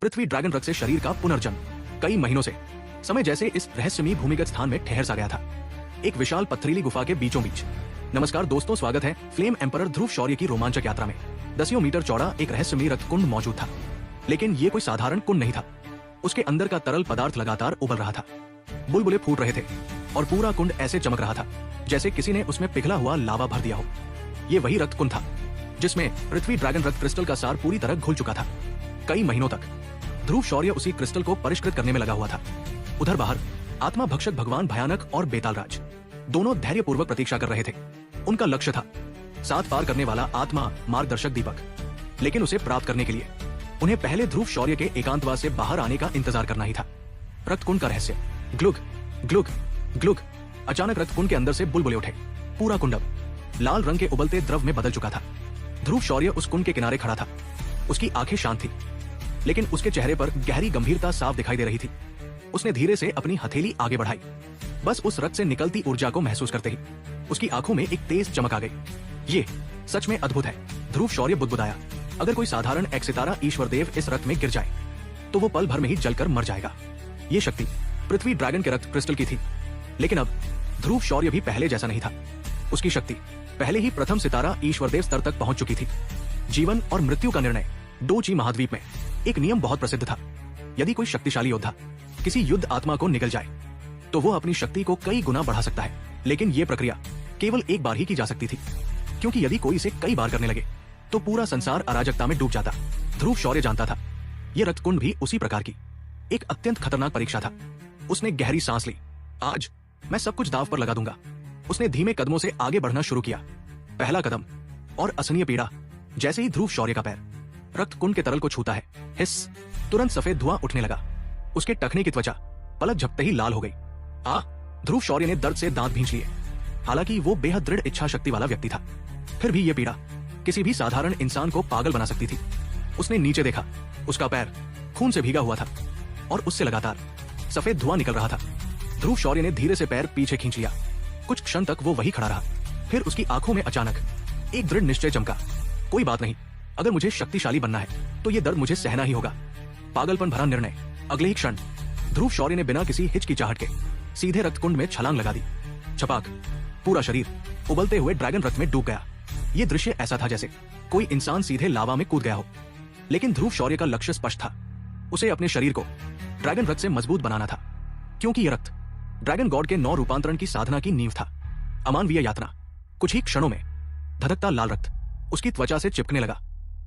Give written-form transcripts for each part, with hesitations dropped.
पृथ्वी dragon रक्त से शरीर का पुनर्जन्म। कई महीनों से समय जैसे इस रहस्यमयी भूमिगत स्थान में ठहर सा गया था, एक विशाल पथरीली गुफा के बीचों बीच। नमस्कार दोस्तों, स्वागत है फ्लेम एम्परर ध्रुव शौर्य की रोमांचक यात्रा में। दसियों मीटर चौड़ा एक रहस्यमयी रक्त कुंड मौजूद था, लेकिन ये कोई साधारण कुंड नहीं था। उसके अंदर का तरल पदार्थ लगातार उबल रहा था, बुलबुले फूट रहे थे और पूरा कुंड ऐसे चमक रहा था जैसे किसी ने उसमें पिघला हुआ लावा भर दिया हो। ये वही रक्त कुंड था जिसमें पृथ्वी ड्रैगन रक्त क्रिस्टल का सार पूरी तरह घुल चुका था। कई महीनों तक ध्रुव शौर्य उसी क्रिस्टल को परिष्कृत करने में लगा हुआ था। उधर बाहर आत्मा भक्षक भगवान भयानक और बेताल राज दोनों धैर्यपूर्वक प्रतीक्षा कर रहे थे। उनका लक्ष्य था सात पार करने वाला आत्मा मार्गदर्शक दीपक, लेकिन उसे प्राप्त करने के लिए उन्हें पहले ध्रुव शौर्य के एकांतवास से बाहर आने का इंतजार करना ही था। रक्त कुंड का रहस्य। ग्लुग ग्लुग ग्लुग। अचानक रक्त कुंड के अंदर से बुलबुले उठे। पूरा कुंड अब लाल रंग के उबलते द्रव में बदल चुका था। ध्रुव शौर्य उस कुंड के किनारे खड़ा था। उसकी आंखें शांत थी, लेकिन उसके चेहरे पर गहरी गंभीरता साफ दिखाई दे रही थी। उसने धीरे से अपनी हथेली आगे बढ़ाई। बस उस रक्त से निकलती ऊर्जा को महसूस करते ही उसकी आंखों में एक तेज चमक आ गई। ये सच में अद्भुत है, ध्रुव शौर्य बुदबुदाया। अगर कोई साधारण एक सितारा ईश्वर देव इस रक्त में गिर जाए तो वो पल भर में ही जलकर मर जाएगा। ये शक्ति पृथ्वी ड्रैगन के रक्त क्रिस्टल की थी, लेकिन अब ध्रुव शौर्य भी पहले जैसा नहीं था। उसकी शक्ति पहले ही प्रथम सितारा ईश्वर देव स्तर तक पहुंच चुकी थी। जीवन और मृत्यु का निर्णय। डोची महाद्वीप में एक नियम बहुत प्रसिद्ध था। यदि कोई शक्तिशाली योद्धा किसी युद्ध आत्मा को निगल जाए तो वो अपनी शक्ति को कई गुना बढ़ा सकता है, लेकिन ये प्रक्रिया केवल एक बार ही की जा सकती थी, क्योंकि यदि कोई इसे कई बार करने लगे तो पूरा संसार अराजकता में डूब जाता। ध्रुव शौर्य जानता था ये रक्त कुंड भी उसी प्रकार की एक अत्यंत खतरनाक परीक्षा था। उसने गहरी सांस ली। आज मैं सब कुछ दांव पर लगा दूंगा। उसने धीमे कदमों से आगे बढ़ना शुरू किया। पहला कदम और असहनीय पीड़ा। जैसे ही ध्रुव शौर्य का पैर रक्त कुंड के तरल को छूता है, हिस, तुरंत सफेद धुआं उठने लगा। उसके टखने की त्वचा पलक झपकते ही लाल हो गई। ध्रुव शौर्य ने दर्द से दांत भींच लिए। हालांकि वो बेहद दृढ़ इच्छा शक्ति वाला व्यक्ति था, फिर भी ये पीड़ा किसी भी साधारण इंसान को पागल बना सकती थी। उसने नीचे देखा। उसका पैर खून से भीगा हुआ था और उससे लगातार सफेद धुआं निकल रहा था। ध्रुव शौर्य ने धीरे से पैर पीछे खींच लिया। कुछ क्षण तक वो वही खड़ा रहा। फिर उसकी आंखों में अचानक एक दृढ़ निश्चय चमका। कोई बात नहीं, अगर मुझे शक्तिशाली बनना है तो ये दर्द मुझे सहना ही होगा। पागलपन भरा निर्णय। अगले ही क्षण ध्रुव शौर्य ने बिना किसी हिचकिचाहट के सीधे रक्त कुंड में छलांग लगा दी। छपाक, पूरा शरीर उबलते हुए ड्रैगन रक्त में डूब गया। ये दृश्य ऐसा था जैसे कोई इंसान सीधे लावा में कूद गया हो। लेकिन ध्रुव शौर्य का लक्ष्य स्पष्ट था। उसे अपने शरीर को ड्रैगन रक्त से मजबूत बनाना था, क्योंकि यह रक्त ड्रैगन गॉड के 9 रूपांतरण की साधना की नींव था। अमानवीय यातना। कुछ ही क्षणों में धधकता लाल रक्त उसकी त्वचा से चिपकने लगा।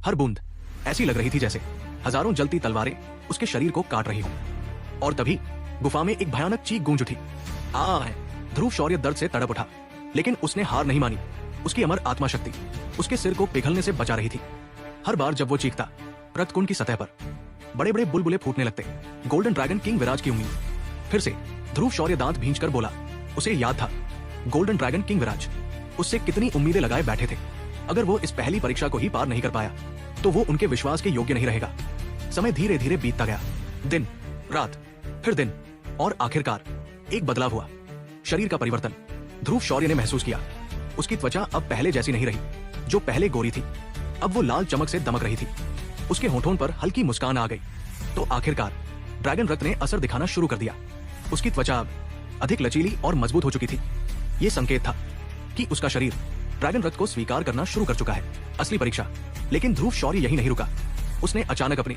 हर बूंद ऐसी लग रही थी जैसे हजारों जलती तलवारें उसके शरीर को काट रही हों। और तभी गुफा में एक भयानक चीख गूंज उठी। है। ध्रुव शौर्य दर्द से तड़प उठा, लेकिन उसने हार नहीं मानी। उसकी अमर आत्मा शक्ति उसके सिर को पिघलने से बचा रही थी। हर बार जब वो चीखता, रक्त कुंड की सतह पर बड़े बड़े बुलबुले फूटने लगते। गोल्डन ड्रैगन किंग विराज की उम्मीद। फिर से ध्रुव शौर्य दांत भींचकर बोला। उसे याद था गोल्डन ड्रैगन किंग विराज उससे कितनी उम्मीदें लगाए बैठे थे। अगर वो इस पहली परीक्षा को ही पार नहीं कर पाया तो वो उनके विश्वास के योग्य नहीं रहेगा। समय धीरे धीरे बीतता गया। दिन, रात, फिर दिन, और आखिरकार एक बदलाव हुआ। शरीर का परिवर्तन ध्रुव शौर्य ने महसूस किया। उसकी त्वचा अब पहले जैसी नहीं रही। जो पहले गोरी थी, अब वो लाल चमक से दमक रही थी। उसके होठों पर हल्की मुस्कान आ गई। तो आखिरकार ड्रैगन रक्त ने असर दिखाना शुरू कर दिया। उसकी त्वचा अब अधिक लचीली और मजबूत हो चुकी थी। ये संकेत था कि उसका शरीर ड्रैगन रक्त को स्वीकार करना शुरू कर चुका है। असली परीक्षा। लेकिन ध्रुव शौर्य यही नहीं रुका। उसने अचानक अपनी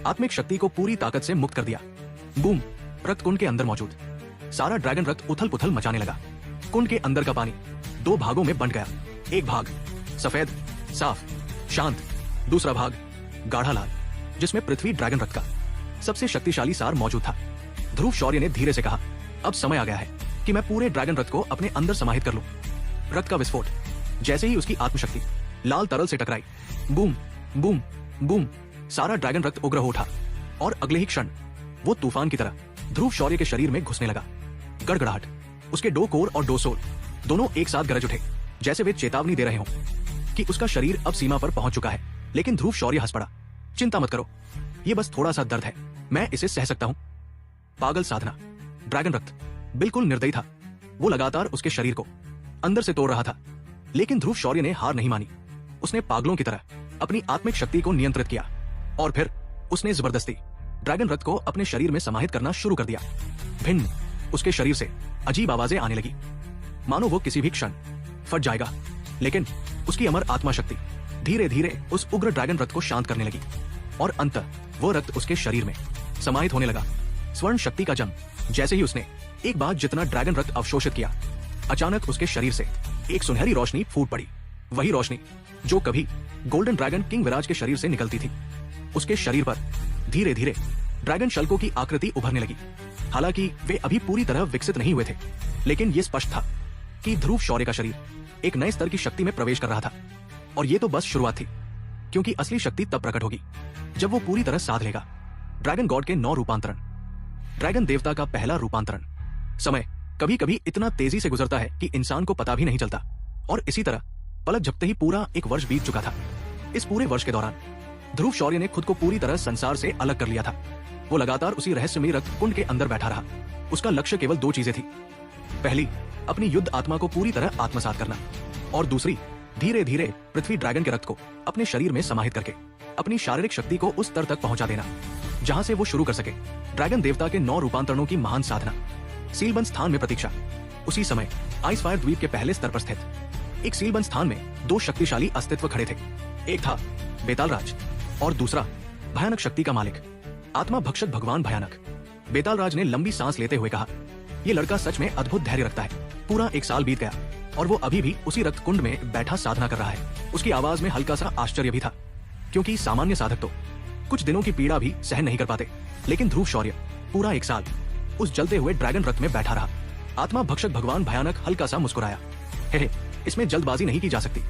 आत्मिक शक्ति को पूरी ताकत से मुक्त कर दिया। बूम! रक्त कुंड के अंदर मौजूद सारा ड्रैगन रक्त उथल पुथल मचाने लगा। कुंड के अंदर का पानी 2 भागों में बंट गया। एक भाग सफेद, साफ, शांत। दूसरा भाग गाढ़ा लाल, जिसमें पृथ्वी ड्रैगन रक्त का सबसे शक्तिशाली सार मौजूद था। ध्रुव शौर्य ने धीरे से कहा, अब समय आ गया है कि मैं पूरे ड्रैगन रक्त को अपने अंदर समाहित कर लूं। रक्त का विस्फोट। जैसे ही उसकी आत्मशक्ति लाल तरल से टकराई, बूम बूम बूम, सारा ड्रैगन रक्त उग्र हो उठा और अगले ही क्षण वो तूफान की तरह ध्रुव शौर्य के शरीर में घुसने लगा। गड़गड़ाहट। उसके 2 कोर और 2 सोल दोनों एक साथ गरज उठे, जैसे वे चेतावनी दे रहे हों कि उसका शरीर अब सीमा पर पहुंच चुका है। लेकिन ध्रुव शौर्य हंस पड़ा। चिंता मत करो, ये बस थोड़ा सा दर्द है, मैं इसे सह सकता हूं। पागल साधना। ड्रैगन रक्त बिल्कुल निर्दयी था। वो लगातार उसके शरीर को अंदर से तोड़ रहा था। लेकिन ध्रुव शौर्य ने हार नहीं मानी। उसने पागलों की तरह अपनी आत्मिक शक्ति को नियंत्रित किया और फिर उसने जबरदस्ती ड्रैगन रथ को अपने शरीर में समाहित करना शुरू कर दिया। भिन्न उसके शरीर से अजीब आवाजें आने लगी, मानो वो किसी भी क्षण फट जाएगा। लेकिन उसकी अमर आत्मा शक्ति धीरे धीरे उस उग्र ड्रैगन रथ को शांत करने लगी और अंततः वो रथ उसके शरीर में समाहित होने लगा। स्वर्ण शक्ति का जन्म। जैसे ही उसने एक बार जितना ड्रैगन रथ अवशोषित किया, अचानक उसके शरीर से एक सुनहरी रोशनी फूट पड़ी। वही रोशनी जो कभी गोल्डन ड्रैगन किंग विराज के शरीर से निकलती थी। उसके शरीर पर धीरे धीरे ड्रैगन शल्कों की आकृति उभरने लगी। हालांकि वे अभी पूरी तरह विकसित नहीं हुए थे, लेकिन यह स्पष्ट था कि ध्रुव शौर्य का शरीर एक नए स्तर की शक्ति में प्रवेश कर रहा था। और ये तो बस शुरुआत थी, क्योंकि असली शक्ति तब प्रकट होगी जब वो पूरी तरह साध लेगा ड्रैगन गॉड के 9 रूपांतरण। ड्रैगन देवता का पहला रूपांतरण। समय कभी कभी इतना तेजी से गुजरता है कि इंसान को पता भी नहीं चलता, और इसी तरह पलक झपकते ही पूरा एक वर्ष बीत चुका था। इस पूरे वर्ष के दौरान ध्रुव शौर्य ने खुद को पूरी तरह संसार से अलग कर लिया था। वो लगातार उसी रहस्यमयी रक्त कुंड के अंदर बैठा रहा। उसका लक्ष्य केवल 2 चीजें थी। पहली, अपनी युद्ध आत्मा को पूरी तरह आत्मसात करना, और दूसरी, धीरे धीरे पृथ्वी ड्रैगन के रक्त को अपने शरीर में समाहित करके अपनी शारीरिक शक्ति को उस स्तर तक पहुंचा देना जहां से वो शुरू कर सके ड्रैगन देवता के 9 रूपांतरणों की महान साधना। सीलबंद स्थान में प्रतीक्षा। उसी समय आइस फायर द्वीप के पहले स्तर पर स्थित एक सीलबंद स्थान में 2 शक्तिशाली अस्तित्व खड़े थे। एक था बेताल राज और दूसरा भयानक शक्ति का मालिक आत्मा भक्षक भगवान भयानक। बेताल राज ने लंबी सांस लेते हुए कहा, ये लड़का सच में अद्भुत धैर्य रखता है। पूरा 1 साल बीत गया और वो अभी भी उसी रक्त कुंड में बैठा साधना कर रहा है। उसकी आवाज में हल्का सा आश्चर्य भी था, क्योंकि सामान्य साधक तो कुछ दिनों की पीड़ा भी सहन नहीं कर पाते, लेकिन ध्रुव शौर्य पूरा 1 साल उस जलते हुए ड्रैगन रथ में बैठा रहा। आत्मा भक्षक भगवान भयानक हल्का सा मुस्कुराया। हे, इसमें जल्दबाजी नहीं की जा सकती।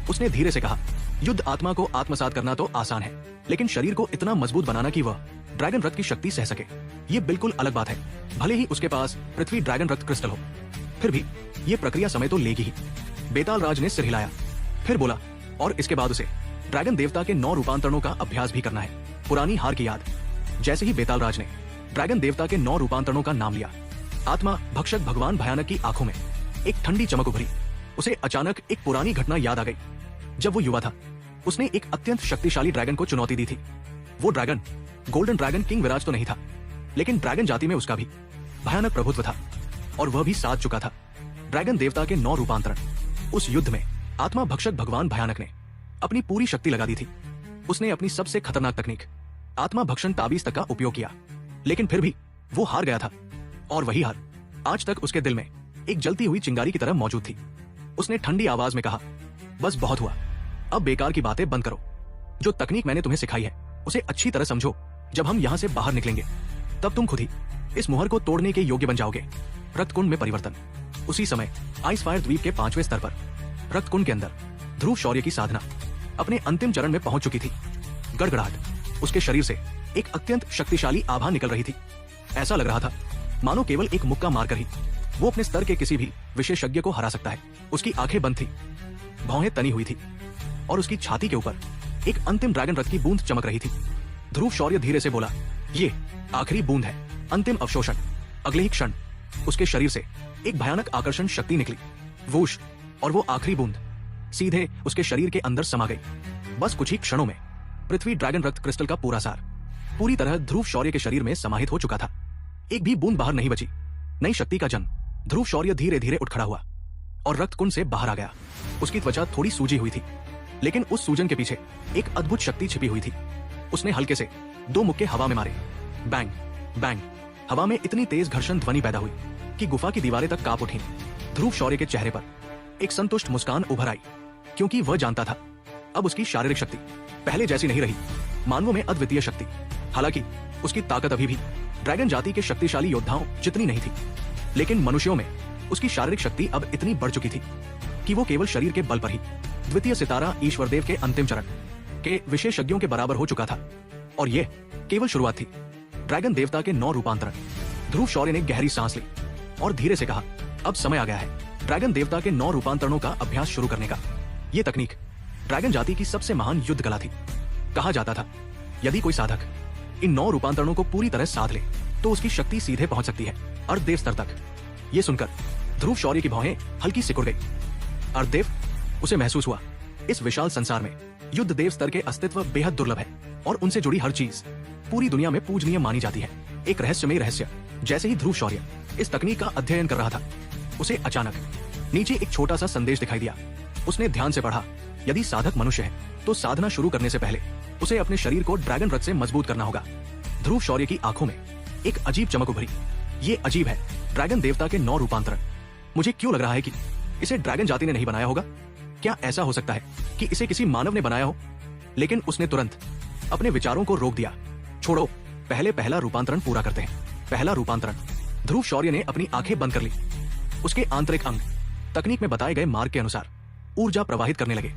उसने धीरे से कहा, युद्ध आत्मा को आत्मसात करना तो आसान है, लेकिन शरीर को इतना मजबूत बनाना कि वह ड्रैगन रथ की शक्ति सह सके, ये बिल्कुल अलग बात है। भले ही उसके पास पृथ्वी ड्रैगन रथ क्रिस्टल हो, फिर भी ये प्रक्रिया समय तो लेगी ही। बेताल राज ने सिर हिलाया, फिर बोला, और इसके बाद उसे ड्रैगन देवता के 9 रूपांतरणों का अभ्यास भी करना है। पुरानी हार की याद। जैसे ही बेताल राज ने ड्रैगन देवता के 9 रूपांतरणों का नाम लिया, आत्मा भक्षक भगवान भयानक की आंखों में एक ठंडी चमक उभरी। उसे अचानक एक पुरानी घटना याद आ गई। जब वो युवा था, उसने एक अत्यंत शक्तिशाली ड्रैगन को चुनौती दी थी। वो ड्रैगन गोल्डन ड्रैगन किंग विराज तो नहीं था, लेकिन ड्रैगन जाति में उसका भी भयानक प्रभुत्व था, और वह भी साध चुका था ड्रैगन देवता के 9 रूपांतरण। उस युद्ध में आत्मा भक्षक भगवान भयानक ने अपनी पूरी शक्ति लगा दी थी। उसने अपनी सबसे खतरनाक तकनीक आत्मा भक्षण ताबीज तक का उपयोग किया, लेकिन फिर भी वो हार गया था। और वही हार आज तक उसके दिल में एक जलती हुई चिंगारी की तरह मौजूद थी। उसने ठंडी आवाज में कहा, बस बहुत हुआ, अब बेकार की बातें बंद करो। जो तकनीक मैंने तुम्हें सिखाई है उसे अच्छी तरह समझो। जब हम यहाँ से बाहर निकलेंगे तब तुम खुद ही इस मुहर को तोड़ने के योग्य बन जाओगे। रक्तकुंड में परिवर्तन। उसी समय आइस फायर द्वीप के 5वें स्तर पर रक्तकुंड के अंदर ध्रुव शौर्य की साधना अपने अंतिम चरण में पहुंच चुकी थी। गड़गड़ाहट। उसके शरीर से एक अत्यंत शक्तिशाली आभा निकल रही थी। ऐसा लग रहा था मानो केवल एक मुक्का मारकर ही वो अपने स्तर के किसी भी विशेषज्ञ को हरा सकता है। उसकी आंखें बंद थी, भौहें तनी हुई थी, और उसकी छाती के ऊपर एक अंतिम ड्रैगन रथ की बूंद चमक रही थी। ध्रुव शौर्य धीरे से बोला, ये आखिरी बूंद है, अंतिम अवशोषण। अगले ही क्षण उसके शरीर से एक भयानक आकर्षण शक्ति निकली, वूश, और वो आखिरी बूंद सीधे उसके शरीर के अंदर समा गई। बस कुछ ही क्षणों में पृथ्वी ड्रैगन रक्त क्रिस्टल का पूरा सार पूरी तरह ध्रुव शौर्य के शरीर में समाहित हो चुका था। एक भी बूंद बाहर नहीं बची। नई शक्ति का जन्म। ध्रुव शौर्य धीरे धीरे उठ खड़ा हुआ और रक्त कुंड से बाहर आ गया। उसकी त्वचा थोड़ी सूजी हुई थी, लेकिन उस सूजन के पीछे एक अद्भुत शक्ति छिपी हुई थी। उसने हल्के से 2 मुक्के हवा में मारे। Bang bang. हवा में इतनी तेज घर्षण ध्वनि पैदा हुई कि गुफा की दीवारें तक कांप उठी। ध्रुव शौर्य के चेहरे पर एक संतुष्ट मुस्कान उभर आई, क्योंकि वह जानता था अब उसकी शारीरिक शक्ति पहले जैसी नहीं रही। मानवों में अद्वितीय शक्ति। हालांकि उसकी ताकत अभी भी ड्रैगन जाति के शक्तिशाली योद्धाओं जितनी नहीं थी, लेकिन मनुष्यों में उसकी शारीरिक शक्ति अब इतनी बढ़ चुकी थी कि वो केवल शरीर के बल पर ही द्वितीय सितारा ईश्वरदेव के अंतिम चरण के विशेषज्ञों के बराबर हो चुका था। और यह केवल शुरुआत थी। ड्रैगन देवता के 9 रूपांतरण। ध्रुव शौर्य ने गहरी सांस ली और धीरे से कहा, अब समय आ गया है ड्रैगन देवता के 9 रूपांतरणों का अभ्यास शुरू करने का। यह तकनीक ड्रैगन जाति की सबसे महान युद्ध कला थी। कहा जाता था, यदि कोई साधक इन 9 रूपांतरणों को पूरी तरह साध ले तो उसकी शक्ति सीधे पहुंच सकती है अर्धदेव स्तर तक। ये सुनकर ध्रुव शौर्य की भौहें हल्की सिकुड़ गई। अर्धदेव। उसे महसूस हुआ इस विशाल संसार में युद्ध देव स्तर के अस्तित्व बेहद दुर्लभ है। और उनसे जुड़ी हर चीज पूरी दुनिया में पूजनीय मानी जाती है। एक रहस्यमय रहस्य। जैसे ही ध्रुव शौर्य इस तकनीक का अध्ययन कर रहा था, उसे अचानक नीचे एक छोटा सा संदेश दिखाई दिया। उसने ध्यान से पढ़ा, यदि साधक मनुष्य है तो साधना शुरू करने से पहले उसे अपने शरीर को ड्रैगन रथ से मजबूत करना होगा। ध्रुव शौर्य की आंखों में एक अजीब चमक उभरी। ये अजीब है, ड्रैगन देवता के 9 रूपांतरण। मुझे क्यों लग रहा है कि इसे ड्रैगन जाति ने नहीं बनाया होगा? क्या ऐसा हो सकता है कि इसे किसी मानव ने बनाया हो? लेकिन उसने तुरंत अपने विचारों को रोक दिया। छोड़ो, पहले पहला रूपांतरण पूरा करते हैं। पहला रूपांतरण। ध्रुव शौर्य ने अपनी आंखें बंद कर ली। उसके आंतरिक अंग तकनीक में बताए गए मार्ग के अनुसार ऊर्जा प्रवाहित करने लगे।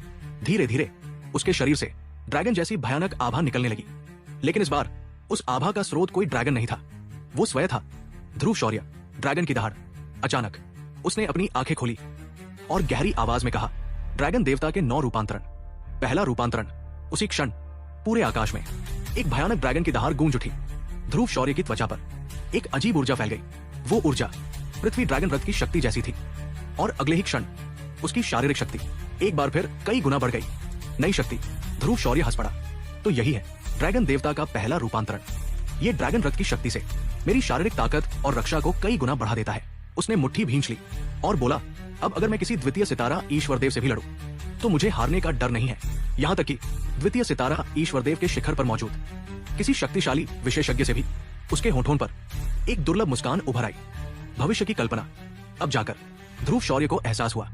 धीरे धीरे उसके शरीर से ड्रैगन जैसी भयानक आभा निकलने लगी। लेकिन इस बार उस आभा का स्रोत कोई ड्रैगन नहीं था, वो स्वयं था ध्रुव शौर्य, ड्रैगन की दहाड़। अचानक उसने अपनी आंखें खोली और गहरी आवाज में कहा, ड्रैगन देवता के 9 रूपांतरण। पहला रूपांतरण। उसी क्षण पूरे आकाश में एक भयानक ड्रैगन की दहाड़ गूंज उठी। ध्रुव शौर्य की त्वचा पर एक अजीब ऊर्जा फैल गई। वो ऊर्जा पृथ्वी ड्रैगन रथ की शक्ति जैसी थी और अगले ही क्षण उसकी शारीरिक शक्ति एक बार फिर कई गुना बढ़ गई। नई शक्ति। ध्रुव शौर्य हंस पड़ा। तो यही है ड्रैगन देवता का पहला रूपांतरण। ये ड्रैगन रथ की शक्ति से मेरी शारीरिक ताकत और रक्षा को कई गुना बढ़ा देता है। उसने मुट्ठी भींच ली और बोला, अब अगर मैं किसी द्वितीय सितारा ईश्वरदेव से भी लड़ूं तो मुझे हारने का डर नहीं है। यहाँ तक कि द्वितीय सितारा ईश्वरदेव के शिखर पर मौजूद किसी शक्तिशाली विशेषज्ञ से भी उसके होठों पर एक दुर्लभ मुस्कान उभर आई। भविष्य की कल्पना। अब जाकर ध्रुव शौर्य को एहसास हुआ,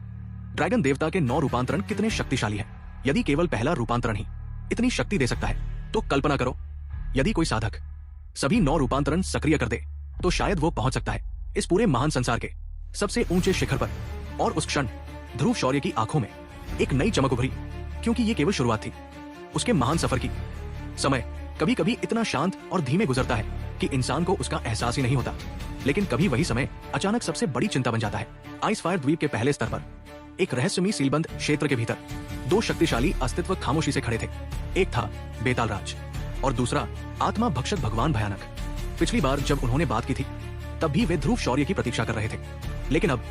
ड्रैगन देवता के 9 रूपांतरण कितने शक्तिशाली है। यदि केवल पहला रूपांतरण ही इतनी शक्ति दे सकता है तो कल्पना करो, यदि कोई साधक सभी 9 रूपांतरण सक्रिय कर दे तो शायद वो पहुंच सकता है इस पूरे महान संसार के सबसे ऊंचे शिखर पर। और उस क्षण ध्रुव शौर्य की आंखों में एक नई चमक उभरी, क्योंकि ये केवल शुरुआत थी उसके महान सफर की। समय कभी कभी इतना शांत और धीमे गुजरता है कि इंसान को उसका एहसास ही नहीं होता, लेकिन कभी वही समय अचानक सबसे बड़ी चिंता बन जाता है। आइस फायर द्वीप के पहले स्तर पर एक रहस्यमयी सीलबंद क्षेत्र के भीतर 2 शक्तिशाली अस्तित्व खामोशी से खड़े थे। एक था बेताल राज और दूसरा आत्मा भक्षक भगवान भयानक। पिछली बार जब उन्होंने बात की थी तब भी वे ध्रुव शौर्य की प्रतीक्षा कर रहे थे, लेकिन अब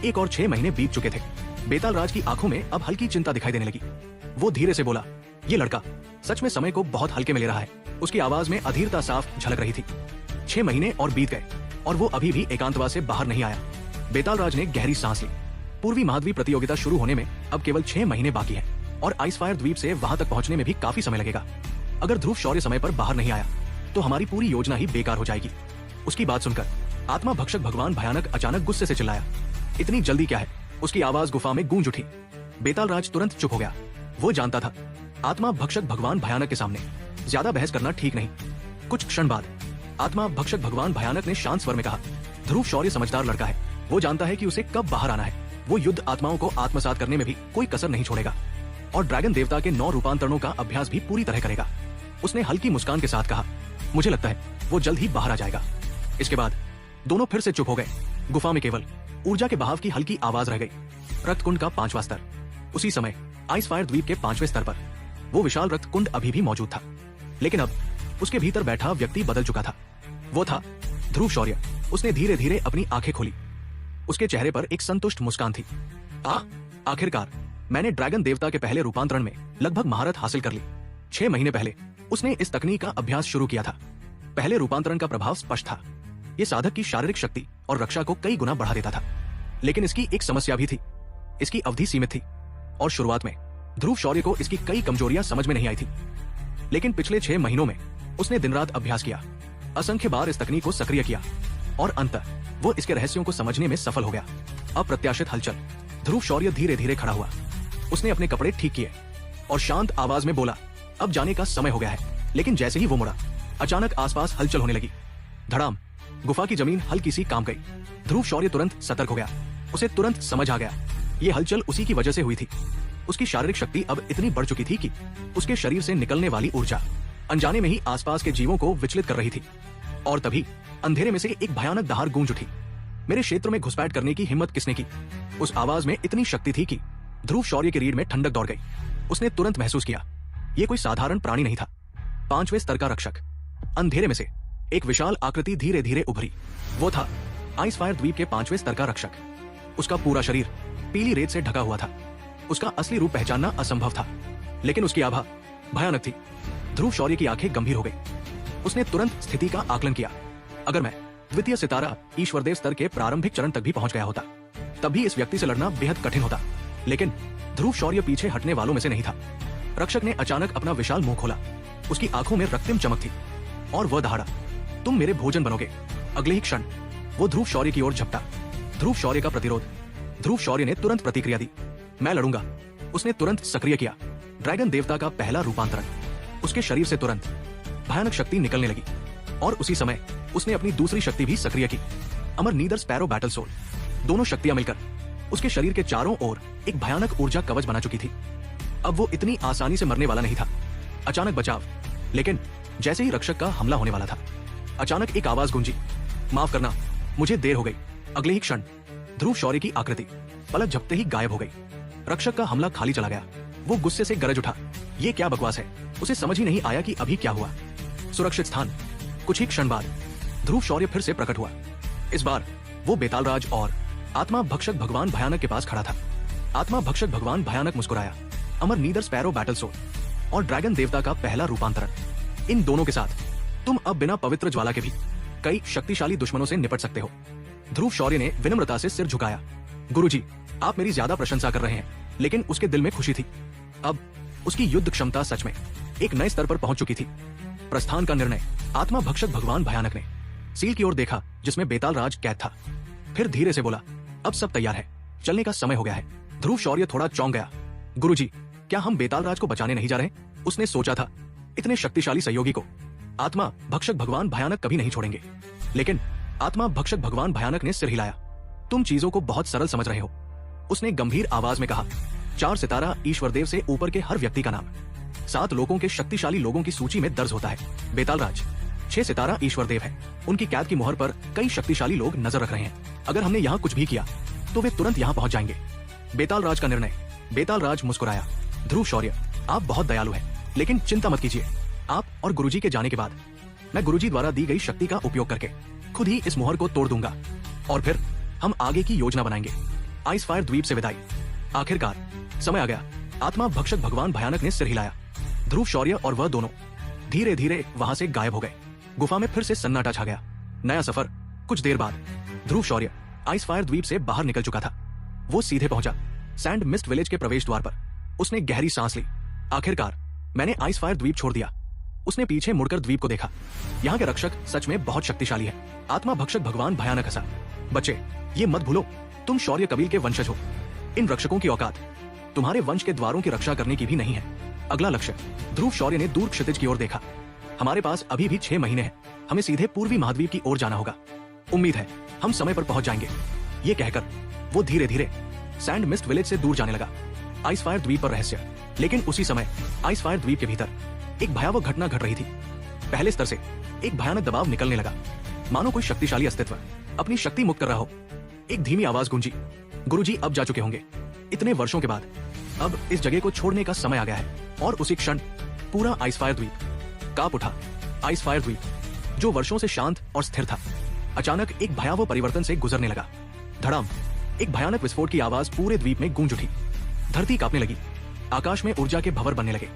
1 और 6 महीने बीत चुके थे। बेताल राज की आंखों में अब हल्की चिंता दिखाई देने लगी। वो धीरे से बोला, ये लड़का सच में समय को बहुत हल्के में ले रहा है। उसकी आवाज में अधीरता साफ झलक रही थी। 6 महीने और बीत गए और वो अभी भी एकांतवास से बाहर नहीं आया। बेताल राज ने गहरी सांस ली। पूर्वी महाद्वीप प्रतियोगिता शुरू होने में अब केवल 6 महीने बाकी है और आइस फायर द्वीप से वहां तक पहुंचने में भी काफी समय लगेगा। अगर ध्रुव शौर्य समय पर बाहर नहीं आया तो हमारी पूरी योजना ही बेकार हो जाएगी। उसकी बात सुनकर आत्मा भक्षक भगवान भयानक अचानक गुस्से से चिल्लाया, इतनी जल्दी क्या है? उसकी आवाज गुफा में गूंज उठी। बेताल राज तुरंत चुप हो गया। वो जानता था आत्मा भक्षक भगवान भयानक के सामने ज्यादा बहस करना ठीक नहीं। कुछ क्षण बाद आत्मा भक्षक भगवान भयानक ने शांत स्वर में कहा, ध्रुव शौर्य समझदार लड़का है। वो जानता है कि उसे कब बाहर आना है। वो युद्ध आत्माओं को आत्मसात करने में भी कोई कसर नहीं छोड़ेगा और ड्रैगन देवता के 9 रूपांतरणों का अभ्यास भी पूरी तरह करेगा। उसने हल्की मुस्कान के साथ कहा, मुझे लगता है वो जल्द ही बाहर आ जाएगा। इसके बाद दोनों फिर से चुप हो गए। गुफा में केवल ऊर्जा के बहाव की हल्की आवाज रह गई। रक्तकुंड का 5वां स्तर। उसी समय आइस फायर द्वीप के 5वें स्तर पर वो विशाल रक्तकुंड अभी भी मौजूद था, लेकिन अब उसके भीतर बैठा व्यक्ति बदल चुका था। वो था ध्रुव शौर्य। उसने धीरे धीरे अपनी आंखें खोली। उसके चेहरे पर एक संतुष्ट मुस्कान थी। आखिरकार मैंने ड्रैगन देवता के पहले रूपांतरण में लगभग महारत हासिल कर ली। 6 महीने पहले उसने इस तकनीक का अभ्यास शुरू किया था। पहले रूपांतरण का प्रभाव स्पष्ट था। ये साधक की शारीरिक शक्ति और रक्षा को कई गुना बढ़ा देता था, लेकिन इसकी एक समस्या भी थी। इसकी अवधि सीमित थी और शुरुआत में ध्रुव शौर्य को इसकी कई कमजोरियां समझ में नहीं आई थी। लेकिन पिछले 6 महीनों में उसने दिन रात अभ्यास किया, असंख्य बार इस तकनीक को सक्रिय किया और अंततः वो इसके रहस्यों को समझने में सफल हो गया। अप्रत्याशित हलचल। ध्रुव शौर्य धीरे धीरे खड़ा हुआ। उसने अपने कपड़े ठीक किए और शांत आवाज में बोला, अब जाने का समय हो गया है। लेकिन जैसे ही वो मुड़ा, अचानक आसपास हलचल होने लगी। धड़ाम। गुफा की जमीन हल्की सी कांप गई। ध्रुव शौर्य तुरंत सतर्क हो गया। उसे तुरंत समझ आ गया, ये हलचल उसी की वजह से हुई थी। उसकी शारीरिक शक्ति अब इतनी बढ़ चुकी थी कि उसके शरीर से निकलने वाली ऊर्जा अनजाने में ही आसपास के जीवों को विचलित कर रही थी। और तभी अंधेरे में से एक भयानक दहाड़ गूंज उठी। मेरे क्षेत्र में घुसपैठ करने की हिम्मत किसने की? उस आवाज में इतनी शक्ति थी कि ध्रुव शौर्य की रीढ़ में ठंडक दौड़ गई। उसने तुरंत महसूस किया, ये कोई साधारण प्राणी नहीं था। 5वें स्तर का रक्षक। अंधेरे में से एक विशाल आकृति धीरे धीरे उभरी। वो था आइस फायर द्वीप के 5वें स्तर का रक्षक। उसका पूरा शरीर पीली रेत से ढका हुआ था। उसका असली रूप पहचानना असंभव था, लेकिन उसकी आभा भयानक थी। ध्रुव शौर्य की आंखें गंभीर हो गई। उसने तुरंत स्थिति का आकलन किया। अगर मैं द्वितीय सितारा ईश्वरदेव स्तर के प्रारंभिक चरण तक भी पहुंच गया होता, तब भी इस व्यक्ति से लड़ना बेहद कठिन होता। लेकिन ध्रुव शौर्य पीछे हटने वालों में से नहीं था। रक्षक ने अचानक अपना विशाल मुंह खोला। उसकी आंखों में रक्तिम चमक थी और वह दहाड़ा, तुम मेरे भोजन बनोगे। अगले ही क्षण वो ध्रुव शौर्य की ओर झपटा। ध्रुव शौर्य का प्रतिरोध। ध्रुव शौर्य ने तुरंत प्रतिक्रिया दी। मैं लड़ूंगा। उसने तुरंत सक्रिय किया। ड्रैगन देवता का पहला रूपांतरण। उसके शरीर से तुरंत भयानक शक्ति निकलने लगी और उसी समय उसने अपनी दूसरी शक्ति भी सक्रिय की, अमर नीदर स्पैरो बैटल सोल। दोनों शक्तियां मिलकर उसके शरीर के चारों ओर एक भयानक ऊर्जा कवच बना चुकी थी। अब वो इतनी आसानी से मरने वाला नहीं था। अचानक बचाव। लेकिन जैसे ही रक्षक का हमला होने वाला था, अचानक एक आवाज गूंजी, माफ करना, मुझे देर हो गई। अगले ही क्षण ध्रुव शौर्य की आकृति पलक झपकते ही गायब हो गई। रक्षक का हमला खाली चला गया। वो गुस्से से गरज उठा। ये क्या बकवास है? उसे समझ ही नहीं आया कि अभी क्या हुआ। सुरक्षित स्थान। कुछ ही क्षण बाद ध्रुव शौर्य फिर से प्रकट हुआ। इस बार वो बेतालराज और आत्मा भक्षक भगवान भयानक के पास खड़ा था। आत्मा भक्षक भगवान भयानक मुस्कुराया। अमर नीदर स्पैरो बैटल सोल और ड्रैगन देवता का पहला रूपांतरण। इन दोनों के साथ तुम अब बिना पवित्र ज्वाला के भी कई शक्तिशाली दुश्मनों से निपट सकते हो। ध्रुव शौर्य ने विनम्रता से सिर झुकाया। गुरुजी, आप मेरी ज्यादा प्रशंसा कर रहे हैं, लेकिन उसके दिल में खुशी थी। अब उसकी युद्ध क्षमता सच में एक नए स्तर पर पहुंच चुकी थी। प्रस्थान का निर्णय। आत्मा भक्षक भगवान भयानक ने सील की ओर देखा जिसमें बेतालराज कैद था। फिर धीरे से बोला, अब सब तैयार है, चलने का समय हो गया है। ध्रुव शौर्य थोड़ा चौंक गया। गुरुजी, क्या हम बेतालराज को बचाने नहीं जा रहे? उसने सोचा था इतने शक्तिशाली सहयोगी को आत्मा भक्षक भगवान भयानक कभी नहीं छोड़ेंगे। लेकिन आत्मा भक्षक भगवान भयानक ने सिर हिलाया। तुम चीजों को बहुत सरल समझ रहे हो, उसने गंभीर आवाज में कहा। 4 सितारा ईश्वरदेव से ऊपर के हर व्यक्ति का नाम 7 लोगों के शक्तिशाली लोगों की सूची में दर्ज होता है। बेतालराज 6 सितारा ईश्वरदेव है। उनकी कैद की मुहर पर कई शक्तिशाली लोग नजर रख रहे हैं। अगर हमने यहाँ कुछ भी किया तो वे तुरंत यहाँ पहुंच जाएंगे। बेतालराज का निर्णय। बेतालराज मुस्कुराया। ध्रुव शौर्य, आप बहुत दयालु हैं, लेकिन चिंता मत कीजिए। आप और गुरुजी के जाने के बाद मैं गुरुजी द्वारा दी गई शक्ति का उपयोग करके खुद ही इस मुहर को तोड़ दूंगा और फिर हम आगे की योजना बनाएंगे। आइस फायर द्वीप से विदाई। आखिरकार समय आ गया। आत्मा भक्षक भगवान भयानक ने सिर हिलाया। ध्रुव शौर्य और वह दोनों धीरे धीरे वहां से गायब हो गए। गुफा में फिर से सन्नाटा छा गया। नया सफर। कुछ देर बाद ध्रुव शौर्य आइस फायर द्वीप से बाहर निकल चुका था। वो सीधे पहुंचा सैंड मिस्ट विलेज के प्रवेश द्वार पर। उसने गहरी सांस ली। आखिरकार मैंने आइस फायर द्वीप छोड़ दिया। उसने पीछे मुड़कर द्वीप को देखा। यहाँ के रक्षक सच में बहुत शक्तिशाली है। आत्मा भक्षक भगवान भयानक हंसा। बच्चे, ये मत भूलो, तुम शौर्य कबील के वंशज हो। इन रक्षकों की औकात तुम्हारे वंश के द्वारों की रक्षा करने की भी नहीं है। अगला लक्ष्य। ध्रुव शौर्य ने दूर क्षितिज की ओर देखा। हमारे पास अभी भी 6 महीने हैं। हमें सीधे पूर्वी महाद्वीप की ओर जाना होगा। उम्मीद है हम समय पर पहुंच जाएंगे। ये कहकर वो धीरे धीरे सैंड मिस्ट विलेज से दूर जाने लगा। आइस फायर द्वीप पर रहस्य। लेकिन उसी समय आइस फायर द्वीप के भीतर एक भयावह घटना घट रही थी। पहले स्तर से एक भयानक दबाव निकलने लगा, मानो कोई शक्तिशाली अस्तित्व अपनी शक्ति मुक्त कर रहा हो। एक धीमी आवाज गूंजी, गुरुजी अब जा चुके होंगे इतने वर्षों के बाद। अब इस जगह को छोड़ने का समय आ गया है। और उसी क्षण पूरा आइस फायर द्वीप कांप उठा। आइस फायर द्वीप, जो वर्षों से शांत और स्थिर था, अचानक एक भयावह परिवर्तन से गुजरने लगा। धड़ाम। एक भयानक विस्फोट की आवाज पूरे द्वीप में गूंज उठी। धरती कांपने लगी। आकाश में ऊर्जा के भंवर बनने लगे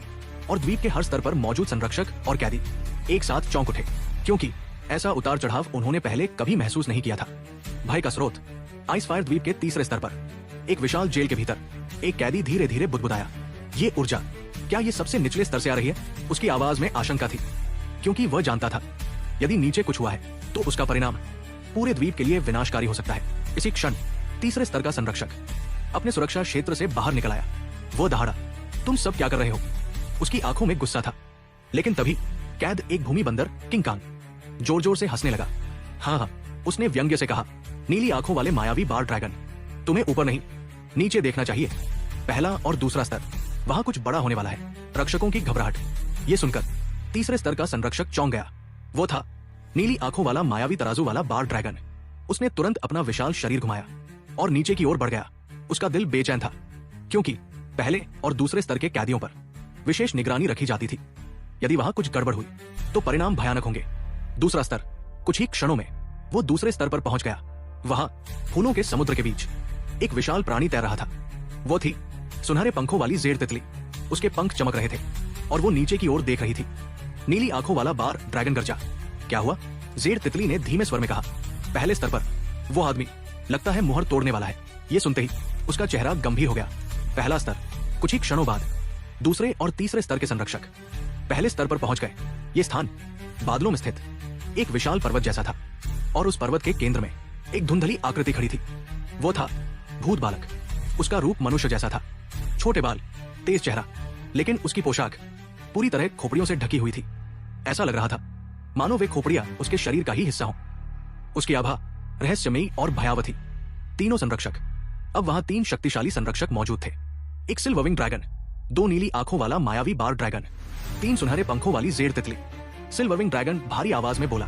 और द्वीप के हर स्तर पर मौजूद संरक्षक और कैदी एक साथ चौंक उठे, क्योंकि ऐसा उतार चढ़ाव उन्होंने पहले कभी महसूस नहीं किया था। भय का स्रोत। आइस फायर द्वीप के तीसरे स्तर पर एक विशाल जेल के भीतर एक कैदी धीरे धीरे बुदबुदाया। ये ऊर्जा, क्या ये सबसे निचले स्तर से आ रही है? उसकी आवाज में आशंका थी, क्योंकि वह जानता था यदि नीचे कुछ हुआ है तो उसका परिणाम पूरे द्वीप के लिए विनाशकारी हो सकता है। इसी क्षण तीसरे स्तर का संरक्षक अपने सुरक्षा क्षेत्र से बाहर निकल आया। वो दहाड़ा, तुम सब क्या कर रहे हो? उसकी आंखों में गुस्सा था। लेकिन तभी कैद एक भूमि बंदर किंग कांग जोर जोर से हंसने लगा। हाँ, उसने व्यंग्य से कहा, नीली आंखों वाले मायावी बार ड्रैगन, तुम्हें ऊपर नहीं नीचे देखना चाहिए। पहला और दूसरा स्तर, वहां कुछ बड़ा होने वाला है। रक्षकों की घबराहट। ये सुनकर तीसरे स्तर का संरक्षक चौंक गया। वो था नीली आंखों वाला मायावी तराजू वाला बार ड्रैगन। उसने तुरंत अपना विशाल शरीर घुमाया और नीचे की ओर बढ़ गया। उसका दिल बेचैन था, क्योंकि पहले और दूसरे स्तर के कैदियों पर विशेष निगरानी रखी जाती थी। यदि वहां कुछ गड़बड़ हुई तो परिणाम भयानक होंगे। दूसरा स्तर। कुछ ही क्षणों में वो दूसरे स्तर पर पहुंच गया। वहां फूलों के समुद्र के बीच एक विशाल प्राणी तैर रहा था। वो थी सुनहरे पंखों वाली जेड तितली। उसके पंख चमक रहे थे और वो नीचे की ओर देख रही थी। नीली आंखों वाला बार ड्रैगन गरजा। क्या हुआ? जेड तितली ने धीमे स्वर में कहा। पहले स्तर पर वो आदमी लगता है मुहर तोड़ने वाला है। ये सुनते ही उसका चेहरा गंभीर हो गया। पहला स्तर, कुछ ही क्षणों बाद दूसरे और तीसरे स्तर के संरक्षक पहले स्तर पर पहुंच गए। ये स्थान बादलों में स्थित एक विशाल पर्वत जैसा था और उस पर्वत के केंद्र में एक धुंधली आकृति खड़ी थी। वो था भूत बालक। उसका रूप मनुष्य जैसा था, छोटे बाल, तेज चेहरा, लेकिन उसकी पोशाक पूरी तरह खोपड़ियों से ढकी हुई थी। ऐसा लग रहा था मानो वे खोपड़ियां उसके शरीर का ही हिस्सा हों। उसकी आभा रहस्यमयी और भयावह थी। तीनों संरक्षक, अब वहां 3 शक्तिशाली संरक्षक मौजूद थे। एक सिल्वर विंग ड्रैगन, 2 नीली आंखों वाला मायावी बार ड्रैगन, 3 सुनहरे पंखों वाली जेड तितली। सिल्वर विंग ड्रैगन भारी आवाज में बोला,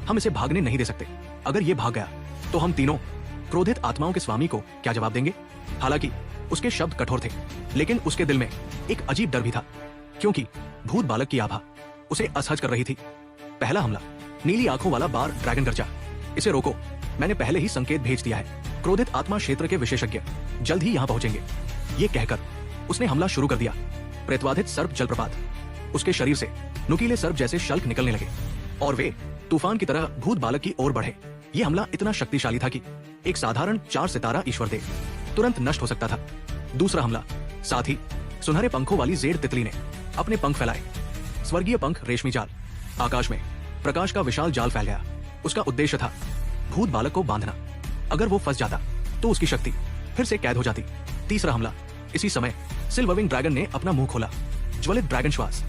हम इसे भागने नहीं दे सकते। अगर ये भाग गया तो हम तीनों क्रोधित आत्माओं के स्वामी को क्या जवाब देंगे? हालांकि उसके शब्द कठोर थे, लेकिन उसके दिल में एक अजीब डर भी था, क्योंकि भूत बालक की आभा उसे असहज कर रही थी। पहला हमला, नीली आंखों वाला बार ड्रैगन गरजा। इसे रोको, मैंने पहले ही संकेत भेज दिया है। क्रोधित आत्मा क्षेत्र के विशेषज्ञ जल्द ही यहाँ पहुंचेंगे। ये कहकर उसने हमला शुरू कर दिया। प्रेतवाधित सर्प जलप्रपात, उसके शरीर से नुकीले सर्प जैसे शल्क निकलने लगे और वे तूफान की तरह भूत बालक की ओर बढ़े। ये हमला इतना शक्तिशाली था कि एक साधारण 4 सितारा ईश्वरदेव तुरंत नष्ट हो सकता था। दूसरा हमला, साथ ही सुनहरे पंखों वाली जेड तितली ने अपने पंख फैलाए। स्वर्गीय पंख रेशमी जाल। आकाश में प्रकाश का विशाल जाल फैल गया। उसका उद्देश्य था भूत बालक को बांधना। अगर वो फंस जाता तो उसकी शक्ति फिर से कैद हो जाती। तीसरा हमला, इसी समय सिल्वर विंग ड्रैगन ने अपना मुंह खोला। ज्वलित ड्रैगन श्वास,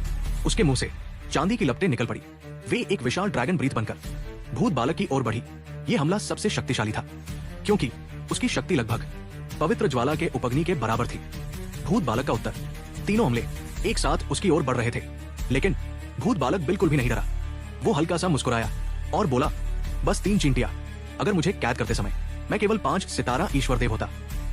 उसके मुंह से चांदी की लपटें निकल पड़ी। वे एक विशाल ड्रैगन ब्रीथ बनकर भूत बालक की ओर बढ़ी। यह हमला सबसे शक्तिशाली था, क्योंकि उसकी शक्ति लगभग पवित्र ज्वाला के उपअग्नि के बराबर थी। भूत बालक का उत्तर, तीनों हमले एक साथ उसकी ओर बढ़ रहे थे, लेकिन भूत बालक बिल्कुल भी नहीं डरा। वो हल्का सा मुस्कुराया और बोला, बस 3 चींटियां। अगर मुझे कैद करते समय मैं केवल 5 सितारा ईश्वरदेव होता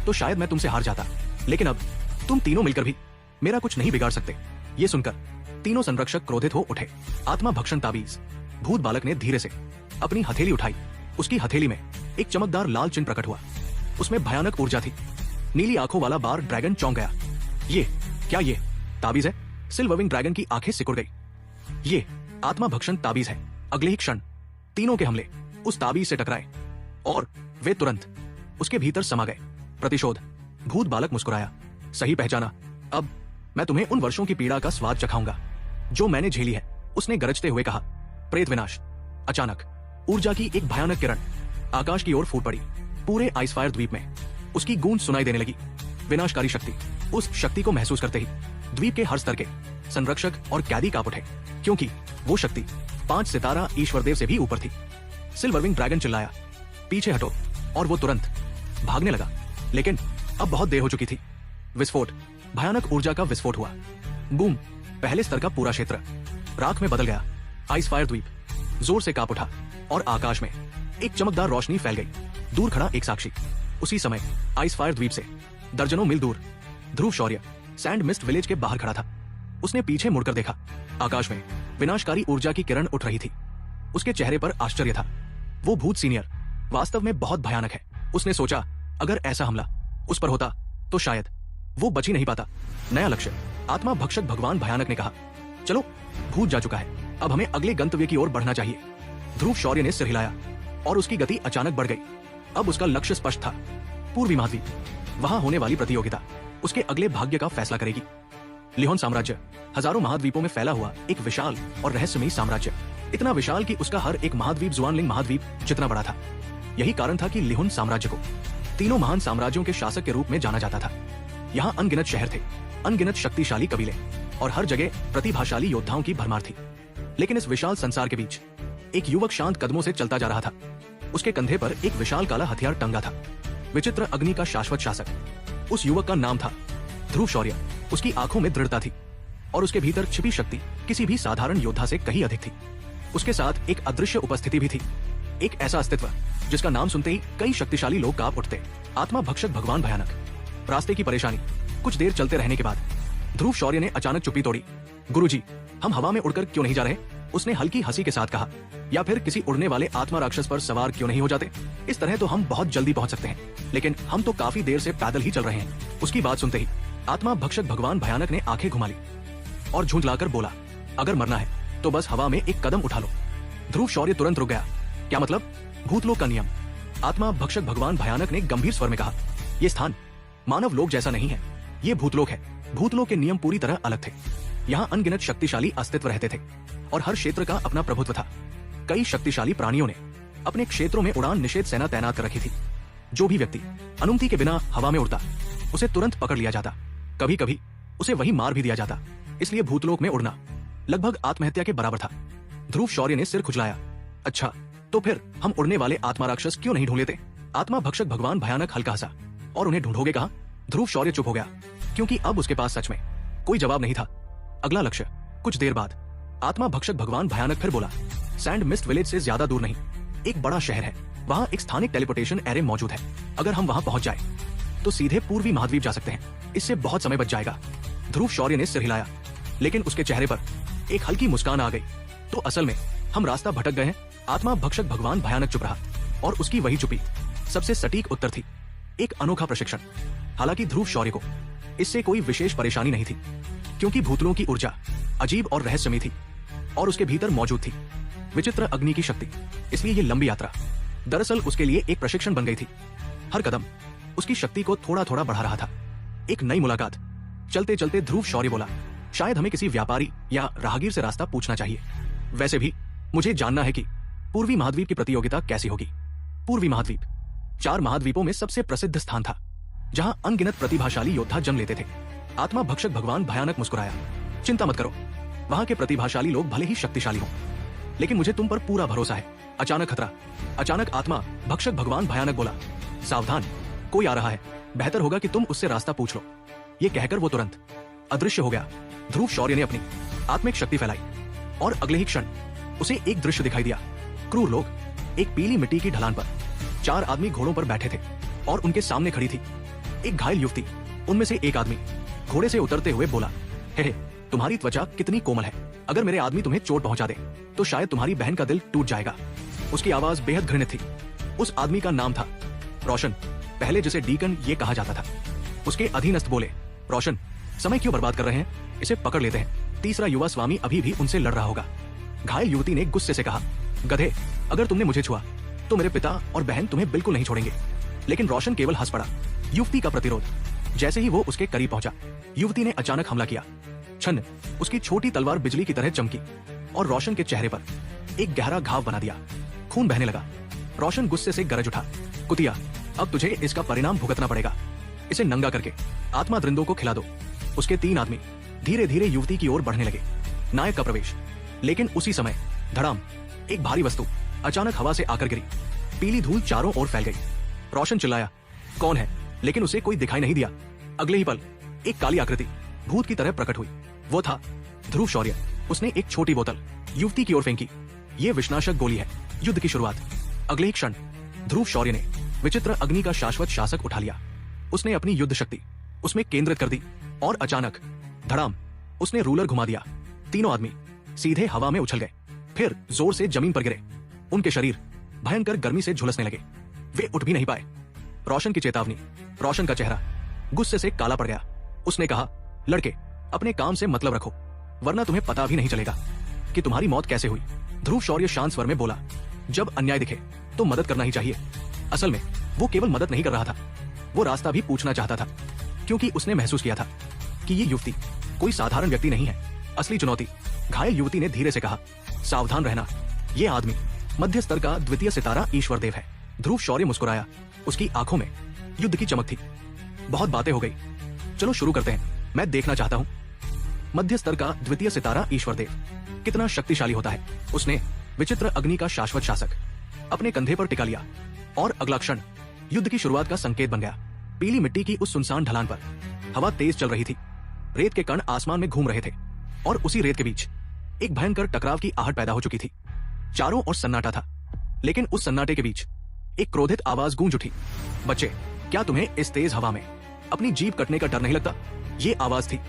तो शायद मैं तुमसे हार जाता, लेकिन अब तुम तीनों मिलकर भी मेरा कुछ नहीं बिगाड़ सकते। ये सुनकर तीनों संरक्षक क्रोधित हो उठे। आत्मा भक्षण ताबीज। भूत बालक ने धीरे से अपनी हथेली उठाई। उसकी हथेली में एक चमकदार लाल चिन्ह प्रकट हुआ। उसमें भयानक ऊर्जा थी। नीली आंखों वाला बार ड्रैगन चौंक गया। ये क्या, ये ताबीज है? सिल्वर विंग ड्रैगन की आंखें सिकुड़ गई। ये आत्मा भक्षण ताबीज है। अगले ही क्षण तीनों के हमले उस ताबीज से टकराए और वे तुरंत उसके भीतर समा गए। प्रतिशोध। भूत बालक मुस्कुराया। सही पहचाना, अब मैं तुम्हें उन वर्षों की पीड़ा का स्वाद चखाऊंगा जो मैंने झेली है, उसने गरजते हुए कहा। प्रेत विनाश। अचानक ऊर्जा की एक भयानक किरण आकाश की ओर फूट पड़ी। पूरे आइसफायर द्वीप में उसकी गूंज सुनाई देने लगी। विनाशकारी शक्ति। उस शक्ति को महसूस करते ही द्वीप के हर स्तर के संरक्षक और कैदी कांप उठे, क्योंकि वो शक्ति 5 सितारा ईश्वरदेव से भी ऊपर थी। सिल्वर विंग ड्रैगन चिल्लाया, पीछे हटो, और वो तुरंत भागने लगा, लेकिन अब बहुत देर हो चुकी थी। विस्फोट। भयानक ऊर्जा का विस्फोट हुआ। बूम। पहले स्तर का पूरा क्षेत्र राख में बदल गया। आइसफायर द्वीप जोर से कांप उठा और आकाश में एक चमकदार रोशनी फैल गई। दूर खड़ा एक साक्षी। उसी समय आइसफायर द्वीप से दर्जनों मील दूर ध्रुव शौर्य सैंड मिस्ट विलेज के बाहर खड़ा था। उसने पीछे मुड़कर देखा। आकाश में विनाशकारी ऊर्जा की किरण उठ रही थी। उसके चेहरे पर आश्चर्य था। वो भूत सीनियर वास्तव में बहुत भयानक है। उसने सोचा, अगर ऐसा हमला उस पर होता तो शायद वो बच ही नहीं पाता। नया लक्ष्य। आत्मा भक्षक भगवान भयानक ने कहा, चलो, भूत जा चुका है, अब हमें अगले गंतव्य की ओर बढ़ना चाहिए। ध्रुव शौर्य ने सिर हिलाया और उसकी गति अचानक बढ़ गई। अब उसका लक्ष्य स्पष्ट था। पूर्वी महाद्वीप। वहां होने वाली प्रतियोगिता उसके अगले भाग्य का फैसला करेगी। लिहोन साम्राज्य हजारों महाद्वीपों में फैला हुआ एक विशाल और रहस्यमयी साम्राज्य। इतना विशाल कि उसका हर एक महाद्वीप जुआनलिंग महाद्वीप जितना बड़ा था। यही कारण था कि लिहोन साम्राज्य को तीनों महान साम्राज्यों के शासक के रूप में जाना जाता था। यहाँ अनगिनत शहर थे, अनगिनत शक्तिशाली कबीले और हर जगह प्रतिभाशाली योद्धाओं की भरमार थी। लेकिन इस विशाल संसार के बीच एक युवक शांत कदमों से चलता जा रहा था। उसके कंधे पर एक विशाल काला हथियार टंगा था। विचित्र अग्नि का शाश्वत शासक। उस युवक का नाम था ध्रुव शौर्य। उसकी आंखों में दृढ़ता थी और उसके भीतर छिपी शक्ति किसी भी साधारण योद्धा से कहीं अधिक थी। उसके साथ एक अदृश्य उपस्थिति भी थी, एक ऐसा अस्तित्व जिसका नाम सुनते ही कई शक्तिशाली लोग कांप उठते। आत्मा भक्षक भगवान भयानक। रास्ते की परेशानी। कुछ देर चलते रहने के बाद ध्रुव शौर्य ने अचानक चुप्पी तोड़ी। गुरुजी, हम हवा में उड़कर क्यों नहीं जा रहे? उसने हल्की हंसी के साथ कहा। या फिर किसी उड़ने वाले आत्मा राक्षस पर सवार क्यों नहीं हो जाते? इस तरह तो हम बहुत जल्दी पहुंच सकते हैं, लेकिन हम तो काफी देर से पैदल ही चल रहे हैं। उसकी बात सुनते ही आत्मा भक्षक भगवान भयानक ने आंखें घुमा ली और झुंझलाकर बोला, अगर मरना है तो बस हवा में एक कदम उठा लो। ध्रुव शौर्य तुरंत रुक गया। क्या मतलब? भूतलोक का नियम। आत्मा भक्षक भगवान भयानक ने गंभीर स्वर में कहा, यह स्थान मानव लोक जैसा नहीं है, ये भूतलोक है। भूतलोक के नियम पूरी तरह अलग थे। यहाँ अनगिनत शक्तिशाली अस्तित्व रहते थे और हर क्षेत्र का अपना प्रभुत्व था। कई शक्तिशाली प्राणियों ने अपने क्षेत्रों में उड़ान निषेध सेना तैनात कर रखी थी। जो भी व्यक्ति अनुमति के बिना हवा में उड़ता, उसे तुरंत पकड़ लिया जाता। कभी कभी उसे वहीं मार भी दिया जाता। इसलिए भूतलोक में उड़ना लगभग आत्महत्या के बराबर था। ध्रुव शौर्य ने सिर खुजलाया। अच्छा, तो फिर हम उड़ने वाले आत्मा राक्षस क्यों नहीं ढूंढ लेते? आत्मा भक्षक भगवान भयानक हल्का हंसा। और उन्हें ढूंढोगे कहा? ध्रुव शौर्य चुप हो गया, क्योंकि अब उसके पास सच में कोई जवाब नहीं था। अगला लक्ष्य। कुछ देर बाद आत्मा भक्षक भगवान भयानक फिर बोला, सैंड मिस्ट विलेज से ज्यादा दूर नहीं, एक बड़ा शहर है। वहाँ एक स्थानिक टेलीपोर्टेशन एरे मौजूद है। अगर हम वहाँ पहुंच जाए तो सीधे पूर्वी महाद्वीप जा सकते हैं। इससे बहुत समय बच जाएगा। ध्रुव शौर्य ने सिर हिलाया, लेकिन उसके चेहरे पर एक हल्की मुस्कान आ गई। तो असल में हम रास्ता भटक गए हैं। आत्मा भक्षक भगवान भयानक चुप रहा, और उसकी वही चुप्पी सबसे सटीक उत्तर थी। एक अनोखा प्रशिक्षण। हालांकि ध्रुव शौर्य को इससे कोई विशेष परेशानी नहीं थी, क्योंकि भूतलों की ऊर्जा अजीब और रहस्यमयी थी और उसके भीतर मौजूद थी विचित्र अग्नि की शक्ति। इसलिए ये लंबी यात्रा दरअसल उसके लिए एक प्रशिक्षण बन गई थी। हर कदम उसकी शक्ति को थोड़ा थोड़ा बढ़ा रहा था। एक नई मुलाकात। चलते चलते ध्रुव शौर्य बोला, शायद हमें किसी व्यापारी या राहगीर से रास्ता पूछना चाहिए। वैसे भी मुझे जानना है कि पूर्वी महाद्वीप की प्रतियोगिता कैसी होगी। पूर्वी महाद्वीप 4 महाद्वीपों में सबसे प्रसिद्ध स्थान था, जहां अनगिनत प्रतिभाशाली योद्धा जन्म लेते थे। आत्मा भक्षक भगवान भयानक मुस्कुराया। चिंता मत करो, वहां के प्रतिभाशाली लोग भले ही शक्तिशाली हों, लेकिन मुझे तुम पर पूरा भरोसा है। अचानक खतरा। अचानक आत्मा भक्षक भगवान भयानक बोला, सावधान, कोई आ रहा है। बेहतर होगा कि तुम उससे रास्ता पूछ लो। ये कहकर वो तुरंत अदृश्य हो गया। ध्रुव शौर्य ने अपनी आत्मिक शक्ति फैलाई और अगले ही क्षण उसे एक दृश्य दिखाई दिया। क्रूर लोग, एक पीली मिट्टी की ढलान पर 4 आदमी घोड़ों पर बैठे थे और उनके सामने खड़ी थी एक घायल युवती। उनमें से एक आदमी घोड़े से उतरते हुए बोला, हे, तुम्हारी त्वचा कितनी कोमल है। अगर मेरे आदमी तुम्हें चोट पहुंचा दे तो शायद तुम्हारी बहन का दिल टूट जाएगा। उसकी आवाज बेहद घृणित थी। उस आदमी का नाम था रोशन, पहले जिसे डीकन ये कहा जाता था। उसके अधीनस्थ बोले, रोशन, समय क्यों बर्बाद कर रहे हैं, इसे पकड़ लेते हैं। तीसरा युवा स्वामी अभी भी उनसे लड़ रहा होगा। घायल युवती ने गुस्से से कहा, गधे, अगर तुमने मुझे छुआ तो मेरे पिता और बहन तुम्हें बिल्कुल नहीं छोड़ेंगे। लेकिन रोशन केवल हंस पड़ा। युवती का प्रतिरोध। जैसे ही वो उसके करीब पहुंचा, युवती ने अचानक हमला किया। छन्न, उसकी छोटी तलवार बिजली की तरह चमकी और रोशन के चेहरे पर एक गहरा घाव बना दिया। खून बहने लगा। रोशन गुस्से से गरज उठा, कुतिया, अब तुझे इसका परिणाम भुगतना पड़ेगा। इसे नंगा करके आत्मा दृंदों को खिला दो। उसके 3 आदमी धीरे धीरे युवती की ओर बढ़ने लगे। नायक का प्रवेश। लेकिन उसी समय धड़ाम, एक भारी वस्तु अचानक हवा से आकर गिरी। पीली धूल चारों ओर फैल गई। रोशन चिल्लाया, कौन है? लेकिन उसे कोई दिखाई नहीं दिया। अगले ही पल एक काली आकृति भूत की तरह प्रकट हुई। वो था ध्रुव शौर्य। उसने एक छोटी बोतल युवती की ओर फेंकी। ये विषनाशक गोली है। युद्ध की शुरुआत। अगले ही क्षण ध्रुव शौर्य ने विचित्र अग्नि का शाश्वत शासक उठा लिया। उसने अपनी युद्ध शक्ति उसमें केंद्रित कर दी और अचानक धड़ाम, उसने रूलर घुमा दिया। तीनों आदमी सीधे हवा में उछल गए, फिर जोर से जमीन पर गिरे। उनके शरीर भयंकर गर्मी से झुलसने लगे। वे उठ भी नहीं पाए। रोशन की चेतावनी। रोशन का चेहरा गुस्से से काला पड़ गया। उसने कहा, लड़के, अपने काम से मतलब रखो, वरना तुम्हें पता भी नहीं चलेगा कि तुम्हारी मौत कैसे हुई। ध्रुव शौर्य शांत स्वर में बोला, जब अन्याय दिखे तो मदद करना ही चाहिए। असल में वो केवल मदद नहीं कर रहा था, वो रास्ता भी पूछना चाहता था, क्योंकि उसने महसूस किया था कि ये युवती कोई साधारण व्यक्ति नहीं है। असली चुनौती। घायल युवती ने धीरे से कहा, सावधान रहना, ये आदमी मध्य स्तर का द्वितीय सितारा ईश्वर देव है। ध्रुव शौर्य मुस्कुराया। उसकी आंखों में युद्ध की चमक थी। बहुत बातें हो गई, चलो शुरू करते हैं। मैं देखना चाहता हूं मध्य स्तर का द्वितीय सितारा ईश्वर देव कितना शक्तिशाली होता है। उसने विचित्र अग्नि का शाश्वत शासक अपने कंधे पर टिका लिया और अगला क्षण युद्ध की शुरुआत का संकेत बन गया। पीली मिट्टी की उस सुनसान ढलान पर हवा तेज चल रही थी। रेत के कण आसमान में घूम रहे थे और उसी रेत के बीच एक भयंकर टकराव की आहट पैदा हो चुकी थी। चारों ओर सन्नाटा था, लेकिन उस सन्नाटे के बीच एक क्रोधित आवाज गूंज उठी, बच्चे, क्या तुम्हें इस तेज हवा में अपनी जीभ कटने का डर नहीं लगता? ये आवाज थी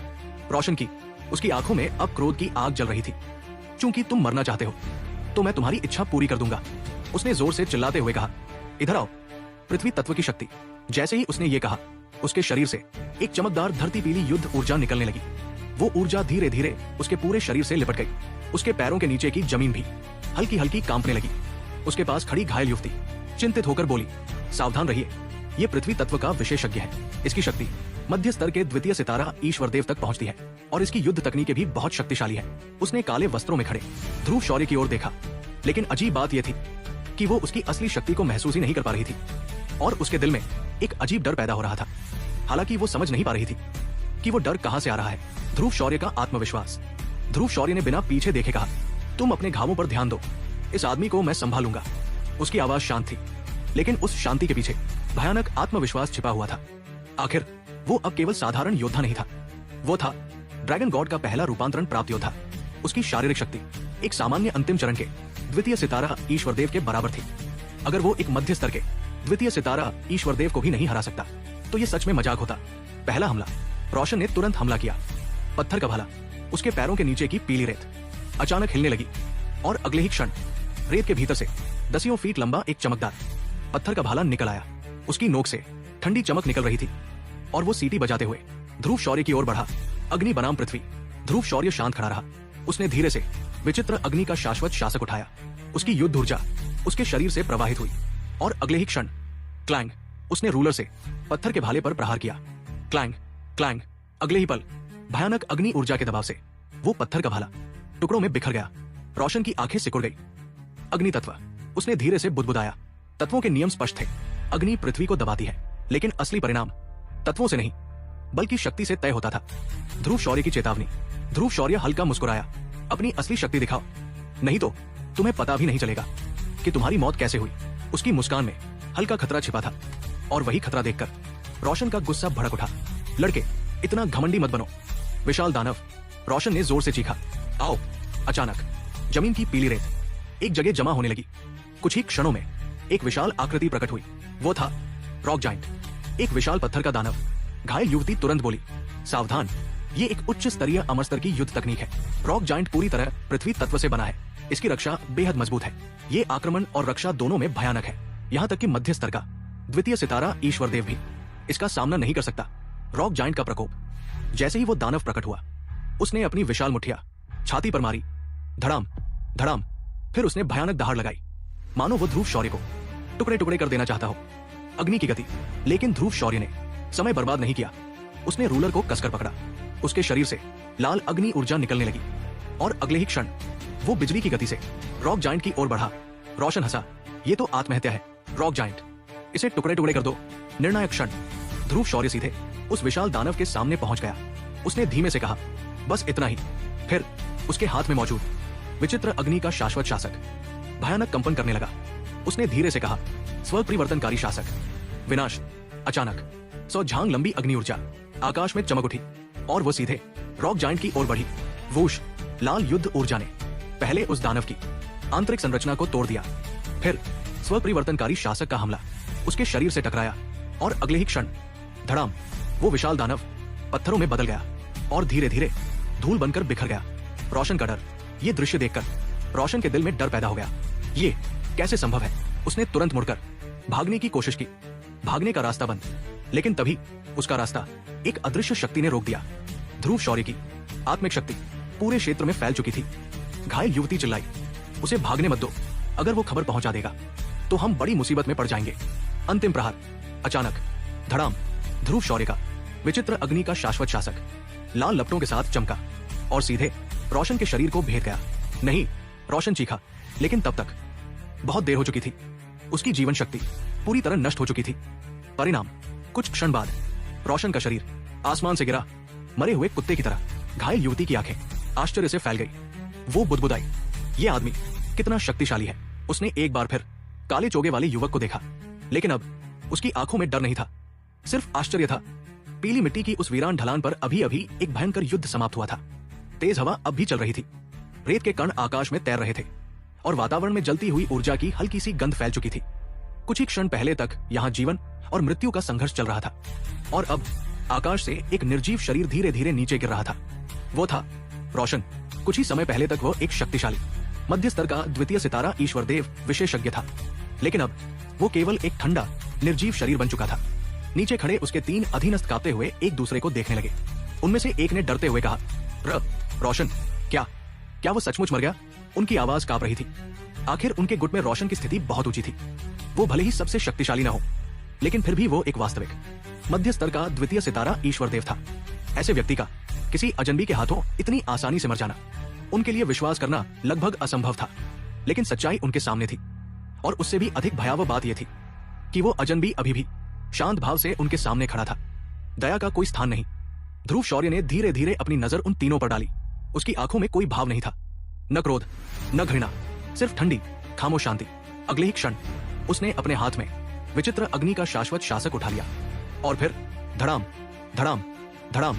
रोशन की। उसकी आंखों में अब क्रोध की आग जल रही थी। चूंकि तुम मरना चाहते हो तो मैं तुम्हारी इच्छा पूरी कर दूंगा, उसने जोर से चिल्लाते हुए कहा। इधर आओ। पृथ्वी तत्व की शक्ति। जैसे ही उसने ये कहा, उसके शरीर से एक चमकदार धरती पीली युद्ध ऊर्जा निकलने लगी। वो ऊर्जा धीरे धीरे उसके पूरे शरीर से लिपट गई। उसके पैरों के नीचे की जमीन भी हल्की हल्की कांपने लगी। उसके पास खड़ी घायल युवती चिंतित होकर बोली, सावधान रहिए, ये पृथ्वी तत्व का विशेषज्ञ है। इसकी शक्ति मध्य स्तर के द्वितीय सितारा ईश्वर देव तक पहुंचती है और इसकी युद्ध तकनीकें भी बहुत शक्तिशाली है। उसने काले वस्त्रों में खड़े ध्रुव शौर्य की ओर देखा, लेकिन अजीब बात यह थी कि वो उसकी असली शक्ति को महसूस ही नहीं कर पा रही थी और उसके दिल में एक अजीब डर पैदा हो रहा था। हालांकि वो समझ नहीं पा रही थी कि वो डर कहां से आ रहा है। ध्रुव शौर्य का आत्मविश्वास। ध्रुव शौर्य ने बिना पीछे देखे कहा, तुम अपने घावों पर ध्यान दो, इस आदमी को मैं संभालूंगा। उसकी आवाज शांत थी, लेकिन उस शांति के पीछे भयानक आत्मविश्वास छिपा हुआ था। आखिर वो अब केवल साधारण योद्धा नहीं था, वो था ड्रैगन गॉड का पहला रूपांतरण प्राप्त योद्धा। उसकी शारीरिक शक्ति एक सामान्य अंतिम चरण के द्वितीय सितारा ईश्वर देव के बराबर थी। अगर वो एक मध्य स्तर के द्वितीय सितारा ईश्वर देव को भी नहीं हरा सकता तो ये सच में मजाक होता। पहला हमला। रोशन ने तुरंत हमला किया। पत्थर का भाला उसके पैरों के नीचे की पीली रेत अचानक हिलने लगी और अगले ही क्षण रेत के भीतर से दसियों फीट लंबा एक चमकदार पत्थर का भाला निकल आया। उसकी नोक से ठंडी चमक निकल रही थी और वो सीटी बजाते हुए ध्रुव शौर्य की ओर बढ़ा। अग्नि बनाम पृथ्वी। ध्रुव शौर्य शांत खड़ा रहा। उसने धीरे से विचित्र अग्नि का शाश्वत शासक उठाया। उसकी युद्ध ऊर्जा उसके शरीर से प्रवाहित हुई और अगले ही क्षण क्लैंग, उसने रूलर से पत्थर के भाले पर प्रहार किया। Clang clang. अगले ही पल भयानक अग्नि ऊर्जा के दबाव से वो पत्थर का भाला टुकड़ों में बिखर गया। रोशन की आंखें सिकुड़ गई। अग्नि तत्व, उसने धीरे से बुदबुदाया। तत्वों के नियम स्पष्ट थे, अग्नि पृथ्वी को दबाती है, लेकिन असली परिणाम तत्वों से नहीं बल्कि शक्ति से तय होता था। ध्रुव शौर्य की चेतावनी। ध्रुव शौर्य हल्का मुस्कुराया, अपनी असली शक्ति दिखाओ, नहीं तो तुम्हें पता भी नहीं चलेगा कि तुम्हारी मौत कैसे हुई। उसकी मुस्कान में हल्का खतरा छिपा था और वही खतरा देखकर रोशन का गुस्सा भड़क उठा। लड़के, इतना घमंडी मत बनो, विशाल दानव। रोशन ने जोर से चीखा, आओ। अचानक जमीन की पीली रेत एक जगह जमा होने लगी। कुछ ही क्षणों में एक विशाल आकृति प्रकट हुई। वो था रॉक जाइंट, एक विशाल पत्थर का दानव। घायल युवती तुरंत बोली, सावधान, ये एक उच्च स्तरीय अमर स्तर की युद्ध तकनीक है। रॉक जाइंट पूरी तरह पृथ्वी तत्व से बना है। इसकी रक्षा बेहद मजबूत है। ये आक्रमण और रक्षा दोनों में भयानक है। यहाँ तक कि मध्य स्तर का द्वितीय सितारा ईश्वर देव भी इसका सामना नहीं कर सकता। रॉक जाइंट का प्रकोप। जैसे ही वो दानव प्रकट हुआ, उसने अपनी विशाल मुठ्ठियां छाती पर मारी। धड़ाम धड़ाम। फिर उसने भयानक दहाड़ लगाई, मानो वो ध्रुव शौर्य को टुकड़े टुकड़े कर देना चाहता हो। अग्नि की गति। लेकिन ध्रुव शौर्य ने समय बर्बाद नहीं किया। उसने रूलर को कसकर पकड़ा। उसके शरीर से लाल अग्नि ऊर्जा निकलने लगी और अगले ही क्षण वो बिजली की गति से रॉक जाइंट की ओर बढ़ा। रोशन हंसा, ये तो आत्महत्या है। रॉक जाइंट, इसे टुकड़े टुकड़े कर दो। निर्णायक क्षण। ध्रुव शौर्य सीधे उस विशाल दानव के सामने पहुंच गया। उसने धीमे से कहा, बस इतना ही। फिर उसके हाथ में मौजूद विचित्र अग्नि का शाश्वत शासक भयानक कंपन करने लगा। उसने धीरे से कहा, स्वपरिवर्तनकारी शासक, विनाश। अचानक 100 झांग लंबी अग्नि ऊर्जा आकाश में चमक उठी और वो सीधे रॉक जाइंट की ओर बढ़ी। वूश। लाल युद्ध ऊर्जा ने पहले उस दानव की आंतरिक संरचना को तोड़ दिया। फिर स्वपरिवर्तनकारी शासक का हमला उसके शरीर से टकराया और अगले ही क्षण धड़ाम, वो विशाल दानव पत्थरों में बदल गया और धीरे धीरे धूल बनकर बिखर गया। रोशन का डर। ये दृश्य देखकर रोशन के दिल में डर पैदा हो गया। ये कैसे संभव है? उसने तुरंत मुड़कर भागने की कोशिश की। भागने का रास्ता बंद, लेकिन तभी उसका रास्ता एक अदृश्य शक्ति ने रोक दिया। ध्रुव शौर्य की आत्मिक शक्ति पूरे क्षेत्र में फैल चुकी थी। घायल युवती चिल्लाई, उसे भागने मत दो, अगर वो खबर पहुंचा देगा तो हम बड़ी मुसीबत में पड़ जाएंगे। अंतिम प्रहार। अचानक धड़ाम, ध्रुव शौर्य का विचित्र अग्नि का शाश्वत शासक लाल लपटों के साथ चमका और सीधे रोशन के शरीर को भेद गया। नहीं, रोशन चीखा, लेकिन तब तक बहुत देर हो चुकी थी। उसकी जीवन शक्ति पूरी तरह नष्ट हो चुकी थी। परिणाम, कुछ क्षण बाद रोशन का शरीर आसमान से गिरा, मरे हुए कुत्ते की तरह। घायल युवती की आंखें आश्चर्य से फैल गई। वो बुदबुदाई, ये आदमी कितना शक्तिशाली है। उसने एक बार फिर काले चोगे वाले युवक को देखा, लेकिन अब उसकी आंखों में डर नहीं था, सिर्फ आश्चर्य था। पीली मिट्टी की उस वीरान ढलान पर अभी अभी एक भयंकर युद्ध समाप्त हुआ था। तेज हवा अब भी चल रही थी। रेत के कण आकाश में तैर रहे थे और वातावरण में जलती हुई ऊर्जा की हल्की सी गंध फैल चुकी थी। कुछ ही क्षण पहले तक यहाँ जीवन और मृत्यु का संघर्ष चल रहा था और अब आकाश से एक निर्जीव शरीर धीरे धीरे नीचे गिर रहा था। वो था रोशन। कुछ ही समय पहले तक वो एक शक्तिशाली मध्य स्तर का द्वितीय सितारा ईश्वर देव विशेषज्ञ था, लेकिन अब वो केवल एक ठंडा निर्जीव शरीर बन चुका था। नीचे खड़े उसके 3 अधीनस्थ कांपते हुए एक दूसरे को देखने लगे। उनमें से एक ने डरते हुए कहा, रोशन, क्या क्या वो सचमुच मर गया? उनकी आवाज कांप रही थी। आखिर उनके गुट में रोशन की स्थिति बहुत ऊंची थी। वो भले ही सबसे शक्तिशाली ना हो, लेकिन फिर भी वो एक वास्तविक मध्य स्तर का द्वितीय सितारा ईश्वरदेव था। ऐसे व्यक्ति का किसी अजनबी के हाथों इतनी आसानी से मर जाना उनके लिए विश्वास करना लगभग असंभव था। लेकिन सच्चाई उनके सामने थी, और उससे भी अधिक भयावह बात यह थी कि वो अजनबी अभी भी शांत भाव से उनके सामने खड़ा था। दया का कोई स्थान नहीं। ध्रुव शौर्य ने धीरे धीरे अपनी नजर उन तीनों पर डाली। उसकी आंखों में कोई भाव नहीं था, न क्रोध न घृणा, सिर्फ ठंडी खामोश शांति। अगले ही क्षण उसने अपने हाथ में विचित्र अग्नि का शाश्वत शासक उठा लिया, और फिर धड़ाम धड़ाम धड़ाम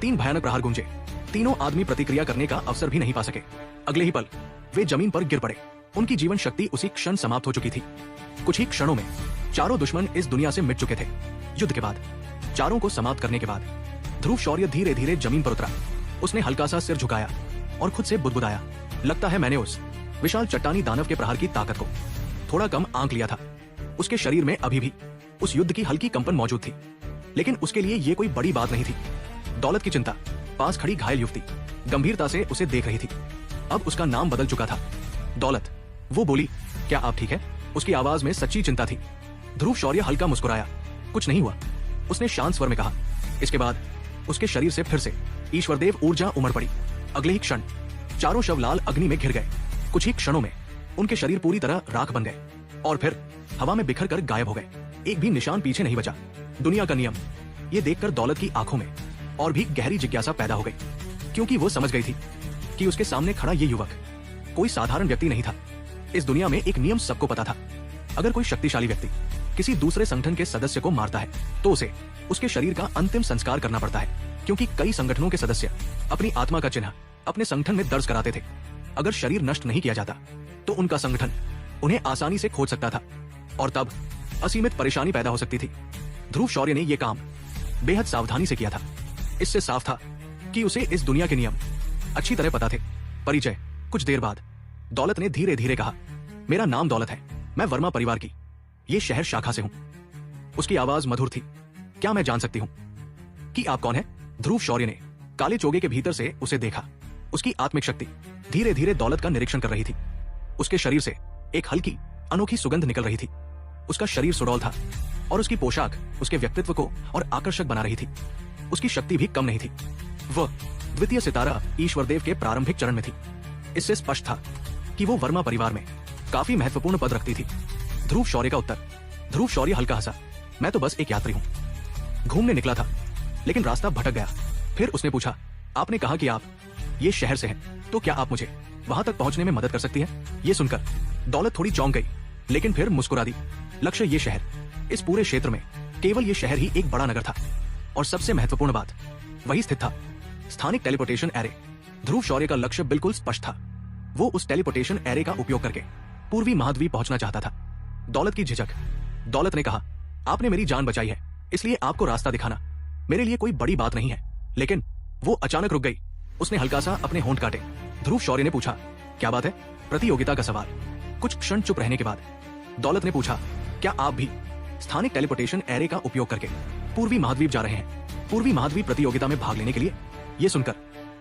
3 भयानक प्रहार गूंजे। तीनों आदमी प्रतिक्रिया करने का अवसर भी नहीं पा सके। अगले ही पल वे जमीन पर गिर पड़े। उनकी जीवन शक्ति उसी क्षण समाप्त हो चुकी थी। कुछ ही क्षणों में चारों दुश्मन इस दुनिया से मिट चुके थे। युद्ध के बाद, चारों को समाप्त करने के बाद, ध्रुव शौर्य धीरे धीरे जमीन पर उतरा। उसने हल्का सा सिर झुकाया और खुद से बुदबुदाया, लगता है मैंने उस विशाल चट्टानी दानव के प्रहार की ताकत को थोड़ा कम आंक लिया था। उसके शरीर में अभी भी उस युद्ध की हल्की कंपन मौजूद थी, लेकिन उसके लिए ये कोई बड़ी बात नहीं थी। दौलत की चिंता। पास खड़ी घायल युवती गंभीरता से उसे देख रही थी। अब उसका नाम बदल चुका था, दौलत। वो बोली, क्या आप ठीक है? उसकी आवाज में सच्ची चिंता थी। ध्रुव शौर्य हल्का मुस्कुराया, कुछ नहीं हुआ, उसने शांत स्वर में कहा। इसके बाद उसके शरीर से फिर से ईश्वरदेव ऊर्जा उमड़ पड़ी। अगले ही क्षण चारों शव लाल अग्नि में घिर गए। कुछ ही क्षणों में उनके शरीर पूरी तरह राख बन गए और फिर हवा में बिखर कर गायब हो गए। एक भी निशान पीछे नहीं बचा। दुनिया का नियम, ये देखकर दौलत की आंखों में और भी गहरी जिज्ञासा पैदा हो गई, क्योंकि वो समझ गई थी कि उसके सामने खड़ा ये युवक कोई साधारण व्यक्ति नहीं था। इस दुनिया में एक नियम सबको पता था, अगर कोई शक्तिशाली व्यक्ति किसी दूसरे संगठन के सदस्य को मारता है तो उसे उसके शरीर का अंतिम संस्कार करना पड़ता है, क्योंकि कई संगठनों के सदस्य अपनी आत्मा का चिन्ह अपने संगठन में दर्ज कराते थे। अगर शरीर नष्ट नहीं किया जाता तो उनका संगठन उन्हें आसानी से खोज सकता था, और तब असीमित परेशानी पैदा हो सकती थी। ध्रुव शौर्य ने यह काम बेहद सावधानी से किया था। इससे साफ था कि उसे इस दुनिया के नियम अच्छी तरह पता थे। परिचय। कुछ देर बाद दौलत ने धीरे धीरे कहा, मेरा नाम दौलत है, मैं वर्मा परिवार की ये शहर शाखा से हूं। उसकी आवाज मधुर थी। क्या मैं जान सकती हूं कि आप कौन है? ध्रुव शौर्य ने काले चोगे के भीतर से उसे देखा। उसकी आत्मिक शक्ति धीरे धीरे दौलत का निरीक्षण कर रही थी। उसके शरीर से एक हल्की अनोखी सुगंध निकल रही थी। उसका शरीर सुडौल था और उसकी पोशाक उसके व्यक्तित्व को और आकर्षक बना रही थी। उसकी शक्ति भी कम नहीं थी। वह द्वितीय सितारा ईश्वरदेव के प्रारंभिक चरण में थी। इससे स्पष्ट था कि वो वर्मा परिवार में काफी महत्वपूर्ण पद रखती थी। ध्रुव शौर्य का उत्तर। ध्रुव शौर्य हल्का हंसा, मैं तो बस एक यात्री हूं, घूमने निकला था, लेकिन रास्ता भटक गया। फिर उसने पूछा, आपने कहा कि आप ये शहर से हैं, तो क्या आप मुझे वहां तक पहुंचने में मदद कर सकती हैं? ये सुनकर दौलत थोड़ी चौंक गई, लेकिन फिर मुस्कुरा दी। लक्ष्य ये शहर, इस पूरे क्षेत्र में केवल ये शहर ही एक बड़ा नगर था, और सबसे महत्वपूर्ण बात वही स्थित था, स्थानिक टेलीपोर्टेशन एरे। ध्रुव शौर्य का लक्ष्य बिल्कुल स्पष्ट था। वो उस टेलीपोर्टेशन एरे का उपयोग करके पूर्वी महाद्वीप पहुंचना चाहता था। दौलत की झिझक। दौलत ने कहा, आपने मेरी जान बचाई है, इसलिए आपको रास्ता दिखाना मेरे लिए कोई बड़ी बात नहीं है। लेकिन वो अचानक रुक गई। उसने हल्का सा अपने होंठ काटे। ध्रुव शौर्य ने पूछा, क्या बात है? प्रतियोगिता का सवाल। कुछ क्षण चुप रहने के बाद दौलत ने पूछा, क्या आप भी स्थानिक टेलीपोर्टेशन एरे का उपयोग करके पूर्वी महाद्वीप जा रहे हैं, पूर्वी महाद्वीप प्रतियोगिता में भाग लेने के लिए? ये सुनकर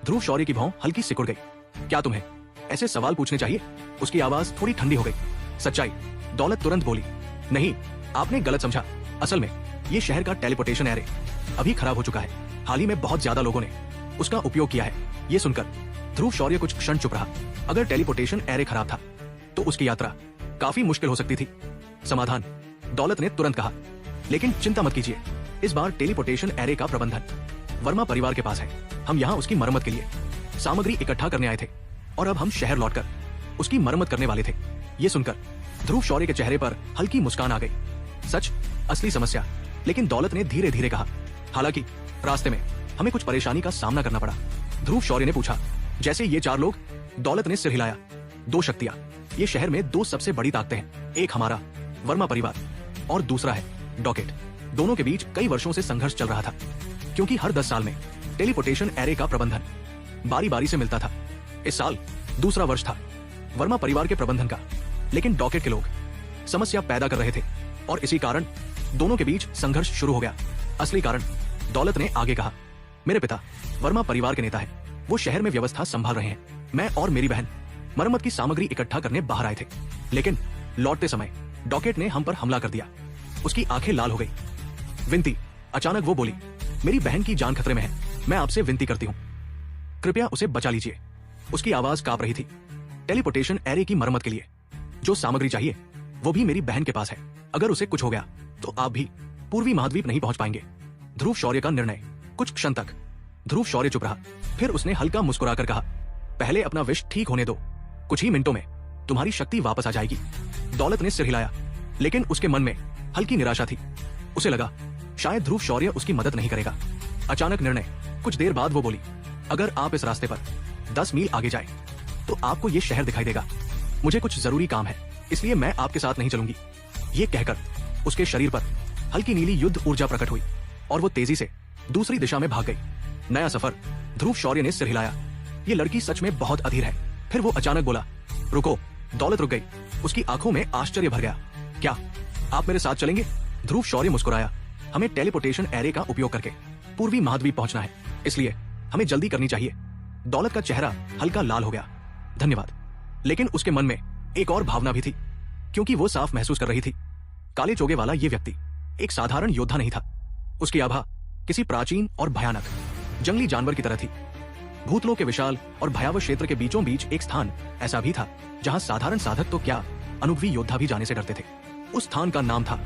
ध्रुव शौर्य की भौं हल्की सिकुड़ गई। क्या तुम्हें ऐसे सवाल पूछने चाहिए? उसकी आवाज थोड़ी ठंडी हो गई। सच्चाई। दौलत तुरंत बोली, नहीं, आपने गलत समझा। असल में ये शहर का टेलीपोर्टेशन एरे अभी खराब हो चुका है। हाल ही में बहुत ज्यादा लोगों ने उसका उपयोग किया है। ये सुनकर ध्रुव शौर्य कुछ क्षण चुप रहा। अगर टेलीपोर्टेशन एरे खराब था तो उसकी यात्रा काफी मुश्किल हो सकती थी। समाधान। दौलत ने तुरंत कहा, लेकिन चिंता मत कीजिए, इस बार टेलीपोर्टेशन एरे का प्रबंधन वर्मा परिवार के पास है। हम यहाँ उसकी मरम्मत के लिए सामग्री इकट्ठा करने आए थे, और अब हम शहर लौटकर उसकी मरम्मत करने वाले थे। ये सुनकर ध्रुव शौर्य के चेहरे पर हल्की मुस्कान आ गई। सच, असली समस्या। लेकिन दौलत ने धीरे धीरे कहा, हालांकि रास्ते में हमें कुछ परेशानी का सामना करना पड़ा। ध्रुव शौर्य ने पूछा, जैसे ये 4 लोग? दौलत ने सिर हिलाया। 2 शक्तियां। ये शहर में 2 सबसे बड़ी ताकतें हैं। एक हमारा वर्मा परिवार और दूसरा है डॉकेट। दोनों के बीच कई वर्षों से संघर्ष चल रहा था, क्योंकि हर 10 साल में टेलीपोर्टेशन एरे का प्रबंधन बारी बारी से मिलता था। इस साल दूसरा वर्ष था वर्मा परिवार के प्रबंधन का, लेकिन डॉकेट के लोग समस्या पैदा कर रहे थे, और इसी कारण दोनों के बीच संघर्ष शुरू हो गया। असली कारण, दौलत ने आगे कहा, मेरे पिता वर्मा परिवार के नेता है। वो शहर में व्यवस्था संभाल रहे हैं। मैं और मेरी बहन मरम्मत की सामग्री इकट्ठा करने बाहर आए थे, लेकिन लौटते समय डॉकेट ने हम पर हमला कर दिया। उसकी आंखें लाल हो गई। विनती, अचानक वो बोली, मेरी बहन की जान खतरे में है, मैं आपसे विनती करती हूँ, कृपया उसे बचा लीजिए। उसकी आवाज कांप रही थी। टेलीपोर्टेशन एरे की मरम्मत के लिए जो सामग्री चाहिए वो भी मेरी बहन के पास है। अगर उसे कुछ हो गया तो आप भी पूर्वी महाद्वीप नहीं पहुंच पाएंगे। ध्रुव शौर्य का निर्णय। कुछ क्षण तक ध्रुव शौर्य चुप रहा, फिर उसने हल्का मुस्कुराकर कहा, पहले अपना विष ठीक होने दो, कुछ ही मिनटों में तुम्हारी शक्ति वापस आ जाएगी। दौलत ने सिर हिलाया, लेकिन उसके मन में हल्की निराशा थी। उसे लगा शायद ध्रुव शौर्य उसकी मदद नहीं करेगा। अचानक निर्णय। कुछ देर बाद वो बोली, अगर आप इस रास्ते पर 10 मील आगे जाए तो आपको ये शहर दिखाई देगा। मुझे कुछ जरूरी काम है, इसलिए मैं आपके साथ नहीं चलूंगी। ये कहकर उसके शरीर पर हल्की नीली युद्ध ऊर्जा प्रकट हुई और वो तेजी से दूसरी दिशा में भाग गई। नया सफर। ध्रुव शौर्य ने सिर हिलाया। ये लड़की सच में बहुत अधीर है। फिर वो अचानक बोला, रुको। दौलत रुक गई। उसकी आंखों में आश्चर्य भर गया। क्या आप मेरे साथ चलेंगे? ध्रुव शौर्य मुस्कुराया। हमें टेलीपोर्टेशन एरे का उपयोग करके पूर्वी महाद्वीप पहुंचना है, इसलिए हमें जल्दी करनी चाहिए। दौलत का चेहरा हल्का लाल हो गया। धन्यवाद। लेकिन उसके मन में एक और भावना भी थी, क्योंकि वो साफ महसूस कर रही थी, काले चोगे वाला ये व्यक्ति एक साधारण योद्धा नहीं था। उसकी आभा किसी प्राचीन और भयानक जंगली जानवर की तरह थी। भूतलों के विशाल और भयावह क्षेत्र के बीचों बीच एक स्थान ऐसा भी था जहां साधारण साधक तो क्या, अनुभवी योद्धा भी जाने से डरते थे। उस स्थान का नाम था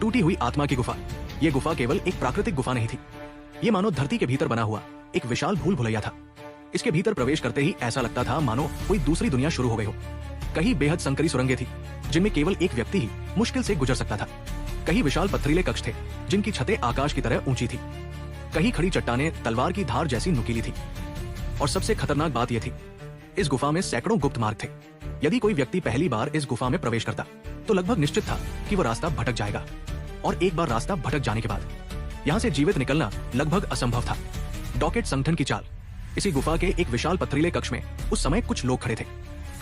टूटी हुई आत्मा की गुफा। ये गुफा केवल एक प्राकृतिक गुफा नहीं थी, ये मानो धरती के भीतर बना हुआ एक विशाल भूल भुलैया था। इसके भीतर प्रवेश करते ही ऐसा लगता था मानो कोई दूसरी दुनिया शुरू हो गई हो। कहीं बेहद संकरी सुरंगें थी जिनमें केवल एक व्यक्ति ही मुश्किल से गुजर सकता था। कहीं विशाल पथरीले कक्ष थे जिनकी छतें आकाश की तरह ऊंची थी। कहीं खड़ी चट्टानें तलवार की धार जैसी नुकीली थी। और सबसे खतरनाक बात यह थी, इस गुफा में सैकड़ों गुप्त मार्ग थे। यदि कोई व्यक्ति पहली बार इस गुफा में प्रवेश करता तो लगभग निश्चित था कि वो रास्ता भटक जाएगा, और एक बार रास्ता भटक जाने के बाद यहाँ से जीवित निकलना लगभग असंभव था। डॉकेट संगठन की चाल। इसी गुफा के एक विशाल पथरीले कक्ष में उस समय कुछ लोग खड़े थे।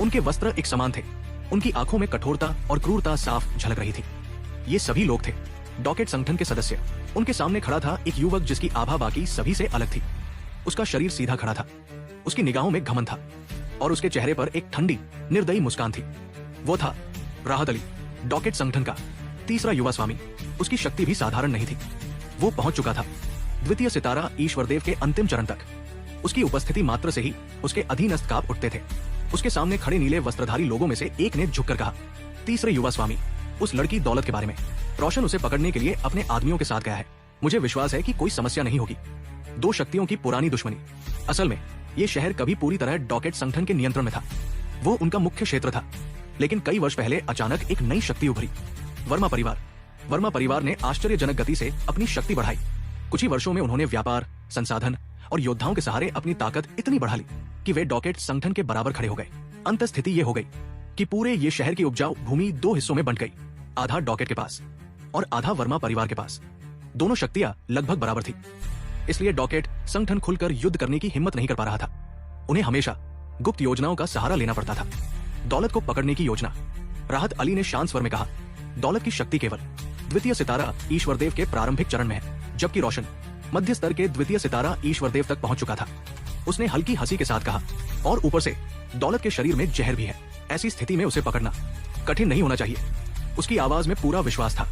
उनके वस्त्र एक समान थे, उनकी आंखों में कठोरता और क्रूरता साफ झलक रही थी। ये सभी लोग थे डॉकेट संगठन के सदस्य। उनके सामने खड़ा था एक युवक जिसकी आभा बाकी सभी से अलग थी। उसका शरीर सीधा खड़ा था, उसकी निगाहों में घमंड था और उसके चेहरे पर एक ठंडी निर्दयी मुस्कान थी। वो था राहत अली, डॉकेट संगठन का तीसरा युवा स्वामी। उसकी शक्ति भी साधारण नहीं थी। वो पहुंच चुका था द्वितीय सितारा ईश्वरदेव के अंतिम चरण तक। उसकी उपस्थिति मात्र से ही उसके अधीनस्थ कांप उठते थे। उसके सामने खड़े नीले वस्त्रधारी लोगों में से एक ने झुककर कहा, तीसरे युवा स्वामी, उस लड़की दौलत के बारे में। रोशन उसे पकड़ने के लिए अपने आदमियों के साथ गया है। मुझे विश्वास है कि कोई समस्या नहीं होगी। दो शक्तियों की पुरानी दुश्मनी। असल में ये शहर कभी पूरी तरह डॉकेट संगठन के नियंत्रण में था। वो उनका मुख्य क्षेत्र था, लेकिन कई वर्ष पहले अचानक एक नई शक्ति उभरी, वर्मा परिवार। वर्मा परिवार ने आश्चर्यजनक गति से अपनी शक्ति बढ़ाई। कुछ ही वर्षों में उन्होंने व्यापार, संसाधन और योद्धाओं के सहारे अपनी ताकत इतनी बढ़ा ली कि वे डॉकेट संगठन के बराबर खड़े हो गए। अंत स्थिति ये हो गई कि पूरे ये शहर की उपजाऊ भूमि दो हिस्सों में बंट गई, आधा डॉकेट के पास और आधा वर्मा परिवार के पास। दोनों शक्तियां लगभग बराबर थी, इसलिए डॉकेट संगठन खुलकर युद्ध करने की हिम्मत नहीं कर पा रहा था। उन्हें हमेशा गुप्त योजनाओं का सहारा लेना पड़ता था। दौलत को पकड़ने की योजना। राहत अली ने शांत स्वर में कहा, दौलत की शक्ति केवल द्वितीय सितारा ईश्वरदेव के प्रारंभिक चरण में है, जबकि रोशन मध्य स्तर के द्वितीय सितारा ईश्वरदेव तक पहुंच चुका था। उसने हल्की हंसी के साथ कहा, और ऊपर से दौलत के शरीर में जहर भी है। ऐसी स्थिति में उसे पकड़ना कठिन नहीं होना चाहिए। उसकी आवाज में पूरा विश्वास था।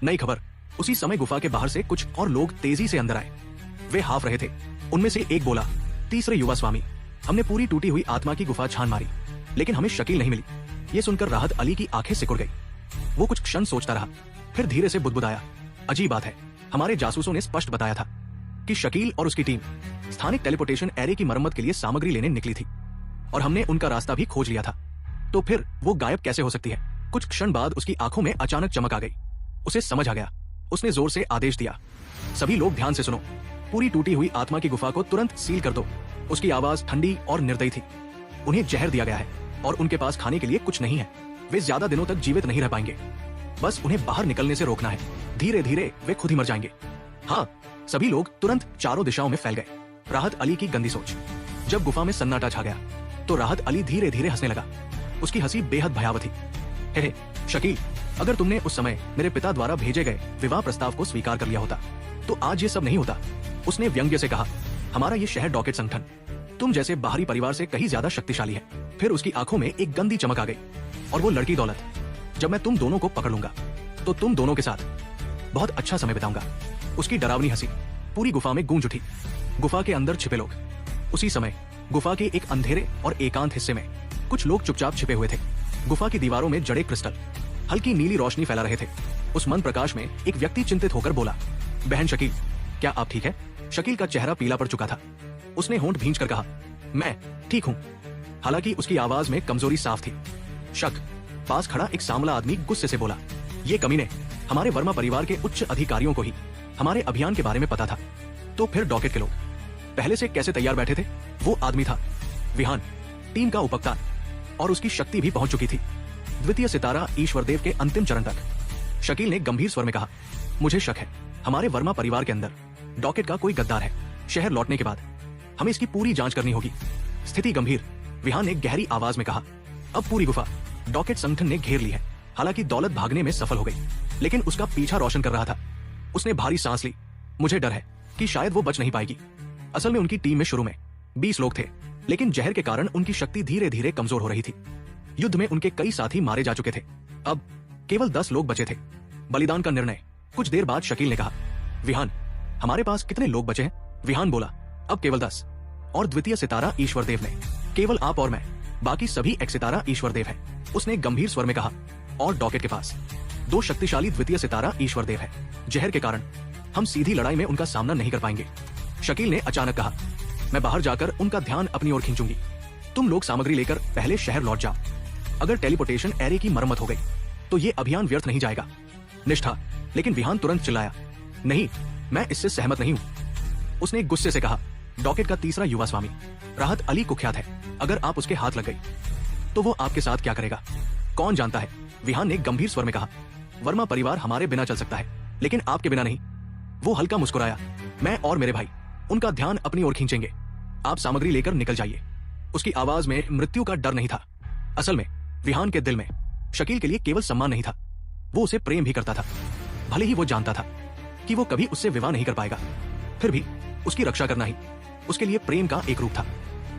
नई खबर। उसी समय गुफा के बाहर से कुछ और लोग तेजी से अंदर आए। वे हाफ रहे थे। उनमें से एक बोला, तीसरे युवा स्वामी, हमने पूरी टूटी हुई आत्मा की गुफा छान मारी, लेकिन हमें शकील नहीं मिली। ये सुनकर राहत अली की आंखें सिकुड़ गई। वो कुछ क्षण सोचता रहा, फिर धीरे से बुदबुदाया, अजीब बात है, हमारे जासूसों ने स्पष्ट बताया था कि शकील और उसकी टीम स्थानिक टेलीपोर्टेशन एरे की मरम्मत के लिए सामग्री लेने निकली थी, और हमने उनका रास्ता भी खोज लिया था। तो फिर वो गायब कैसे हो सकती है? कुछ क्षण बाद उसकी आंखों में अचानक चमक आ गई। उसे समझ आ गया। उसने जोर से आदेश दिया, सभी लोग ध्यान से सुनो, पूरी टूटी हुई आत्मा की गुफा को तुरंत सील कर दो। उसकी आवाज ठंडी और निर्दयी थी। उन्हें जहर दिया गया है और उनके पास खाने के लिए कुछ नहीं है। वे ज्यादा दिनों तक जीवित नहीं रह पाएंगे। बस उन्हें बाहर निकलने से रोकना है। धीरे धीरे वे खुद ही मर जाएंगे। हाँ, सभी लोग तुरंत चारों दिशाओं में फैल गए। राहत अली की गंदी सोच। जब गुफा में सन्नाटा छा गया तो राहत अली धीरे धीरे हंसने लगा। उसकी हंसी बेहद भयावह थी। हे शकील, अगर तुमने उस समय मेरे पिता द्वारा भेजे गए विवाह प्रस्ताव को स्वीकार कर लिया होता तो आज ये सब नहीं होता। उसने व्यंग्य से कहा, हमारा ये शहर डॉकेट संगठन तुम जैसे बाहरी परिवार से कहीं ज्यादा शक्तिशाली है। फिर उसकी आंखों में एक गंदी चमक आ गई। और वो लड़की दौलत, जब मैं तुम दोनों को पकड़ लूंगा तो तुम दोनों के साथ बहुत अच्छा समय बिताऊंगा। उसकी डरावनी हंसी पूरी गुफा में गूंज उठी। गुफा के अंदर छिपे लोग। उसी समय गुफा के एक अंधेरे और एकांत हिस्से में कुछ लोग चुपचाप छिपे हुए थे। गुफा की दीवारों में जड़े क्रिस्टल हल्की नीली रोशनी फैला रहे थे। उस मन प्रकाश में एक व्यक्ति चिंतित होकर बोला, बहन शकील, क्या आप ठीक है? शकील का चेहरा पीला पड़ चुका था। उसने होंठ भींच कर कहा, मैं ठीक हूं। हालांकि उसकी आवाज में कमजोरी साफ थी। शक। पास खड़ा एक सांवला आदमी गुस्से से बोला, ये कमीने, हमारे वर्मा परिवार के उच्च अधिकारियों को ही हमारे अभियान के बारे में पता था। तो फिर डॉकेट के लोग पहले से कैसे तैयार बैठे थे? वो आदमी था विहान, टीम का उपकप्तान, और उसकी शक्ति भी पहुंच चुकी थी द्वितीय सितारा ईश्वरदेव के अंतिम चरण तक। शकील ने गंभीर स्वर में कहा, मुझे शक है हमारे वर्मा परिवार के अंदर डॉकेट का कोई गद्दार है। शहर लौटने के बाद हमें इसकी पूरी जांच करनी होगी। स्थिति गंभीर, विहान ने गहरी आवाज में कहा। अब पूरी गुफा डॉकेट संगठन ने घेर ली है। हालांकि दौलत भागने में सफल हो गई, लेकिन उसका पीछा रोशन कर रहा था। उसने भारी सांस ली। मुझे डर है कि शायद वो बच नहीं पाएगी। असल में उनकी टीम में शुरू में 20 लोग थे, लेकिन जहर के कारण उनकी शक्ति धीरे धीरे कमजोर हो रही थी। युद्ध में उनके कई साथी मारे जा चुके थे। अब केवल 10 लोग बचे थे। बलिदान का निर्णय। कुछ देर बाद शकील ने कहा, विहान, हमारे पास कितने लोग बचे हैं? विहान बोला, अब केवल 10। और द्वितीय सितारा ईश्वरदेव ने, केवल आप और मैं, बाकी सभी एक सितारा ईश्वरदेव है। उसने गंभीर स्वर में कहा, और डॉकेट के पास 2 शक्तिशाली द्वितीय सितारा ईश्वरदेव है। जहर के कारण हम सीधी लड़ाई में उनका सामना नहीं कर पाएंगे। शकील ने अचानक कहा, मैं बाहर जाकर उनका ध्यान अपनी ओर खींचूंगी। तुम लोग सामग्री लेकर पहले शहर लौट जाओ। अगर टेलीपोर्टेशन एरे की मरम्मत हो गई तो ये अभियान व्यर्थ नहीं जाएगा। निष्ठा। लेकिन विहान तुरंत चिल्लाया, नहीं, मैं इससे सहमत नहीं हूं। उसने गुस्से से कहा, डॉकेट का तीसरा युवा स्वामी राहत अली कुख्यात है। अगर आप उसके हाथ लग गई तो वो आपके साथ क्या करेगा कौन जानता है? विहान ने गंभीर स्वर में कहा, वर्मा परिवार हमारे बिना चल सकता है, लेकिन आपके बिना नहीं। वो हल्का मुस्कुराया, मैं और मेरे भाई उनका ध्यान अपनी ओर खींचेंगे। आप सामग्री लेकर निकल जाइए। उसकी आवाज में मृत्यु का डर नहीं था। असल में विहान के दिल में शकील के लिए केवल सम्मान नहीं था, वो उसे प्रेम भी करता था। भले ही वो जानता था कि वो कभी उससे विवाह नहीं कर पाएगा, फिर भी उसकी रक्षा करना ही उसके लिए प्रेम का एक रूप था।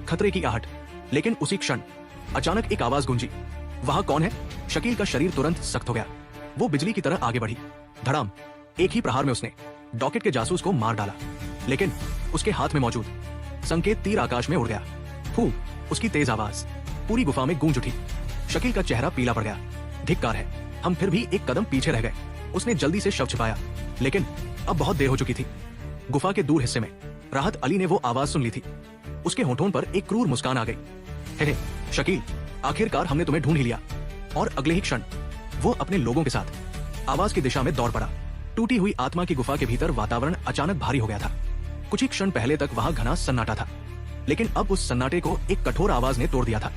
खतरे की आहट। लेकिन उसी क्षण अचानक एक आवाज गूंजी, वहां कौन है? शकील का शरीर तुरंत सख्त हो गया। वो बिजली की तरह आगे बढ़ी। धड़ाम। एक ही प्रहार में उसने डॉकेट के जासूस को मार डाला, लेकिन उसके हाथ में मौजूद संकेत तीर आकाश में उड़ गया। फू। उसकी तेज आवाज पूरी गुफा में गूंज उठी। शकील का चेहरा पीला पड़ गया। धिक्कार है, हम फिर भी एक कदम पीछे रह गए। उसने जल्दी से शव छिपाया, लेकिन अब बहुत देर हो चुकी थी। गुफा के दूर हिस्से में राहत अली ने वो आवाज सुन ली थी। उसके होठों पर एक क्रूर मुस्कान आ गई। हे शकील, आखिरकार हमने तुम्हें ढूंढ ही लिया। और अगले ही क्षण वो अपने लोगों के साथ आवाज की दिशा में दौड़ पड़ा। टूटी हुई आत्मा की गुफा के भीतर वातावरण अचानक भारी हो गया था। कुछ ही क्षण पहले तक वहां घना सन्नाटा था, लेकिन अब उस सन्नाटे को एक कठोर आवाज ने तोड़ दिया था।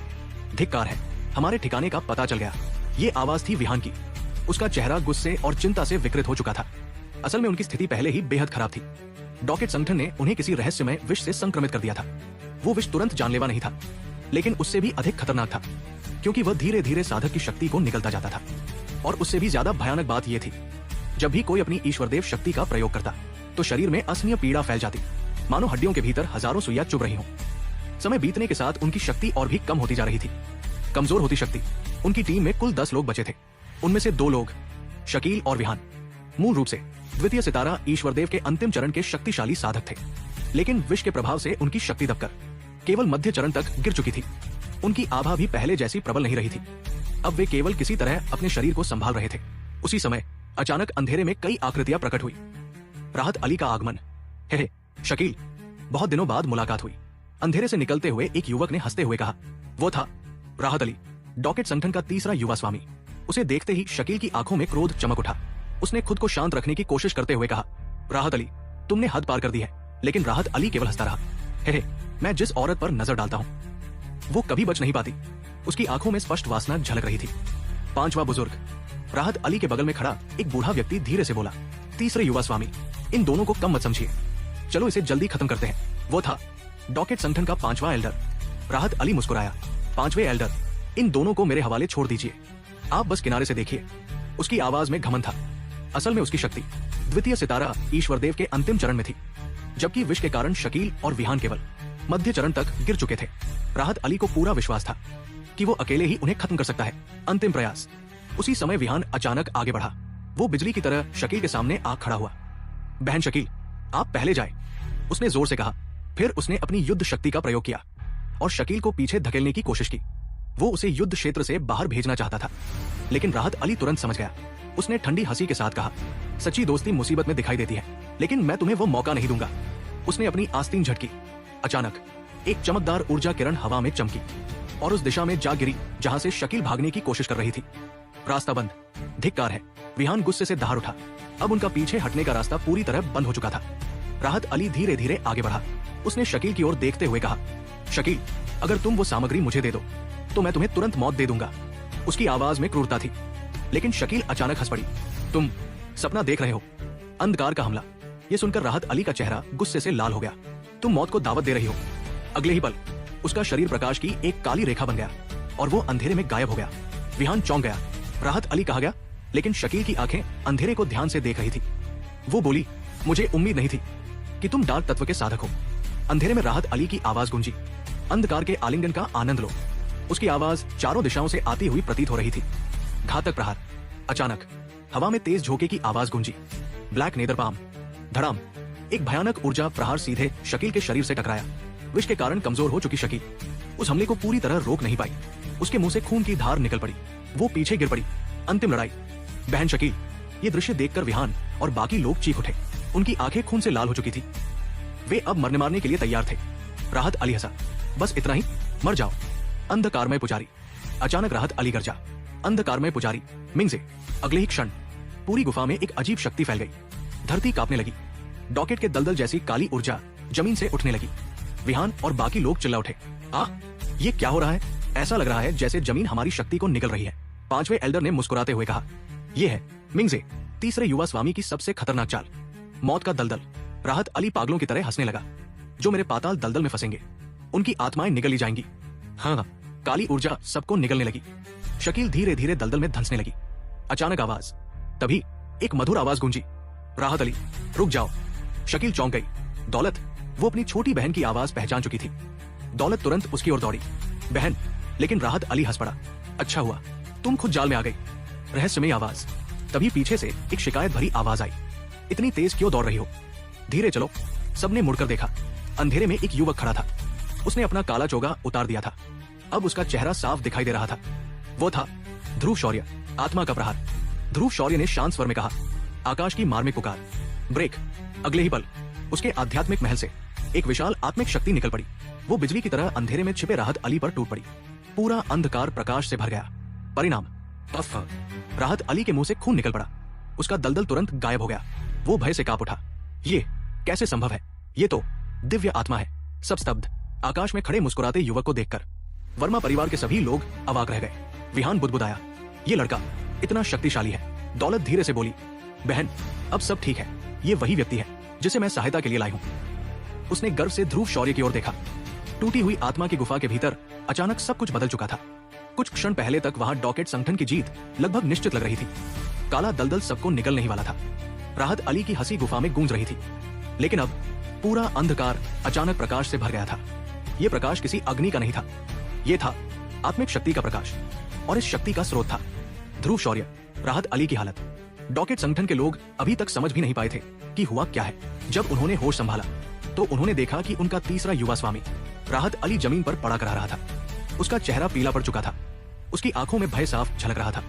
धिक्कार है, हमारे ठिकाने का पता चल गया। ये आवाज थी विहान की। उसका चेहरा गुस्से और चिंता से विकृत हो चुका था। असल में उनकी स्थिति पहले ही बेहद खराब थी। डॉकेट संगठन ने उन्हें किसी रहस्यमय विष से संक्रमित कर दिया था। वो विष तुरंत जानलेवा नहीं था, लेकिन उससे भी अधिक खतरनाक था, क्योंकि वह धीरे धीरे साधक की शक्ति को निगलता जाता था। और उससे भी ज्यादा भयानक बात यह थी, जब भी कोई अपनी ईश्वरदेव शक्ति का प्रयोग करता तो शरीर में असहनीय पीड़ा फैल जाती, मानो हड्डियों के भीतर हजारों सुइयां चुभ रही हों। समय बीतने के साथ उनकी शक्ति और भी कम होती जा रही थी। कमजोर होती शक्ति। उनकी टीम में कुल 10 लोग बचे थे। उनमें से 2 लोग, शकील और विहान, मूल रूप से द्वितीय सितारा ईश्वरदेव के अंतिम चरण के शक्तिशाली साधक थे, लेकिन विष के प्रभाव से उनकी शक्ति दबकर केवल मध्य चरण तक गिर चुकी थी। उनकी आभा भी पहले जैसी प्रबल नहीं रही थी। अब वे केवल किसी तरह अपने शरीर को संभाल रहे थे। उसी समय अचानक अंधेरे में कई आकृतियां प्रकट हुई। राहत अली का आगमन। हे शकील, बहुत दिनों बाद मुलाकात हुई। अंधेरे से निकलते हुए एक युवक ने हंसते हुए कहा। वो था राहत अली, डॉकेट संगठन का तीसरा युवा स्वामी। उसे देखते ही शकील की आंखों में क्रोध चमक उठा। उसने खुद को शांत रखने की कोशिश करते हुए कहा, राहत अली, तुमने हद पार कर दी है। लेकिन राहत अली केवल हंसता रहा। हे मैं जिस औरत पर नजर डालता हूँ वो कभी बच नहीं पाती। उसकी आंखों में स्पष्ट वासना झलक रही थी। 5वां बुजुर्ग। राहत अली के बगल में खड़ा एक बूढ़ा व्यक्ति धीरे से बोला, तीसरे युवा स्वामी, इन दोनों को कम मत समझिए, चलो इसे जल्दी खत्म करते हैं। वो था डॉकेट संगठन का 5वां एल्डर। राहत अली मुस्कुराया, 5वें एल्डर, इन दोनों को मेरे हवाले छोड़ दीजिए। आप बस किनारे से देखिए। उसकी आवाज में घमंड था। असल में उसकी शक्ति द्वितीय सितारा ईश्वरदेव के अंतिम चरण में थी, जबकि विष के कारण शकील और विहान केवल मध्य चरण तक गिर चुके थे। राहत अली को पूरा विश्वास था कि वो अकेले ही उन्हें खत्म कर सकता है। अंतिम प्रयास। उसी समय विहान अचानक आगे बढ़ा। वो बिजली की तरह शकील के सामने आ खड़ा हुआ। बहन शकील, आप पहले जाए, उसने जोर से कहा। फिर उसने अपनी युद्ध शक्ति का प्रयोग किया और शकील को पीछे धकेलने की कोशिश की। वो उसे युद्ध क्षेत्र से बाहर भेजना चाहता था, लेकिन राहत अली तुरंत समझ गया। उसने ठंडी हंसी के साथ कहा, सच्ची दोस्ती मुसीबत में दिखाई देती है, लेकिन मैं तुम्हें वो मौका नहीं दूंगा। उसने अपनी आस्तीन झटकी। अचानक एक चमकदार ऊर्जा किरण हवा में चमकी और उस दिशा में जा गिरी जहां से शकील भागने की कोशिश कर रही थी। रास्ता बंद। धिक्कार है। विहान गुस्से से दहाड़ उठा। अब उनका पीछे हटने का रास्ता पूरी तरह बंद हो चुका था। राहत अली धीरे धीरे आगे बढ़ा। उसने शकील की ओर देखते हुए कहा, शकील, अगर तुम वो सामग्री मुझे दे दो तो मैं तुम्हें तुरंत मौत दे दूंगा। उसकी आवाज में क्रूरता थी। लेकिन शकील अचानक हंस पड़ी। तुम सपना देख रहे हो, अंधकार का हमला। यह सुनकर राहत अली का चेहरा गुस्से से लाल हो गया। तुम मौत को दावत दे रही हो। अगले ही पल उसका शरीर प्रकाश की एक काली रेखा बन गया और वो अंधेरे में गायब हो गया। विहान चौंक गया। राहत अली कहा गया, लेकिन शकील की आंखें अंधेरे को ध्यान से देख रही थी। वो बोली, मुझे उम्मीद नहीं थी कि तुम डार्क तत्व के साधक हो। अंधेरे में राहत अली की आवाज गूंजी, अंधकार के आलिंगन का आनंद लो। उसकी आवाज चारों दिशाओं से आती हुई प्रतीत हो रही थी। घातक प्रहार। अचानक हवा में तेज झोंके की आवाज गूंजी। Black nether palm. धड़ाम। एक भयानक ऊर्जा प्रहार सीधे शकील के शरीर से टकराया। विष के कारण कमजोर हो चुकी शकील उस हमले को पूरी तरह रोक नहीं पाई। उसके मुंह से खून की धार निकल पड़ी। वो पीछे गिर पड़ी। अंतिम लड़ाई। बहन शकील। ये दृश्य देखकर विहान और बाकी लोग चीख उठे। उनकी आंखें खून से लाल हो चुकी थी। वे अब मरने मारने के लिए तैयार थे। राहत अली हंसा, बस इतना ही, मर जाओ। अंधकारमय पुजारी। अचानक राहत अली गरजा, अंधकारमय पुजारी, मिंगजे। अगले ही क्षण पूरी गुफा में एक अजीब शक्ति फैल गई। धरती कांपने लगी। डॉकेट के दलदल जैसी काली ऊर्जा जमीन से उठने लगी। विहान और बाकी लोग चिल्ला उठे, ये क्या हो रहा है? ऐसा लग रहा है जैसे जमीन हमारी शक्ति को निगल रही है। पांचवें एल्डर ने मुस्कुराते हुए कहा, यह है मिंगजे, तीसरे युवा स्वामी की सबसे खतरनाक चाल, मौत का दलदल। राहत अली पागलों की तरह हंसने लगा। जो मेरे पाताल दलदल में फंसेंगे उनकी आत्माएं निगली जाएंगी। हाँ, काली ऊर्जा सबको निगलने लगी। शकील धीरे धीरे दलदल में धंसने लगी। अचानक आवाज। तभी एक मधुर आवाज गूंजी, राहत अली, रुक जाओ। शकील चौंक गई। दौलत। वो अपनी छोटी बहन की आवाज पहचान चुकी थी। दौलत तुरंत उसकी ओर दौड़ी। बहन। लेकिन राहत अली हंस पड़ा। अच्छा हुआ तुम खुद जाल में आ गई। रहस्यमयी आवाज। तभी पीछे से एक शिकायत भरी आवाज आई, इतनी तेज क्यों दौड़ रही हो? धीरे चलो। सबने मुड़कर देखा। अंधेरे में एक युवक खड़ा था। उसने अपना काला चोगा उतार दिया था। अब उसका चेहरा साफ दिखाई दे रहा था। वो था ध्रुव शौर्य, आत्मा का प्रहार। ध्रुव शौर्य ने शांत स्वर में कहा, आकाश की मार्मिक पुकार, ब्रेक। अगले ही पल उसके आध्यात्मिक महल से एक विशाल आत्मिक शक्ति निकल पड़ी। वो बिजली की तरह अंधेरे में छिपे राहत अली पर टूट पड़ी। पूरा अंधकार प्रकाश से भर गया। परिणाम, पफ। राहत अली के मुंह से खून निकल पड़ा। उसका दलदल तुरंत गायब हो गया। वो भय से कांप उठा। ये कैसे संभव है? ये तो दिव्य आत्मा है। सब स्तब्ध। आकाश में खड़े मुस्कुराते युवक को देखकर वर्मा परिवार के सभी लोग अवाक रह गए। विहान बुदबुदाया, ये लड़का इतना शक्तिशाली है। दौलत धीरे से बोली, बहन, अब सब ठीक है। ये वही व्यक्ति है जिसे मैं सहायता के लिए लाई हूं। उसने गर्व से ध्रुव शौर्य की ओर देखा। टूटी हुई आत्मा की गुफा के भीतर अचानक सब कुछ बदल चुका था। कुछ क्षण पहले तक वहां डॉकेट संगठन की जीत लगभग निश्चित लग रही थी। काला दलदल सबको निगलने ही वाला था। राहत अली की हंसी गुफा में गूंज रही थी। लेकिन अब पूरा अंधकार अचानक प्रकाश से भर गया था। यह प्रकाश किसी अग्नि का नहीं था। यह था आत्मिक शक्ति का प्रकाश, और इस शक्ति का स्रोत था ध्रुव शौर्य। राहत अली की हालत। डॉकेट संगठन के लोग अभी तक समझ भी नहीं पाए थे कि हुआ क्या है। जब उन्होंने होश संभाला तो उन्होंने देखा कि उनका तीसरा युवा स्वामी राहत अली जमीन पर पड़ा करा रहा था। उसका चेहरा पीला पड़ चुका था। उसकी आंखों में भय साफ झलक रहा था।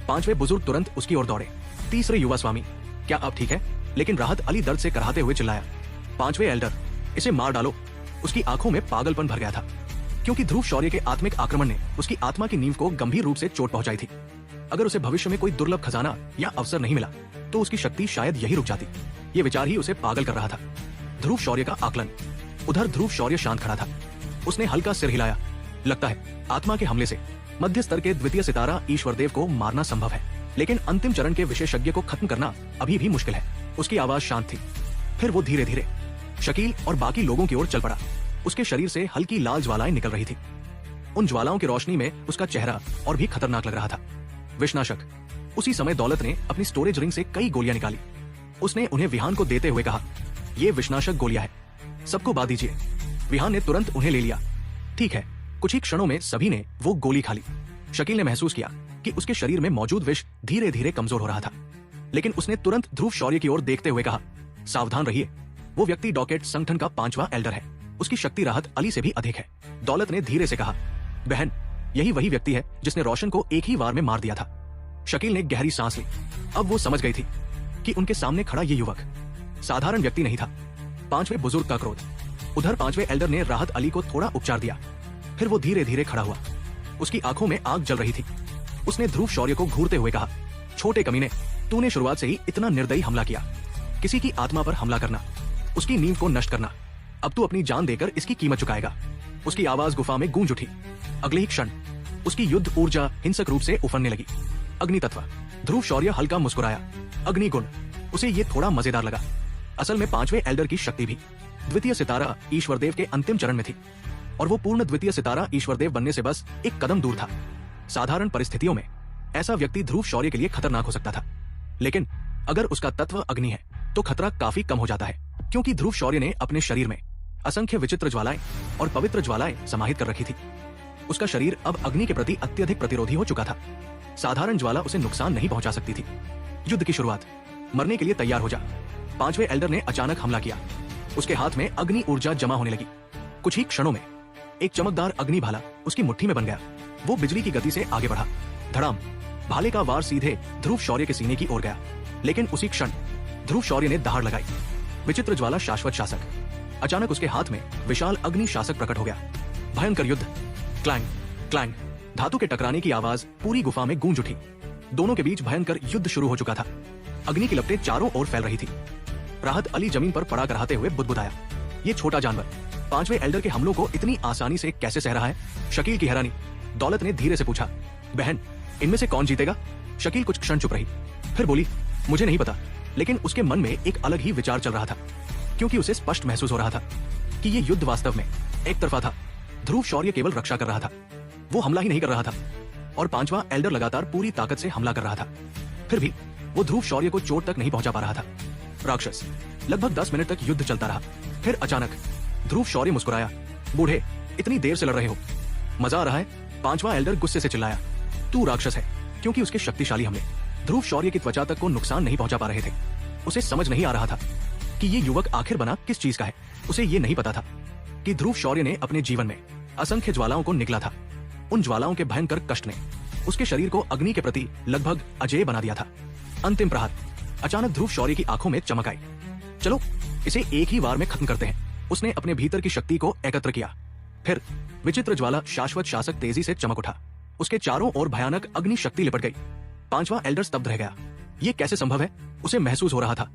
पांचवें बुजुर्ग तुरंत उसकी ओर दौड़े। तीसरे युवा स्वामी, क्या आप ठीक है? लेकिन राहत अली दर्द से कराहते हुए चिल्लाया, पांचवें एल्डर, इसे मार डालो। उसकी आंखों में पागलपन भर गया था, क्योंकि ध्रुव शौर्य के आत्मिक आक्रमण ने उसकी आत्मा की नींव को गंभीर रूप से चोट पहुंचाई थी। अगर उसे भविष्य में कोई दुर्लभ खजाना या अवसर नहीं मिला तो उसकी शक्ति शायद यही रुक जाती। ये विचार ही उसे पागल कर रहा था। ध्रुव शौर्य का आकलन। उधर ध्रुव शौर्य शांत खड़ा था। उसने हल्का सिर हिलाया। लगता है आत्मा के हमले से मध्य स्तर के द्वितीय सितारा ईश्वरदेव को मारना संभव है, लेकिन अंतिम चरण के विशेषज्ञ को खत्म करना अभी भी मुश्किल है। उसकी आवाज शांत थी। फिर वो धीरे धीरे शकील और बाकी लोगों की ओर चल पड़ा। उसके शरीर से हल्की लाल ज्वालाएं निकल रही थी। उन ज्वालाओं की रोशनी में उसका चेहरा और भी खतरनाक लग रहा था। विषनाशक। उसी समय दौलत ने अपनी स्टोरेज रिंग से कई गोलियां निकाली। उसने उन्हें विहान को देते हुए कहा, ये विषनाशक गोलियां हैं, सबको बांध दीजिए। विहान ने तुरंत उन्हें ले लिया। ठीक है, कुछ ही क्षणों में सभी ने वो गोली खा ली। शकील ने महसूस किया कि उसके शरीर में मौजूद विष धीरे धीरे कमजोर हो रहा था, लेकिन उसने तुरंत ध्रुव शौर्य की ओर देखते हुए कहा, सावधान रहिए, वो व्यक्ति डॉकेट संगठन का 5वां एल्डर है, उसकी शक्ति राहत अली से भी अधिक है। दौलत ने धीरे से कहा, बहन, यही वही व्यक्ति है जिसने रोशन को एक ही वार में मार दिया था। शकील ने गहरी सांस ली। अब वो समझ गई थी कि उनके सामने खड़ा ये युवक साधारण व्यक्ति नहीं था। 5वें बुजुर्ग का क्रोध। उधर 5वें एल्डर ने राहत अली को थोड़ा उपचार दिया, फिर वो धीरे धीरे खड़ा हुआ। उसकी आंखों में आग जल रही थी। उसने ध्रुव शौर्य को घूरते हुए कहा, छोटे कमीने, तूने शुरुआत से ही इतना निर्दयी हमला किया। किसी की आत्मा पर हमला करना, उसकी नींव को नष्ट करना, अब तू अपनी जान देकर इसकी कीमत चुकाएगा। उसकी आवाज गुफा में गूंज उठी। अगले ही क्षण उसकी युद्ध ऊर्जा हिंसक रूप से उफरने लगी। अग्नि तत्व। ध्रुव शौर्य हल्का मुस्कुराया। अग्नि गुण। उसे ये थोड़ा मजेदार लगा। असल में 5वें एल्डर की शक्ति भी द्वितीय सितारा ईश्वरदेव के अंतिम चरण में थी, और वो पूर्ण द्वितीय सितारा ईश्वरदेव बनने से बस एक कदम दूर था। साधारण परिस्थितियों में ऐसा व्यक्ति ध्रुव शौर्य के लिए खतरनाक हो सकता था, लेकिन अगर उसका तत्व अग्नि है तो खतरा काफी कम हो जाता है, क्योंकि ध्रुव शौर्य ने अपने शरीर में असंख्य विचित्र ज्वालाएं और पवित्र ज्वालाएं समाहित कर रखी थी। उसका शरीर अब अग्नि के प्रति अत्यधिक प्रतिरोधी हो चुका था। साधारण ज्वाला उसे नुकसान नहीं पहुंचा सकती थी। युद्ध की शुरुआत। मरने के लिए तैयार हो जा। 5वें एल्डर ने अचानक हमला किया। उसके हाथ में अग्नि ऊर्जा जमा होने लगी। कुछ ही क्षणों में एक चमकदार अग्नि भाला उसकी मुट्ठी में बन गया। वो बिजली की गति से आगे बढ़ा। धड़ाम। भाले का वार सीधे ध्रुव शौर्य के सीने की ओर गया, लेकिन उसी क्षण ध्रुव शौर्य ने दहाड़ लगाई। विचित्र ज्वाला शाश्वत शासक। अचानक उसके हाथ में विशाल अग्नि शासक प्रकट हो गया। भयंकर युद्ध। Clang clang. धातु के टकराने की आवाज पूरी गुफा में गूंज उठी। दोनों के बीच भयंकर युद्ध शुरू हो चुका था। अग्नि की लपटें चारों ओर फैल रही थी। राहत अली जमीन पर पड़ा कराते हुए बुदबुदाया, ये छोटा जानवर 5वें एल्डर के हमलों को इतनी आसानी से कैसे सह रहा है? शकील की हैरानी। दौलत ने धीरे से पूछा, बहन, इनमें से कौन जीतेगा? शकील कुछ क्षण चुप रही, फिर बोली, मुझे नहीं पता, लेकिन उसके मन में एक अलग ही विचार चल रहा था, क्योंकि उसे स्पष्ट महसूस हो रहा था कि ये युद्ध वास्तव में एक तरफा था। ध्रुव शौर्य केवल रक्षा कर रहा था, वो हमला ही नहीं कर रहा था, और 5वां एल्डर लगातार पूरी ताकत से हमला कर रहा था। फिर भी वो ध्रुव शौर्य को चोट तक नहीं पहुंचा पा रहा था। राक्षस। लगभग 10 मिनट तक युद्ध चलता रहा। फिर अचानक ध्रुव शौर्य मुस्कुराया, बूढ़े, इतनी देर से लड़ रहे हो, मजा आ रहा है? 5वां एल्डर गुस्से से चिल्लाया, तू राक्षस है, क्योंकि उसके शक्तिशाली हमले ध्रुव शौर्य की त्वचा तक को नुकसान नहीं पहुंचा पा रहे थे। उसे समझ नहीं आ रहा था कि ये युवक आखिर बना किस चीज का है। उसे ये नहीं पता था कि ध्रुव शौर्य ने अपने जीवन में असंख्य ज्वालाओं को निगला था। उन ज्वालाओं के भयंकर कष्ट ने उसके शरीर को अग्नि के प्रति लगभग अजेय बना दिया था। अंतिम प्रहार। अचानक ध्रुव शौर्य की आंखों में चमक आई। चलो इसे एक ही वार में खत्म करते हैं। उसने अपने भीतर की शक्ति को एकत्र किया। फिर विचित्र ज्वाला शाश्वत शासक तेजी से चमक उठा। उसके चारों ओर भयानक अग्नि शक्ति लिपट गई। 5वां एल्डर स्तब्ध रह गया। ये कैसे संभव है? उसे महसूस हो रहा था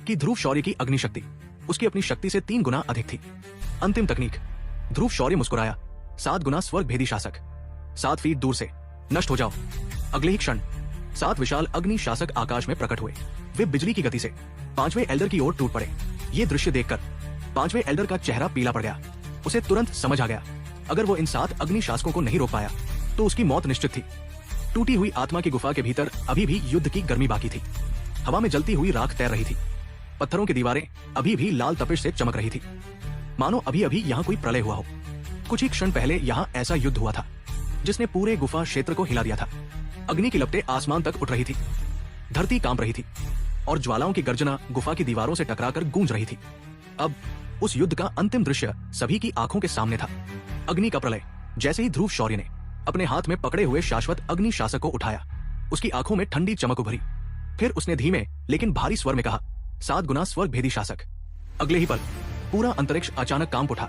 कि ध्रुव शौर्य की अग्नि शक्ति उसकी अपनी शक्ति से 3 गुना अधिक थी। अंतिम तकनीक। ध्रुव शौर्य मुस्कुराया, 7 गुना स्वर्ग भेदी शासक। 7 फीट दूर से नष्ट हो जाओ। अगले ही क्षण 7 विशाल अग्नि शासक आकाश में प्रकट हुए। वे बिजली की गति से 5वें एल्डर की ओर टूट पड़े। ये दृश्य देखकर 5वें एल्डर का चेहरा पीला पड़ गया। उसे तुरंत समझ आ गया, अगर वो इन 7 अग्नि शासकों को नहीं रोक पाया तो उसकी मौत निश्चित थी। टूटी हुई आत्मा की गुफा के भीतर अभी भी युद्ध की गर्मी बाकी थी। हवा में जलती हुई राख तैर रही थी। पत्थरों की दीवारें अभी भी लाल तपिश से चमक रही थी, मानो अभी अभी यहाँ कोई प्रलय हुआ हो। कुछ ही क्षण पहले यहाँ ऐसा युद्ध हुआ था जिसने पूरे गुफा क्षेत्र को हिला दिया था। अग्नि की लपटें आसमान तक उठ रही थी, धरती कांप रही थी, और ज्वालाओं की गर्जना गुफा की दीवारों से टकराकर गूंज रही थी। अब उस युद्ध का अंतिम दृश्य सभी की आंखों के सामने था। अग्नि का प्रलय। जैसे ही ध्रुव शौर्य ने अपने हाथ में पकड़े हुए शाश्वत अग्नि शासक को उठाया, उसकी आंखों में ठंडी चमक उभरी। फिर उसने धीमे लेकिन भारी स्वर में कहा, 7 गुना स्वर्ग भेदी शासक। अगले ही पल पूरा अंतरिक्ष अचानक कांप उठा।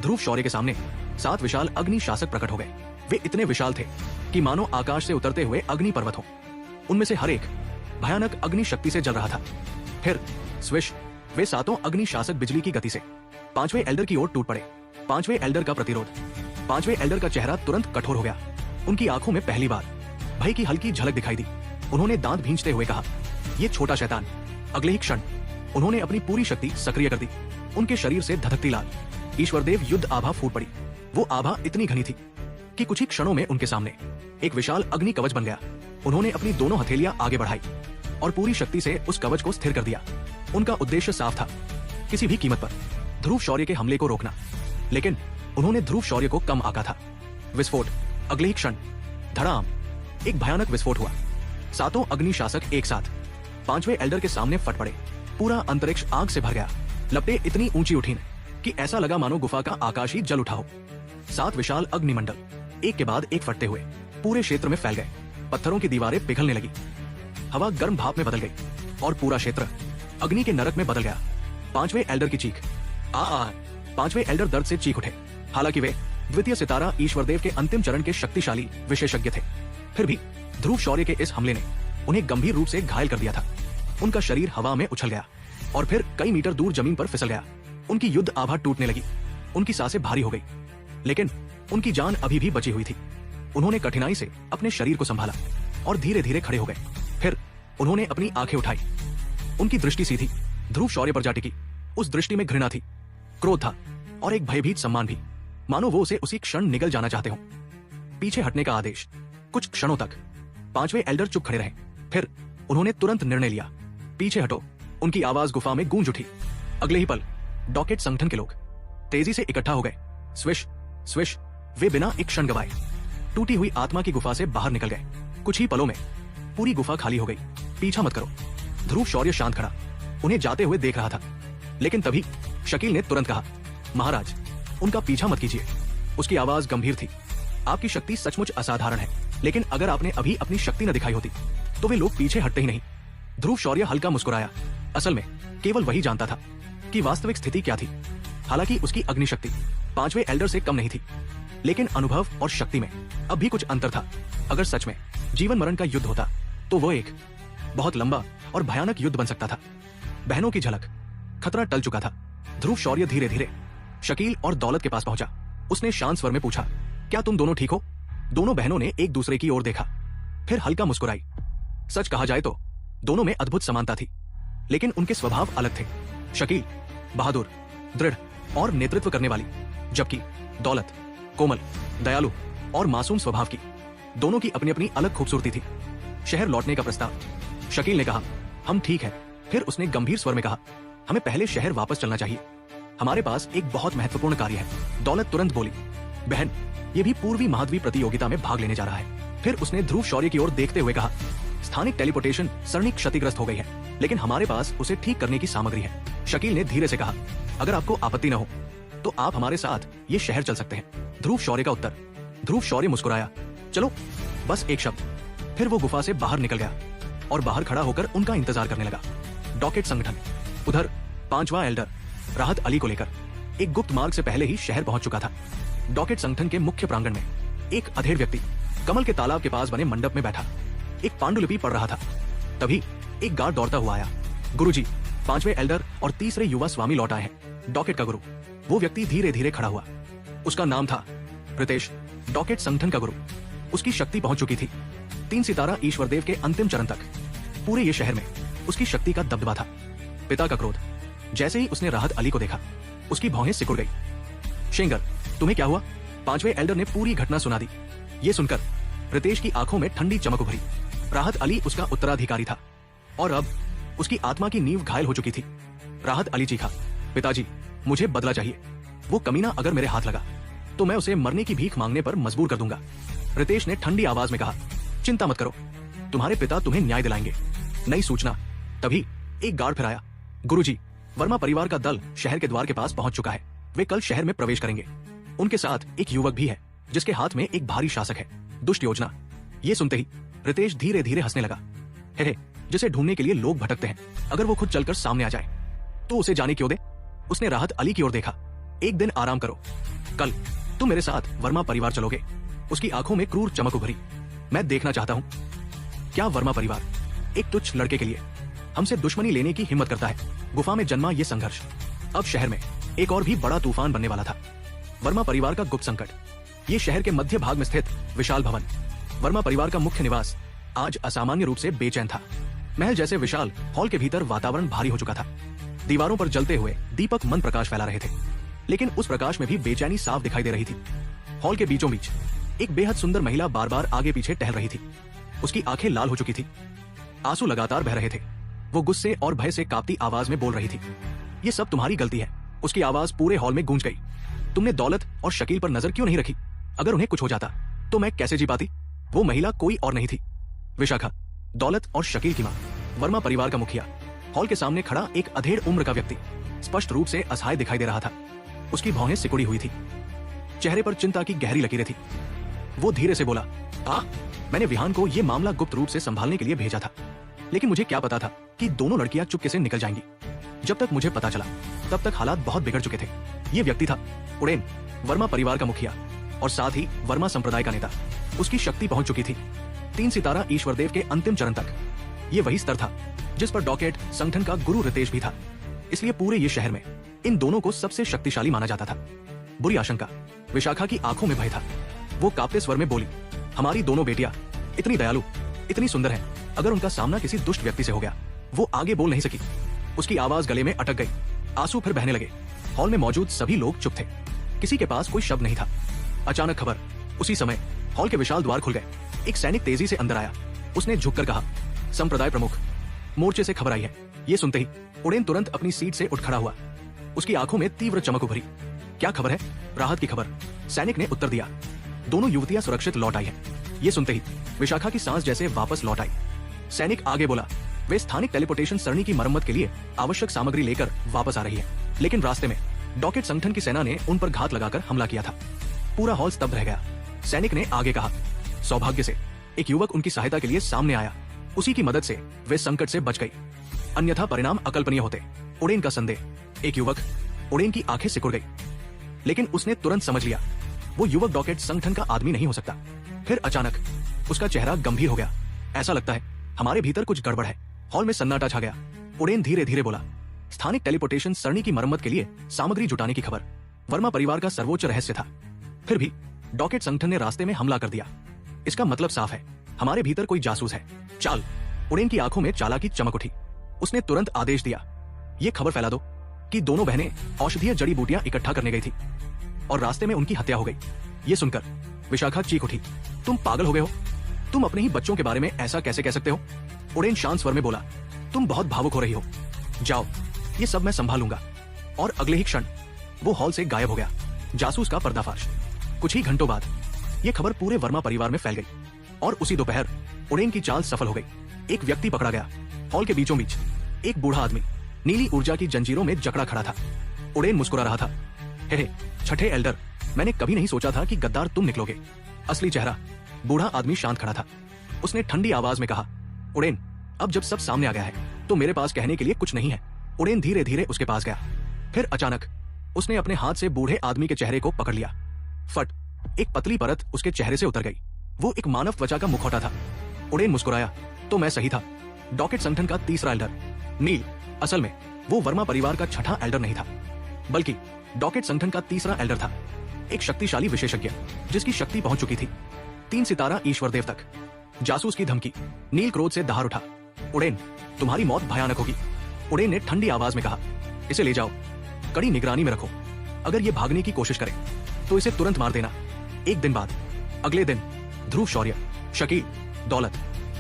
ध्रुव शौर्य के सामने 7 विशाल अग्नि शासक प्रकट हो गए। वे इतने विशाल थे कि मानो आकाश से उतरते हुए अग्नि पर्वत हो। उनमें से हर एक भयानक अग्नि शक्ति से जल रहा था। फिर स्विश, वे 7 अग्नि शासक बिजली की गति से 5वें एल्डर की ओर टूट पड़े। 5वें एल्डर का प्रतिरोध। 5वें एल्डर का चेहरा तुरंत कठोर हो गया। उनकी आंखों में पहली बार भय की हल्की झलक दिखाई दी। उन्होंने दांत भींचते हुए कहा, ये छोटा शैतान। अगले ही क्षण उन्होंने अपनी पूरी शक्ति सक्रिय कर दी। उनके शरीर से धधकती लाल ईश्वरदेव युद्ध आभा फूट पड़ी। वो आभा इतनी घनी थी कि कुछ ही क्षणों में उनके सामने एक विशाल अग्नि कवच बन गया। उन्होंने अपनी दोनों हथेलियां आगे बढ़ाई और पूरी शक्ति से उस कवच को स्थिर कर दिया। उनका उद्देश्य साफ था, किसी भी कीमत पर ध्रुव शौर्य के हमले को रोकना। लेकिन उन्होंने ध्रुव शौर्य को कम आंका था। विस्फोट, अगले ही क्षण धड़ाम, एक भयानक विस्फोट हुआ। सातों अग्नि शासक एक साथ पांचवें एल्डर के सामने फट पड़े। पूरा अंतरिक्ष आग से भर गया। लपटें इतनी ऊंची उठी कि ऐसा लगा मानो गुफा का आकाश ही जल उठा हो। 7 विशाल अग्निमंडल एक के बाद एक फटते हुए पूरे क्षेत्र में फैल गए। पत्थरों की दीवारें पिघलने लगी, हवा गर्म भाप में बदल गई और पूरा क्षेत्र अग्नि के नरक में बदल गया। पांचवें एल्डर की चीख, पांचवें एल्डर दर्द से चीख उठे। हालांकि वे द्वितीय सितारा ईश्वरदेव के अंतिम चरण के शक्तिशाली विशेषज्ञ थे, फिर भी ध्रुव शौर्य के इस हमले ने उन्हें गंभीर रूप से घायल कर दिया था। उनका शरीर हवा में उछल गया और फिर कई मीटर दूर जमीन पर फिसल गया। उनकी युद्ध आभा टूटने लगी, उनकी सांसें भारी हो गई, लेकिन उनकी जान अभी भी बची हुई थी। उन्होंने कठिनाई से अपने शरीर को संभाला और धीरे धीरे खड़े हो गए। फिर उन्होंने अपनी आंखें उठाई। उनकी दृष्टि सीधी ध्रुव शौर्य पर जा टिकी। उस दृष्टि में घृणा थी, क्रोध था और एक भयभीत सम्मान भी, मानो वो उसे उसी क्षण निगल जाना चाहते हो। पीछे हटने का आदेश। कुछ क्षणों तक पांचवें एल्डर चुप खड़े रहे, फिर उन्होंने तुरंत निर्णय लिया, पीछे हटो। उनकी आवाज गुफा में गूंज उठी। अगले ही पल डॉकेट संगठन के लोग तेजी से इकट्ठा हो गए। स्विश स्विश, वे बिना एक क्षण गवाए टूटी हुई आत्मा की गुफा से बाहर निकल गए। कुछ ही पलों में पूरी गुफा खाली हो गई। पीछा मत करो। ध्रुव शौर्य शांत खड़ा उन्हें जाते हुए देख रहा था, लेकिन तभी शकील ने तुरंत कहा, महाराज, उनका पीछा मत कीजिए। उसकी आवाज गंभीर थी। आपकी शक्ति सचमुच असाधारण है, लेकिन अगर आपने अभी अपनी शक्ति न दिखाई होती तो वे लोग पीछे हटते ही नहीं। ध्रुव शौर्य हल्का मुस्कुराया। असल में केवल वही जानता था कि वास्तविक स्थिति क्या थी। हालांकि उसकी अग्निशक्ति पांचवें एल्डर से कम नहीं थी, लेकिन अनुभव और शक्ति में अब भी कुछ अंतर था। अगर सच में जीवन मरण का युद्ध होता तो वो एक बहुत लंबा और भयानक युद्ध बन सकता था। बहनों की झलक, खतरा टल चुका था। ध्रुव शौर्य धीरे धीरे शकील और दौलत के पास पहुंचा। उसने शांत स्वर में पूछा, क्या तुम दोनों ठीक हो? दोनों बहनों ने एक दूसरे की ओर देखा, फिर हल्का मुस्कुराई। सच कहा जाए तो दोनों में अद्भुत समानता थी, लेकिन उनके स्वभाव अलग थे। शकील बहादुर, दृढ़ और नेतृत्व करने वाली, जबकि दौलत कोमल, दयालु और मासूम स्वभाव की। दोनों की अपनी अपनी अलग खूबसूरती थी। शहर लौटने का प्रस्ताव। शकील ने कहा, हम ठीक हैं। फिर उसने गंभीर स्वर में कहा, हमें पहले शहर वापस चलना चाहिए। हमारे पास एक बहुत महत्वपूर्ण कार्य है। दौलत तुरंत बोली, बहन, ये भी पूर्वी महाद्वीप प्रतियोगिता में भाग लेने जा रहा है। फिर उसने ध्रुव शौर्य की ओर देखते हुए कहा, स्थानिक टेलीपोर्टेशन सरणी क्षतिग्रस्त हो गई है, लेकिन हमारे पास उसे ठीक करने की सामग्री है। शकील ने धीरे से कहा, अगर आपको आपत्ति न हो तो आप हमारे साथ ये शहर चल सकते हैं। ध्रुव शौर्य का उत्तर। ध्रुव शौर्य मुस्कुराया, चलो, बस एक शब्द। फिर वो गुफा से बाहर निकल गया और बाहर खड़ा होकर उनका इंतजार करने लगा। डॉकेट संगठन। उधर पांचवा एल्डर राहत अली को लेकर एक गुप्त मार्ग से पहले ही शहर पहुंच चुका था। डॉकेट संगठन के मुख्य प्रांगण में एक अधेड़ व्यक्ति कमल के तालाब के पास बने मंडप में बैठा एक पांडुलिपि पढ़ रहा था। तभी एक गार्ड दौड़ता हुआ आया। गुरुजी, पांचवें एल्डर और तीसरे युवा स्वामी लौट आए हैं। डॉकेट का गुरु। वो व्यक्ति धीरे धीरे खड़ा हुआ। उसका नाम था रितेश, डॉकेट संगठन का गुरु। उसकी शक्ति पहुंच चुकी थी 3 सितारा ईश्वरदेव के अंतिम चरण तक। पूरे ये शहर में उसकी शक्ति का दबदबा था। पिता का क्रोध। जैसे ही उसने राहत अली को देखा, उसकी भौहें सिकुड़ गई। शेंगर, तुम्हें क्या हुआ? पांचवें एल्डर ने पूरी घटना सुना दी। ये सुनकर रितेश की आंखों में ठंडी चमक उभरी। राहत अली उसका उत्तराधिकारी था और अब उसकी आत्मा की नींव घायल हो चुकी थी। राहत अली चीखा, पिताजी, मुझे बदला चाहिए। वो कमीना अगर मेरे हाथ लगा तो मैं उसे मरने की भीख मांगने पर मजबूर कर दूंगा। रितेश ने ठंडी आवाज में कहा, चिंता मत करो, तुम्हारे पिता तुम्हें न्याय दिलाएंगे। नई सूचना। तभी एक गार्ड फिर आया। गुरुजी, वर्मा परिवार का दल शहर के द्वार के पास पहुंच चुका है। वे कल शहर में प्रवेश करेंगे। उनके साथ एक युवक भी है जिसके हाथ में एक भारी शासक है। दुष्ट योजना। ये सुनते ही रितेश धीरे धीरे हंसने लगा। हे, जिसे ढूंढने के लिए लोग भटकते हैं, अगर वो खुद चलकर सामने आ जाए तो उसे जाने क्यों दे? उसने राहत अली की ओर देखा। एक दिन आराम करो, कल तुम मेरे साथ वर्मा परिवार चलोगे। उसकी आंखों में क्रूर चमक उभरी। मैं देखना चाहता हूँ क्या वर्मा परिवार एक तुच्छ लड़के के लिए हमसे दुश्मनी लेने की हिम्मत करता है। गुफा में जन्मा ये संघर्ष अब शहर में एक और भी बड़ा तूफान बनने वाला था। वर्मा परिवार का गुप्त संकट। ये शहर के मध्य भाग में स्थित विशाल भवन, वर्मा परिवार का मुख्य निवास, आज असामान्य रूप से बेचैन था। महल जैसे विशाल हॉल के भीतर वातावरण भारी हो चुका था। दीवारों पर जलते हुए दीपक मंद प्रकाश फैला रहे थे, लेकिन उस प्रकाश में भी बेचैनी साफ दिखाई दे रही थी। हॉल के बीचों बीच एक बेहद सुंदर महिला बार बार आगे पीछे टहल रही थी। उसकी आंखें लाल हो चुकी थी, आंसू लगातार बह रहे थे। वो गुस्से और भय से कांपती आवाज में बोल रही थी, ये सब तुम्हारी गलती है। उसकी आवाज पूरे हॉल में गूंज गई। तुमने दौलत और शकील पर नजर क्यों नहीं रखी? अगर उन्हें कुछ हो जाता तो मैं कैसे जी पाती? वो महिला कोई और नहीं थी, विशाखा, दौलत और शकील की मां, वर्मा परिवार का मुखिया। हॉल के सामने खड़ा एक अधेड़ उम्र का व्यक्ति स्पष्ट रूप से असहाय दिखाई दे रहा था। उसकी भौहें सिकुड़ी हुई थी, चेहरे पर चिंता की गहरी लकीरें थी। वो धीरे से बोला, मैंने विहान को यह मामला गुप्त रूप से संभालने के लिए भेजा था, लेकिन मुझे क्या पता था कि दोनों लड़कियां चुपके से निकल जाएंगी। जब तक मुझे पता चला तब तक हालात बहुत बिगड़ चुके थे। ये व्यक्ति था उड़ेन, वर्मा परिवार का मुखिया और साथ ही वर्मा संप्रदाय का नेता। उसकी शक्ति पहुंच चुकी थी 3 सितारा ईश्वरदेव के अंतिम चरण तक। ये वही स्तर था जिस पर डॉकेट संगठन का गुरु रितेश भी था। इसलिए पूरे ये शहर में इन दोनों को सबसे शक्तिशाली माना जाता था। बुरी आशंका, विशाखा की आंखों में भय था। वो कांपते स्वर में बोली, हमारी दोनों बेटियां इतनी दयालु, इतनी सुंदर हैं, अगर उनका सामना किसी दुष्ट व्यक्ति से हो गया। वो आगे बोल नहीं सकी, उसकी आवाज गले में अटक गई। आंसू फिर बहने लगे। हॉल में मौजूद सभी लोग चुप थे, किसी के पास कोई शब्द नहीं था। अचानक खबर, उसी समय हॉल के विशाल द्वार खुल गए। एक सैनिक तेजी से अंदर आया। उसने झुककर कहा, संप्रदाय प्रमुख, मोर्चे से खबर आई है। ये सुनते ही उड़ेन तुरंत अपनी सीट से उठ खड़ा हुआ। उसकी आंखों में तीव्र चमक उभरी। क्या खबर है? राहत की खबर, सैनिक ने उत्तर दिया। दोनों युवतियां सुरक्षित लौट आई हैं। ये सुनते ही विशाखा की सांस जैसे वापस लौट आई। सैनिक आगे बोला, वे स्थानिक टेलीपोर्टेशन सरणी की मरम्मत के लिए आवश्यक सामग्री लेकर वापस आ रही है, लेकिन रास्ते में डॉकेट संगठन की सेना ने उन पर घात लगाकर हमला किया था। पूरा हॉल स्तब्ध रह गया। सैनिक ने आगे कहा, सौभाग्य से एक युवक उनकी सहायता के लिए सामने आया। उसी की मदद से वे संकट से बच गई, अन्यथा परिणाम अकल्पनीय होते। उड़ेन का संदेह, एक युवक। उड़ेन की आंखें सिकुड़ गई, लेकिन उसने तुरंत समझ लिया वो युवक डॉकेट संगठन का आदमी नहीं हो सकता। फिर अचानक उसका चेहरा गंभीर हो गया। ऐसा लगता है हमारे भीतर कुछ गड़बड़ है। हॉल में सन्नाटा छा गया। उड़ेन धीरे धीरे बोला, स्थानिक टेलीपोर्टेशन सरणी की मरम्मत के लिए सामग्री जुटाने की खबर वर्मा परिवार का सर्वोच्च रहस्य था। फिर भी डॉकेट संगठन ने रास्ते में हमला कर दिया। इसका मतलब साफ है, हमारे भीतर कोई जासूस है। चाल। उड़ेन की आंखों में चालाकी चमक उठी। उसने तुरंत आदेश दिया, ये खबर फैला दो कि दोनों बहनें औषधीय जड़ी बूटियां इकट्ठा करने गई थी और रास्ते में उनकी हत्या हो गई। ये सुनकर विशाखा चीख उठी, तुम पागल हो गए हो? तुम अपने ही बच्चों के बारे में ऐसा कैसे कह सकते हो? उड़ेन शांत स्वर में बोला, तुम बहुत भावुक हो रही हो। जाओ, ये सब मैं संभालूंगा। और अगले ही क्षण वो हॉल से गायब हो गया। जासूस का पर्दाफाश। कुछ ही घंटों बाद ये खबर पूरे वर्मा परिवार में फैल गई और उसी दोपहर उड़ेन की चाल सफल हो गई। एक व्यक्ति पकड़ा गया। हॉल के बीचों बीच एक बूढ़ा आदमी नीली ऊर्जा की जंजीरों में जकड़ा खड़ा था। उड़ेन मुस्कुरा रहा था। हे छठे एल्डर, मैंने कभी नहीं सोचा था कि गद्दार तुम निकलोगे। असली चेहरा। बूढ़ा आदमी शांत खड़ा था। उसने ठंडी आवाज में कहा, उड़ेन, अब जब सब सामने आ गया है तो मेरे पास कहने के लिए कुछ नहीं है। उड़ेन धीरे धीरे उसके पास गया। फिर अचानक उसने अपने हाथ से बूढ़े आदमी के चेहरे को पकड़ लिया। फट, एक पतली परत उसके चेहरे से उतर गई। वो एक मानव त्वचा का मुखौटा था। उड़ेन मुस्कुराया, तो मैं सही था। डॉकेट संगठन का तीसरा एल्डर नील। असल में वो वर्मा परिवार का छठा एल्डर नहीं था, बल्कि डॉकेट संगठन का तीसरा एल्डर था। एक शक्तिशाली विशेषज्ञ जिसकी शक्ति पहुंच चुकी थी 3 सितारा ईश्वरदेव तक। जासूस की धमकी। नील क्रोध से दहाड़ उठा, उड़ेन, तुम्हारी मौत भयानक होगी। उड़ेन ने ठंडी आवाज में कहा, इसे ले जाओ, कड़ी निगरानी में रखो। अगर ये भागने की कोशिश करे तो इसे तुरंत मार देना। एक दिन बाद, अगले दिन, ध्रुव शौर्य, शकील, दौलत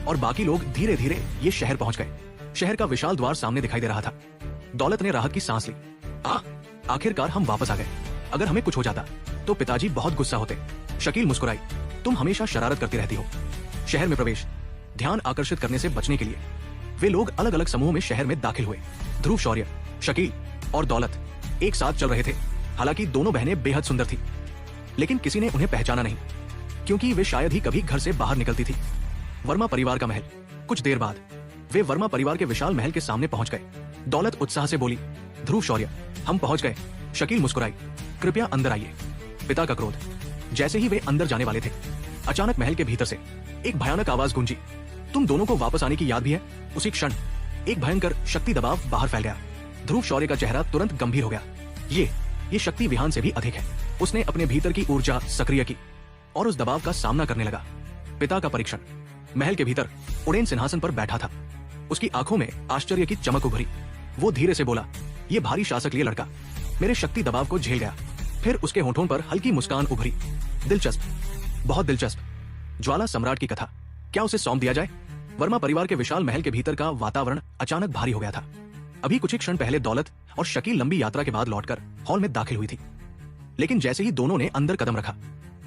और बाकी लोग धीरे धीरे ये शहर पहुंच गए। शहर का विशाल द्वार सामने दिखाई दे रहा था। दौलत ने राहत की सांस ली। आखिरकार हम वापस आ गए। अगर हमें कुछ हो जाता तो पिताजी बहुत गुस्सा होते। शकील मुस्कुराई, तुम हमेशा शरारत करती रहती हो। शहर में प्रवेश, ध्यान आकर्षित करने से बचने के लिए वे लोग अलग अलग समूह में शहर में दाखिल हुए। ध्रुव शौर्य, शकील और दौलत एक साथ चल रहे थे। हालांकि दोनों बहनें बेहद सुंदर थी, लेकिन किसी ने उन्हें पहचाना नहीं, क्योंकि वे शायद ही कभी घर से बाहर निकलती थी। वर्मा परिवार का महल। कुछ देर बाद वे वर्मा परिवार के विशाल महल के सामने पहुंच गए। दौलत उत्साह से बोली, ध्रुव शौर्य, हम पहुंच गए। शकील मुस्कुराई, कृपया अंदर आइए। पिता का क्रोध। जैसे ही वे अंदर जाने वाले थे, अचानक महल के भीतर से एक भयानक आवाज गूंजी, तुम दोनों को वापस आने की याद भी है? उसी क्षण एक भयंकर शक्ति दबाव बाहर फैल गया। ध्रुव शौर्य का चेहरा तुरंत गंभीर हो गया। ये शक्ति विहान से भी अधिक है। उसने अपने भीतर की ऊर्जा सक्रिय की और उस दबाव का सामना करने लगा। पिता का परीक्षण। महल के भीतर उड़ेन सिंहासन पर बैठा था। उसकी आंखों में आश्चर्य की चमक उभरी। वो धीरे से बोला, ये भारी शासक लिए लड़का मेरे शक्ति दबाव को झेल गया। फिर उसके होठों पर हल्की मुस्कान उभरी। दिलचस्प, बहुत दिलचस्प। ज्वाला सम्राट की कथा, क्या उसे सौंप दिया जाए? वर्मा परिवार के विशाल महल के भीतर का वातावरण अचानक भारी हो गया था। अभी कुछ ही क्षण पहले दौलत और शकील लंबी यात्रा के बाद लौटकर हॉल में दाखिल हुई थी। लेकिन जैसे ही दोनों ने अंदर कदम रखा,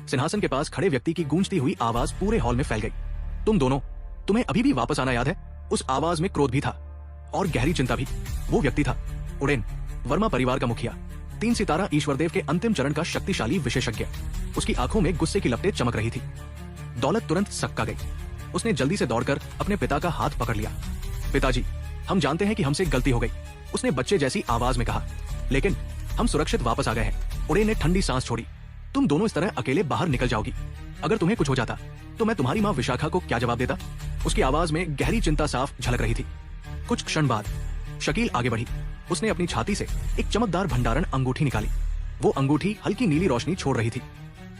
सिंहासन के पास खड़े व्यक्ति की गूंजती हुई आवाज पूरे हॉल में फैल गई। तुम दोनों, तुम्हें अभी भी वापस आना याद है? उस आवाज में क्रोध भी था और गहरी चिंता भी। वो व्यक्ति था उडेन, वर्मा परिवार का मुखिया, 3 सितारा ईश्वरदेव के अंतिम चरण का शक्तिशाली विशेषज्ञ। उसकी आंखों में गुस्से की लपटें चमक रही थी। दौलत तुरंत सक्का गई। उसने जल्दी से दौड़कर अपने पिता का हाथ पकड़ लिया। पिताजी, हम जानते हैं कि हमसे गलती हो गई, उसने बच्चे जैसी आवाज में कहा, लेकिन हम सुरक्षित वापस आ गए हैं। उडेन ने ठंडी सांस छोड़ी। तुम दोनों इस तरह अकेले बाहर निकल जाओगी। अगर तुम्हें कुछ हो जाता तो मैं तुम्हारी माँ विशाखा को क्या जवाब देता? उसकी आवाज में गहरी चिंता साफ झलक रही थी। कुछ क्षण बाद शकील आगे बढ़ी। उसने अपनी छाती से एक चमकदार भंडारण अंगूठी निकाली। वो अंगूठी हल्की नीली रोशनी छोड़ रही थी।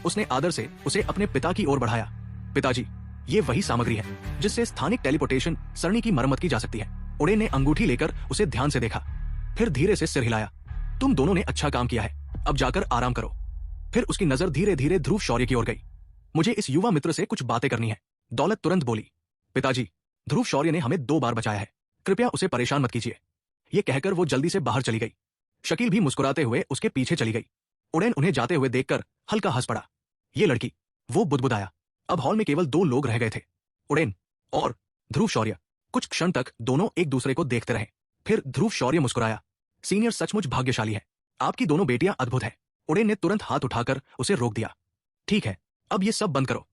उसने आदर से उसे अपने पिता की ओर बढ़ाया। पिताजी, ये वही सामग्री है जिससे स्थानिक टेलीपोर्टेशन सरणी की मरम्मत की जा सकती है। उडेन ने अंगूठी लेकर उसे ध्यान से देखा, फिर धीरे से सिर हिलाया। तुम दोनों ने अच्छा काम किया है, अब जाकर आराम करो। फिर उसकी नजर धीरे धीरे ध्रुव शौर्य की ओर गई। मुझे इस युवा मित्र से कुछ बातें करनी है। दौलत तुरंत बोली, पिताजी, ध्रुव शौर्य ने हमें 2 बार बचाया है, कृपया उसे परेशान मत कीजिए। ये कहकर वो जल्दी से बाहर चली गई। शकील भी मुस्कुराते हुए उसके पीछे चली गई। उडेन उन्हें जाते हुए देखकर हल्का हंस पड़ा। ये लड़की, वो बुदबुदाया। अब हॉल में केवल 2 लोग रह गए थे, उडेन और ध्रुव शौर्य। कुछ क्षण तक दोनों एक दूसरे को देखते रहे। फिर ध्रुव शौर्य मुस्कुराया, सीनियर सचमुच भाग्यशाली है, आपकी दोनों बेटियां अद्भुत है। उडेन ने तुरंत हाथ उठाकर उसे रोक दिया। ठीक है, अब ये सब बंद करो।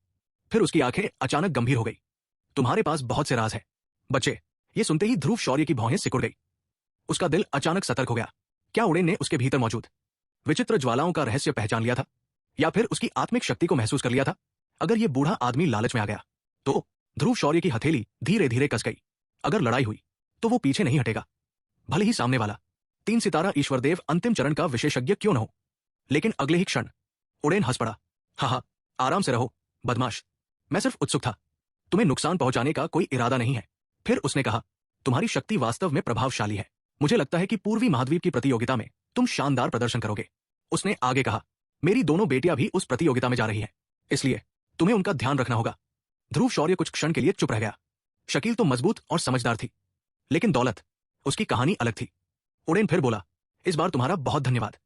फिर उसकी आंखें अचानक गंभीर हो गई। तुम्हारे पास बहुत से राज है बच्चे। ये सुनते ही ध्रुव शौर्य की भौहें सिकुड़ गई। उसका दिल अचानक सतर्क हो गया। क्या उडेन ने उसके भीतर मौजूद विचित्र ज्वालाओं का रहस्य पहचान लिया था, या फिर उसकी आत्मिक शक्ति को महसूस कर लिया था? अगर ये बूढ़ा आदमी लालच में आ गया तो ध्रुव शौर्य की हथेली धीरे धीरे कस गई। अगर लड़ाई हुई तो वो पीछे नहीं हटेगा, भले ही सामने वाला 3 सितारा ईश्वरदेव अंतिम चरण का विशेषज्ञ क्यों न हो। लेकिन अगले ही क्षण उडेन हंस पड़ा। हा, आराम से रहो बदमाश, मैं सिर्फ उत्सुक था, तुम्हें नुकसान पहुंचाने का कोई इरादा नहीं है। फिर उसने कहा, तुम्हारी शक्ति वास्तव में प्रभावशाली है। मुझे लगता है कि पूर्वी महाद्वीप की प्रतियोगिता में तुम शानदार प्रदर्शन करोगे। उसने आगे कहा, मेरी दोनों बेटियां भी उस प्रतियोगिता में जा रही हैं, इसलिए तुम्हें उनका ध्यान रखना होगा। ध्रुव शौर्य कुछ क्षण के लिए चुप रह गया। शकील तो मजबूत और समझदार थी, लेकिन दौलत, उसकी कहानी अलग थी। उडेन फिर बोला, इस बार तुम्हारा बहुत धन्यवाद।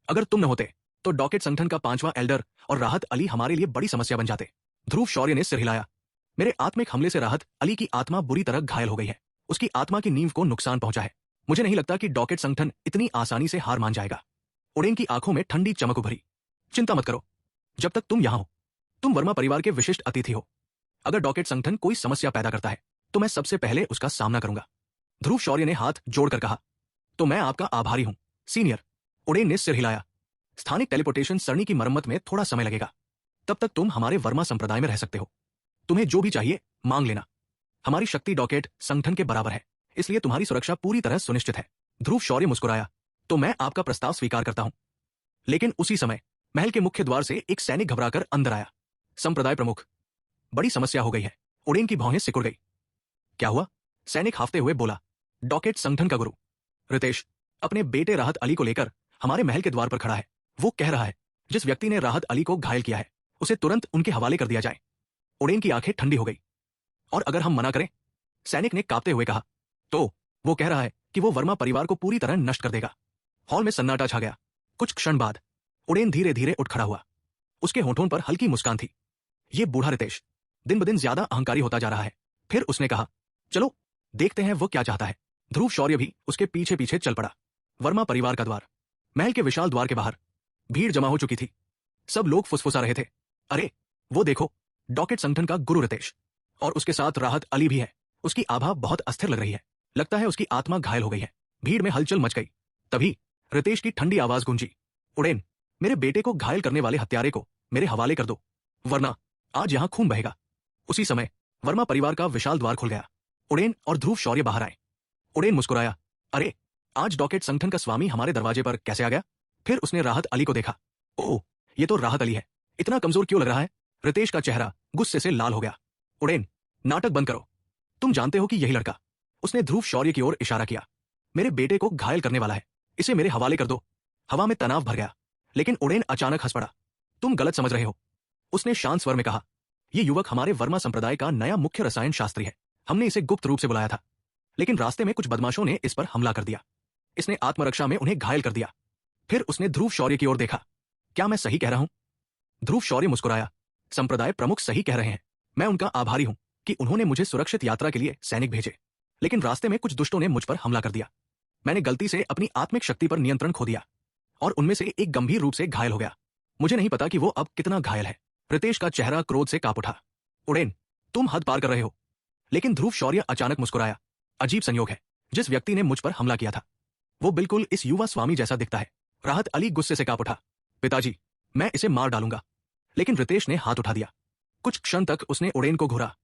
अगर तुम न होते तो डॉकेट संगठन का 5वां एल्डर और राहत अली हमारे लिए बड़ी समस्या बन जाते। ध्रुव शौर्य ने सिर हिलाया। मेरे आत्मिक हमले से राहत अली की आत्मा बुरी तरह घायल हो गई है। उसकी आत्मा की नींव को नुकसान पहुंचा है। मुझे नहीं लगता कि डॉकेट संगठन इतनी आसानी से हार मान जाएगा। उडेन की आंखों में ठंडी चमक उभरी। चिंता मत करो, जब तक तुम यहां हो। तुम वर्मा परिवार के विशिष्ट अतिथि हो। अगर डॉकेट संगठन कोई समस्या पैदा करता है तो मैं सबसे पहले उसका सामना करूंगा। ध्रुव शौर्य ने हाथ जोड़कर कहा, तो मैं आपका आभारी हूं सीनियर। उडेन ने सिर हिलाया। स्थानिक टेलीपोर्टेशन सरणी की मरम्मत में थोड़ा समय लगेगा, तब तक तुम हमारे वर्मा संप्रदाय में रह सकते हो। तुम्हें जो भी चाहिए मांग लेना। हमारी शक्ति डॉकेट संगठन के बराबर है, इसलिए तुम्हारी सुरक्षा पूरी तरह सुनिश्चित है। ध्रुव शौर्य मुस्कुराया, तो मैं आपका प्रस्ताव स्वीकार करता हूं। लेकिन उसी समय महल के मुख्य द्वार से एक सैनिक घबराकर अंदर आया। संप्रदाय प्रमुख, बड़ी समस्या हो गई है। उडेन की भौहें सिकुड़ गई। क्या हुआ? सैनिक हाफते हुए बोला। डॉकेट संगठन का गुरु रितेश अपने बेटे राहत अली को लेकर हमारे महल के द्वार पर खड़ा है। वो कह रहा है, जिस व्यक्ति ने राहत अली को घायल किया है उसे तुरंत उनके हवाले कर दिया जाए। उडेन की आंखें ठंडी हो गई। और अगर हम मना करें? सैनिक ने कांपते हुए कहा। तो वो कह रहा है कि वो वर्मा परिवार को पूरी तरह नष्ट कर देगा। हॉल में सन्नाटा छा गया। कुछ क्षण बाद उडेन धीरे धीरे उठ खड़ा हुआ। उसके होठों पर हल्की मुस्कान थी। ये बूढ़ा रितेश दिन ब दिन ज्यादा अहंकारी होता जा रहा है। फिर उसने कहा, चलो देखते हैं वो क्या चाहता है। ध्रुव शौर्य भी उसके पीछे पीछे चल पड़ा। वर्मा परिवार का द्वार। महल के विशाल द्वार के बाहर भीड़ जमा हो चुकी थी। सब लोग फुसफुसा रहे थे, अरे वो देखो, डॉकेट संगठन का गुरु रितेश, और उसके साथ राहत अली भी है। उसकी आभा बहुत अस्थिर लग रही है। लगता है उसकी आत्मा घायल हो गई है। भीड़ में हलचल मच गई। तभी रितेश की ठंडी आवाज गूंजी, उडेन, मेरे बेटे को घायल करने वाले हत्यारे को मेरे हवाले कर दो, वरना आज यहां खून बहेगा। उसी समय वर्मा परिवार का विशाल द्वार खुल गया। उडेन और ध्रुव शौर्य बाहर आए। उडेन मुस्कुराया, अरे आज डॉकेट संगठन का स्वामी हमारे दरवाजे पर कैसे आ गया? फिर उसने राहत अली को देखा। ओह, ये तो राहत अली है। इतना कमजोर क्यों लग रहा है? रितेश का चेहरा गुस्से से लाल हो गया। उडेन, नाटक बंद करो। तुम जानते हो कि यही लड़का, उसने ध्रुव शौर्य की ओर इशारा किया, मेरे बेटे को घायल करने वाला है। इसे मेरे हवाले कर दो। हवा में तनाव भर गया, लेकिन उडेन अचानक हंस पड़ा। तुम गलत समझ रहे हो, उसने शांत स्वर में कहा। यह युवक हमारे वर्मा संप्रदाय का नया मुख्य रसायन शास्त्री है। हमने इसे गुप्त रूप से बुलाया था, लेकिन रास्ते में कुछ बदमाशों ने इस पर हमला कर दिया। इसने आत्मरक्षा में उन्हें घायल कर दिया। फिर उसने ध्रुव शौर्य की ओर देखा। क्या मैं सही कह रहा हूं? ध्रुव शौर्य मुस्कुराया। संप्रदाय प्रमुख सही कह रहे हैं। मैं उनका आभारी हूं कि उन्होंने मुझे सुरक्षित यात्रा के लिए सैनिक भेजे। लेकिन रास्ते में कुछ दुष्टों ने मुझ पर हमला कर दिया। मैंने गलती से अपनी आत्मिक शक्ति पर नियंत्रण खो दिया और उनमें से एक गंभीर रूप से घायल हो गया। मुझे नहीं पता कि वो अब कितना घायल है। रितेश का चेहरा क्रोध से कांप उठा। उड़ेन, तुम हद पार कर रहे हो। लेकिन ध्रुव शौर्य अचानक मुस्कुराया। अजीब संयोग है, जिस व्यक्ति ने मुझ पर हमला किया था वो बिल्कुल इस युवा स्वामी जैसा दिखता है। राहत अली गुस्से से कांप उठा। पिताजी, मैं इसे मार डालूंगा। लेकिन रितेश ने हाथ उठा दिया। कुछ क्षण तक उसने उड़ेन को घूरा,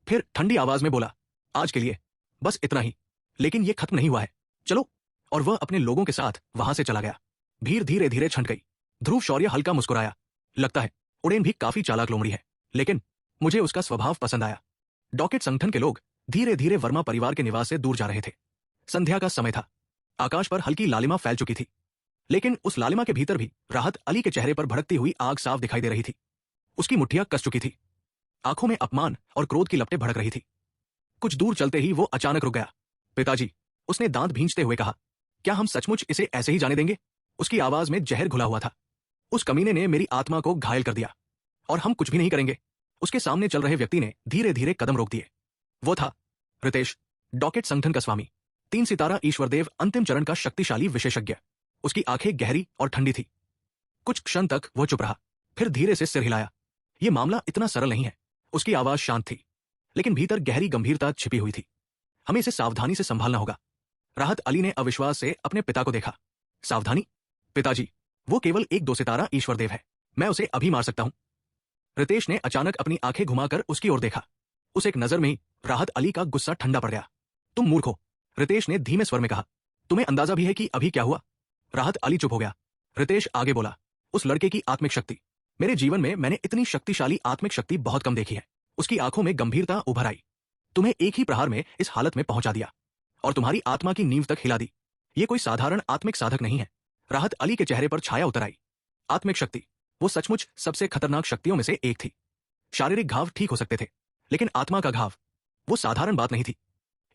फिर ठंडी आवाज में बोला, आज के लिए बस इतना ही। लेकिन यह खत्म नहीं हुआ है, चलो। और वह अपने लोगों के साथ वहां से चला गया। भीड़ धीरे धीरे छंट गई। ध्रुव शौर्य हल्का मुस्कुराया। लगता है उड़ेन भी काफी चालाक लोमड़ी है, लेकिन मुझे उसका स्वभाव पसंद आया। डॉकेट संगठन के लोग धीरे धीरे वर्मा परिवार के निवास से दूर जा रहे थे। संध्या का समय था। आकाश पर हल्की लालिमा फैल चुकी थी, लेकिन उस लालिमा के भीतर भी राहत अली के चेहरे पर भड़कती हुई आग साफ दिखाई दे रही थी। उसकी मुट्ठियां कस चुकी थी। आंखों में अपमान और क्रोध की लपटें भड़क रही थी। कुछ दूर चलते ही वो अचानक रुक गया। पिताजी, उसने दांत भींचते हुए कहा, क्या हम सचमुच इसे ऐसे ही जाने देंगे? उसकी आवाज में जहर घुला हुआ था। उस कमीने ने मेरी आत्मा को घायल कर दिया और हम कुछ भी नहीं करेंगे। उसके सामने चल रहे व्यक्ति ने धीरे धीरे कदम रोक दिए। वो था रितेश, डॉकेट संगठन का स्वामी, 3 सितारा ईश्वरदेव अंतिम चरण का शक्तिशाली विशेषज्ञ। उसकी आंखें गहरी और ठंडी थी। कुछ क्षण तक वह चुप रहा, फिर धीरे से सिर हिलाया। यह मामला इतना सरल नहीं है। उसकी आवाज शांत थी, लेकिन भीतर गहरी गंभीरता छिपी हुई थी। हमें इसे सावधानी से संभालना होगा। राहत अली ने अविश्वास से अपने पिता को देखा। सावधानी? पिताजी, वो केवल एक 2 सितारा ईश्वरदेव है। मैं उसे अभी मार सकता हूं। रितेश ने अचानक अपनी आंखें घुमाकर उसकी ओर देखा। उस एक नजर में ही राहत अली का गुस्सा ठंडा पड़ गया। तुम मूर्ख हो, रितेश ने धीमे स्वर में कहा। तुम्हें अंदाजा भी है कि अभी क्या हुआ? राहत अली चुप हो गया। रितेश आगे बोला, उस लड़के की आत्मिक शक्ति। मेरे जीवन में मैंने इतनी शक्तिशाली आत्मिक शक्ति बहुत कम देखी है। उसकी आंखों में गंभीरता उभर आई। तुम्हें एक ही प्रहार में इस हालत में पहुंचा दिया और तुम्हारी आत्मा की नींव तक हिला दी। ये कोई साधारण आत्मिक साधक नहीं है। राहत अली के चेहरे पर छाया उतर आई। आत्मिक शक्ति, वो सचमुच सबसे खतरनाक शक्तियों में से एक थी। शारीरिक घाव ठीक हो सकते थे, लेकिन आत्मा का घाव, वो साधारण बात नहीं थी।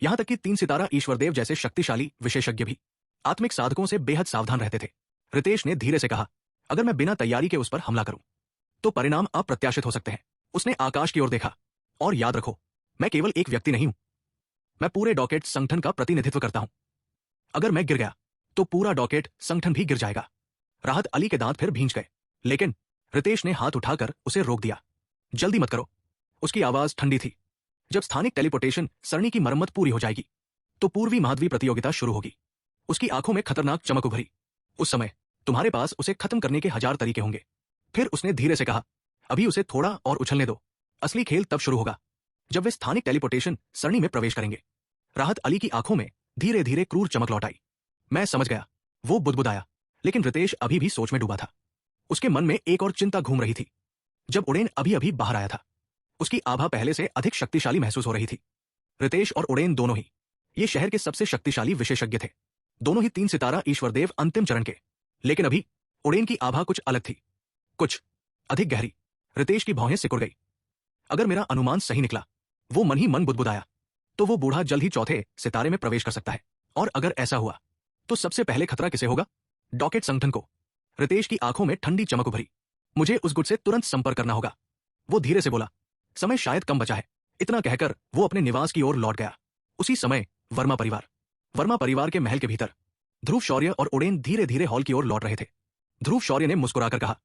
यहां तक कि 3 सितारा ईश्वरदेव जैसे शक्तिशाली विशेषज्ञ भी आत्मिक साधकों से बेहद सावधान रहते थे। रितेश ने धीरे से कहा, अगर मैं बिना तैयारी के उस पर हमला करूं तो परिणाम अप्रत्याशित हो सकते हैं। उसने आकाश की ओर देखा। और याद रखो, मैं केवल एक व्यक्ति नहीं हूं, मैं पूरे डॉकेट संगठन का प्रतिनिधित्व करता हूं। अगर मैं गिर गया तो पूरा डॉकेट संगठन भी गिर जाएगा। राहत अली के दांत फिर भींच गए, लेकिन रितेश ने हाथ उठाकर उसे रोक दिया। जल्दी मत करो। उसकी आवाज ठंडी थी। जब स्थानिक टेलीपोर्टेशन सरणी की मरम्मत पूरी हो जाएगी तो पूर्वी महाद्वीप प्रतियोगिता शुरू होगी। उसकी आंखों में खतरनाक चमक उभरी। उस समय तुम्हारे पास उसे खत्म करने के 1000 तरीके होंगे। फिर उसने धीरे से कहा, अभी उसे थोड़ा और उछलने दो। असली खेल तब शुरू होगा जब वे स्थानिक टेलीपोर्टेशन सरणी में प्रवेश करेंगे। राहत अली की आंखों में धीरे धीरे क्रूर चमक लौट आई। मैं समझ गया, वो बुदबुदाया। लेकिन रितेश अभी भी सोच में डूबा था। उसके मन में एक और चिंता घूम रही थी। जब उड़ेन अभी अभी बाहर आया था, उसकी आभा पहले से अधिक शक्तिशाली महसूस हो रही थी। रितेश और उड़ेन दोनों ही ये शहर के सबसे शक्तिशाली विशेषज्ञ थे। दोनों ही 3 सितारा ईश्वरदेव अंतिम चरण के। लेकिन अभी उड़ेन की आभा कुछ अलग थी, कुछ अधिक गहरी। रितेश की भौहें सिकुड़ गई। अगर मेरा अनुमान सही निकला, वो मन ही मन बुदबुदाया, तो वो बूढ़ा जल्द ही चौथे सितारे में प्रवेश कर सकता है। और अगर ऐसा हुआ तो सबसे पहले खतरा किसे होगा? डॉकेट संगठन को। रितेश की आंखों में ठंडी चमक उभरी। मुझे उस गुट से तुरंत संपर्क करना होगा। वो धीरे से बोला, समय शायद कम बचा है। इतना कहकर वो अपने निवास की ओर लौट गया। उसी समय वर्मा परिवार के महल के भीतर ध्रुव शौर्य और उड़ेन धीरे धीरे हॉल की ओर लौट रहे थे। ध्रुव शौर्य ने मुस्कुराकर कहा,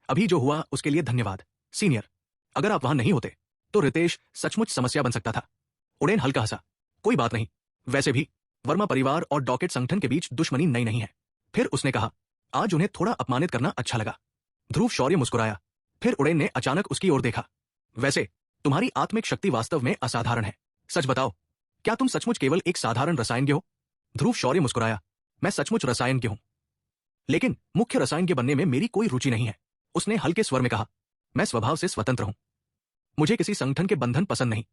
अभी जो हुआ उसके लिए धन्यवाद सीनियर। अगर आप वहां नहीं होते तो रितेश सचमुच समस्या बन सकता था। उड़ेन हल्का हंसा, कोई बात नहीं। वैसे भी वर्मा परिवार और डॉकेट संगठन के बीच दुश्मनी नई नहीं है। फिर उसने कहा, आज उन्हें थोड़ा अपमानित करना अच्छा लगा। ध्रुव शौर्य मुस्कुराया। फिर उड़ेन ने अचानक उसकी ओर देखा। वैसे तुम्हारी आत्मिक शक्ति वास्तव में असाधारण है। सच बताओ, क्या तुम सचमुच केवल एक साधारण रसायनज्ञ हो? ध्रुव शौर्य मुस्कुराया, मैं सचमुच रसायनज्ञ हूं, लेकिन मुख्य रसायनज्ञ बनने में मेरी कोई रुचि नहीं है। उसने हल्के स्वर में कहा, मैं स्वभाव से स्वतंत्र हूं, मुझे किसी संगठन के बंधन पसंद नहीं।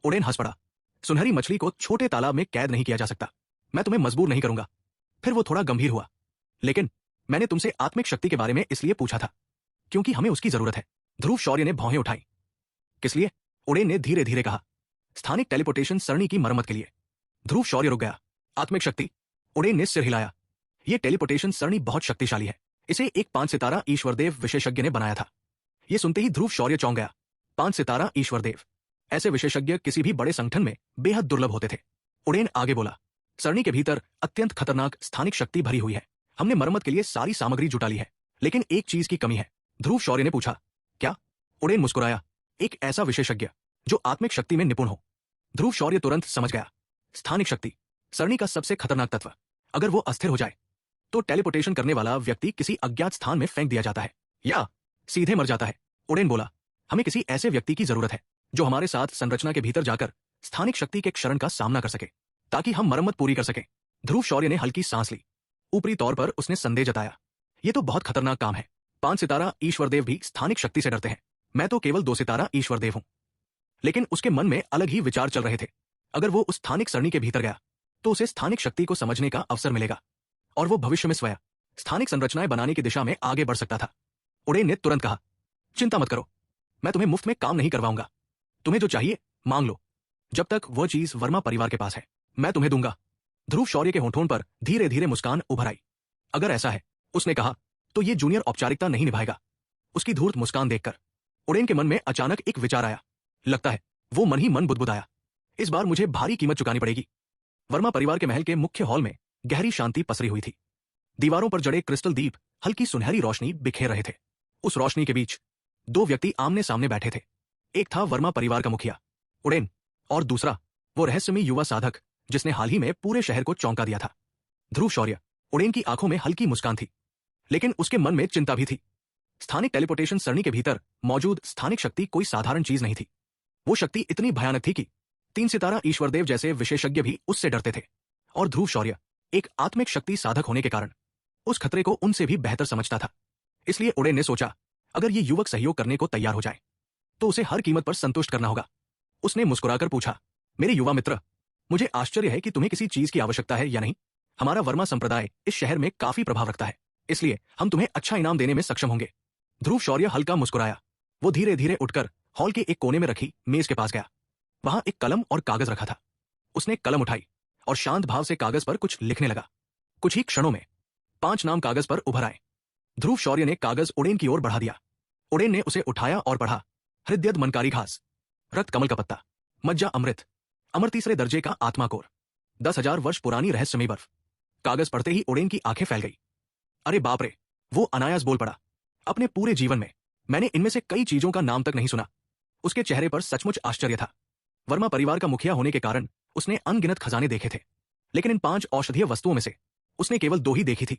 उड़ेन हंस पड़ा, सुनहरी मछली को छोटे तालाब में कैद नहीं किया जा सकता। मैं तुम्हें मजबूर नहीं करूंगा। फिर वो थोड़ा गंभीर हुआ, लेकिन मैंने तुमसे आत्मिक शक्ति के बारे में इसलिए पूछा था क्योंकि हमें उसकी जरूरत है। ध्रुव शौर्य ने भौहें उठाई। किस लिए? उड़ेन ने धीरे धीरे कहा, स्थानिक टेलीपोर्टेशन सरणी की मरम्मत के लिए। ध्रुव शौर्य रुक गया। आत्मिक शक्ति? उड़ेन ने सिर हिलाया। यह टेलीपोर्टेशन सरणी बहुत शक्तिशाली है। इसे एक 5 सितारा ईश्वरदेव विशेषज्ञ ने बनाया था। यह सुनते ही ध्रुव शौर्य चौंक गया। 5 सितारा ईश्वरदेव, ऐसे विशेषज्ञ किसी भी बड़े संगठन में बेहद दुर्लभ होते थे। उड़ेन आगे बोला, सरणी के भीतर अत्यंत खतरनाक स्थानिक शक्ति भरी हुई है। हमने मरम्मत के लिए सारी सामग्री जुटा ली है, लेकिन एक चीज की कमी है। ध्रुव शौर्य ने पूछा, क्या? उड़ेन मुस्कुराया, एक ऐसा विशेषज्ञ जो आत्मिक शक्ति में निपुण हो। ध्रुव शौर्य तुरंत समझ गया, स्थानिक शक्ति सरणी का सबसे खतरनाक तत्व। अगर वो अस्थिर हो जाए तो टेलीपोर्टेशन करने वाला व्यक्ति किसी अज्ञात स्थान में फेंक दिया जाता है या सीधे मर जाता है। उड़ेन बोला, हमें किसी ऐसे व्यक्ति की जरूरत है जो हमारे साथ संरचना के भीतर जाकर स्थानिक शक्ति के क्षरण का सामना कर सके, ताकि हम मरम्मत पूरी कर सकें। ध्रुव शौर्य ने हल्की सांस ली। ऊपरी तौर पर उसने संदेह जताया, यह तो बहुत खतरनाक काम है। 5 सितारा ईश्वरदेव भी स्थानिक शक्ति से डरते हैं, मैं तो केवल 2 सितारा ईश्वरदेव हूं। लेकिन उसके मन में अलग ही विचार चल रहे थे। अगर वो उस स्थानिक सरणी के भीतर गया तो उसे स्थानिक शक्ति को समझने का अवसर मिलेगा और वो भविष्य में स्वयं स्थानिक संरचनाएं बनाने की दिशा में आगे बढ़ सकता था। उड़ेन ने तुरंत कहा, चिंता मत करो, मैं तुम्हें मुफ्त में काम नहीं करवाऊंगा। तुम्हें जो चाहिए मांग लो। जब तक वह चीज वर्मा परिवार के पास है, मैं तुम्हें दूंगा। ध्रुव शौर्य के होठों पर धीरे धीरे मुस्कान उभर आई। अगर ऐसा है, उसने कहा, तो ये जूनियर औपचारिकता नहीं निभाएगा। उसकी धूर्त मुस्कान देखकर उड़ेन के मन में अचानक एक विचार आया। लगता है वो मन ही मन बुदबुदाया, इस बार मुझे भारी कीमत चुकानी पड़ेगी। वर्मा परिवार के महल के मुख्य हॉल में गहरी शांति पसरी हुई थी। दीवारों पर जड़े क्रिस्टल दीप हल्की सुनहरी रोशनी बिखेर रहे थे। उस रोशनी के बीच 2 व्यक्ति आमने सामने बैठे थे। एक था वर्मा परिवार का मुखिया उड़ेन, और दूसरा वो रहस्यमयी युवा साधक जिसने हाल ही में पूरे शहर को चौंका दिया था। ध्रुव शौर्य। उड़ेन की आंखों में हल्की मुस्कान थी, लेकिन उसके मन में चिंता भी थी। स्थानिक टेलीपोर्टेशन सरणी के भीतर मौजूद स्थानिक शक्ति कोई साधारण चीज नहीं थी। वो शक्ति इतनी भयानक थी कि 3 सितारा ईश्वरदेव जैसे विशेषज्ञ भी उससे डरते थे, और ध्रुव शौर्य एक आत्मिक शक्ति साधक होने के कारण उस खतरे को उनसे भी बेहतर समझता था। इसलिए उड़ेन ने सोचा, अगर ये युवक सहयोग करने को तैयार हो जाए तो उसे हर कीमत पर संतुष्ट करना होगा। उसने मुस्कुराकर पूछा, मेरे युवा मित्र, मुझे आश्चर्य है कि तुम्हें किसी चीज की आवश्यकता है या नहीं। हमारा वर्मा संप्रदाय इस शहर में काफी प्रभाव रखता है, इसलिए हम तुम्हें अच्छा इनाम देने में सक्षम होंगे। ध्रुव शौर्य हल्का मुस्कुराया। वो धीरे धीरे उठकर हॉल के एक कोने में रखी मेज के पास गया। वहां एक कलम और कागज रखा था। उसने कलम उठाई और शांत भाव से कागज पर कुछ लिखने लगा। कुछ ही क्षणों में 5 नाम कागज पर उभर आए। ध्रुव शौर्य ने कागज उड़ेन की ओर बढ़ा दिया। उड़ेन ने उसे उठाया और पढ़ा, हृदयद मनकारी घास, रक्त कमल का पत्ता, मज्जा अमृत, अमर 3रे दर्जे का आत्मा कोर, 10,000 वर्ष पुरानी रहस्यमयी बर्फ। कागज पढ़ते ही उड़ेन की आंखें फैल गई। अरे बाप रे, वो अनायास बोल पड़ा, अपने पूरे जीवन में मैंने इनमें से कई चीजों का नाम तक नहीं सुना। उसके चेहरे पर सचमुच आश्चर्य था। वर्मा परिवार का मुखिया होने के कारण उसने अनगिनत खजाने देखे थे, लेकिन इन 5 औषधीय वस्तुओं में से उसने केवल 2 ही देखी थी।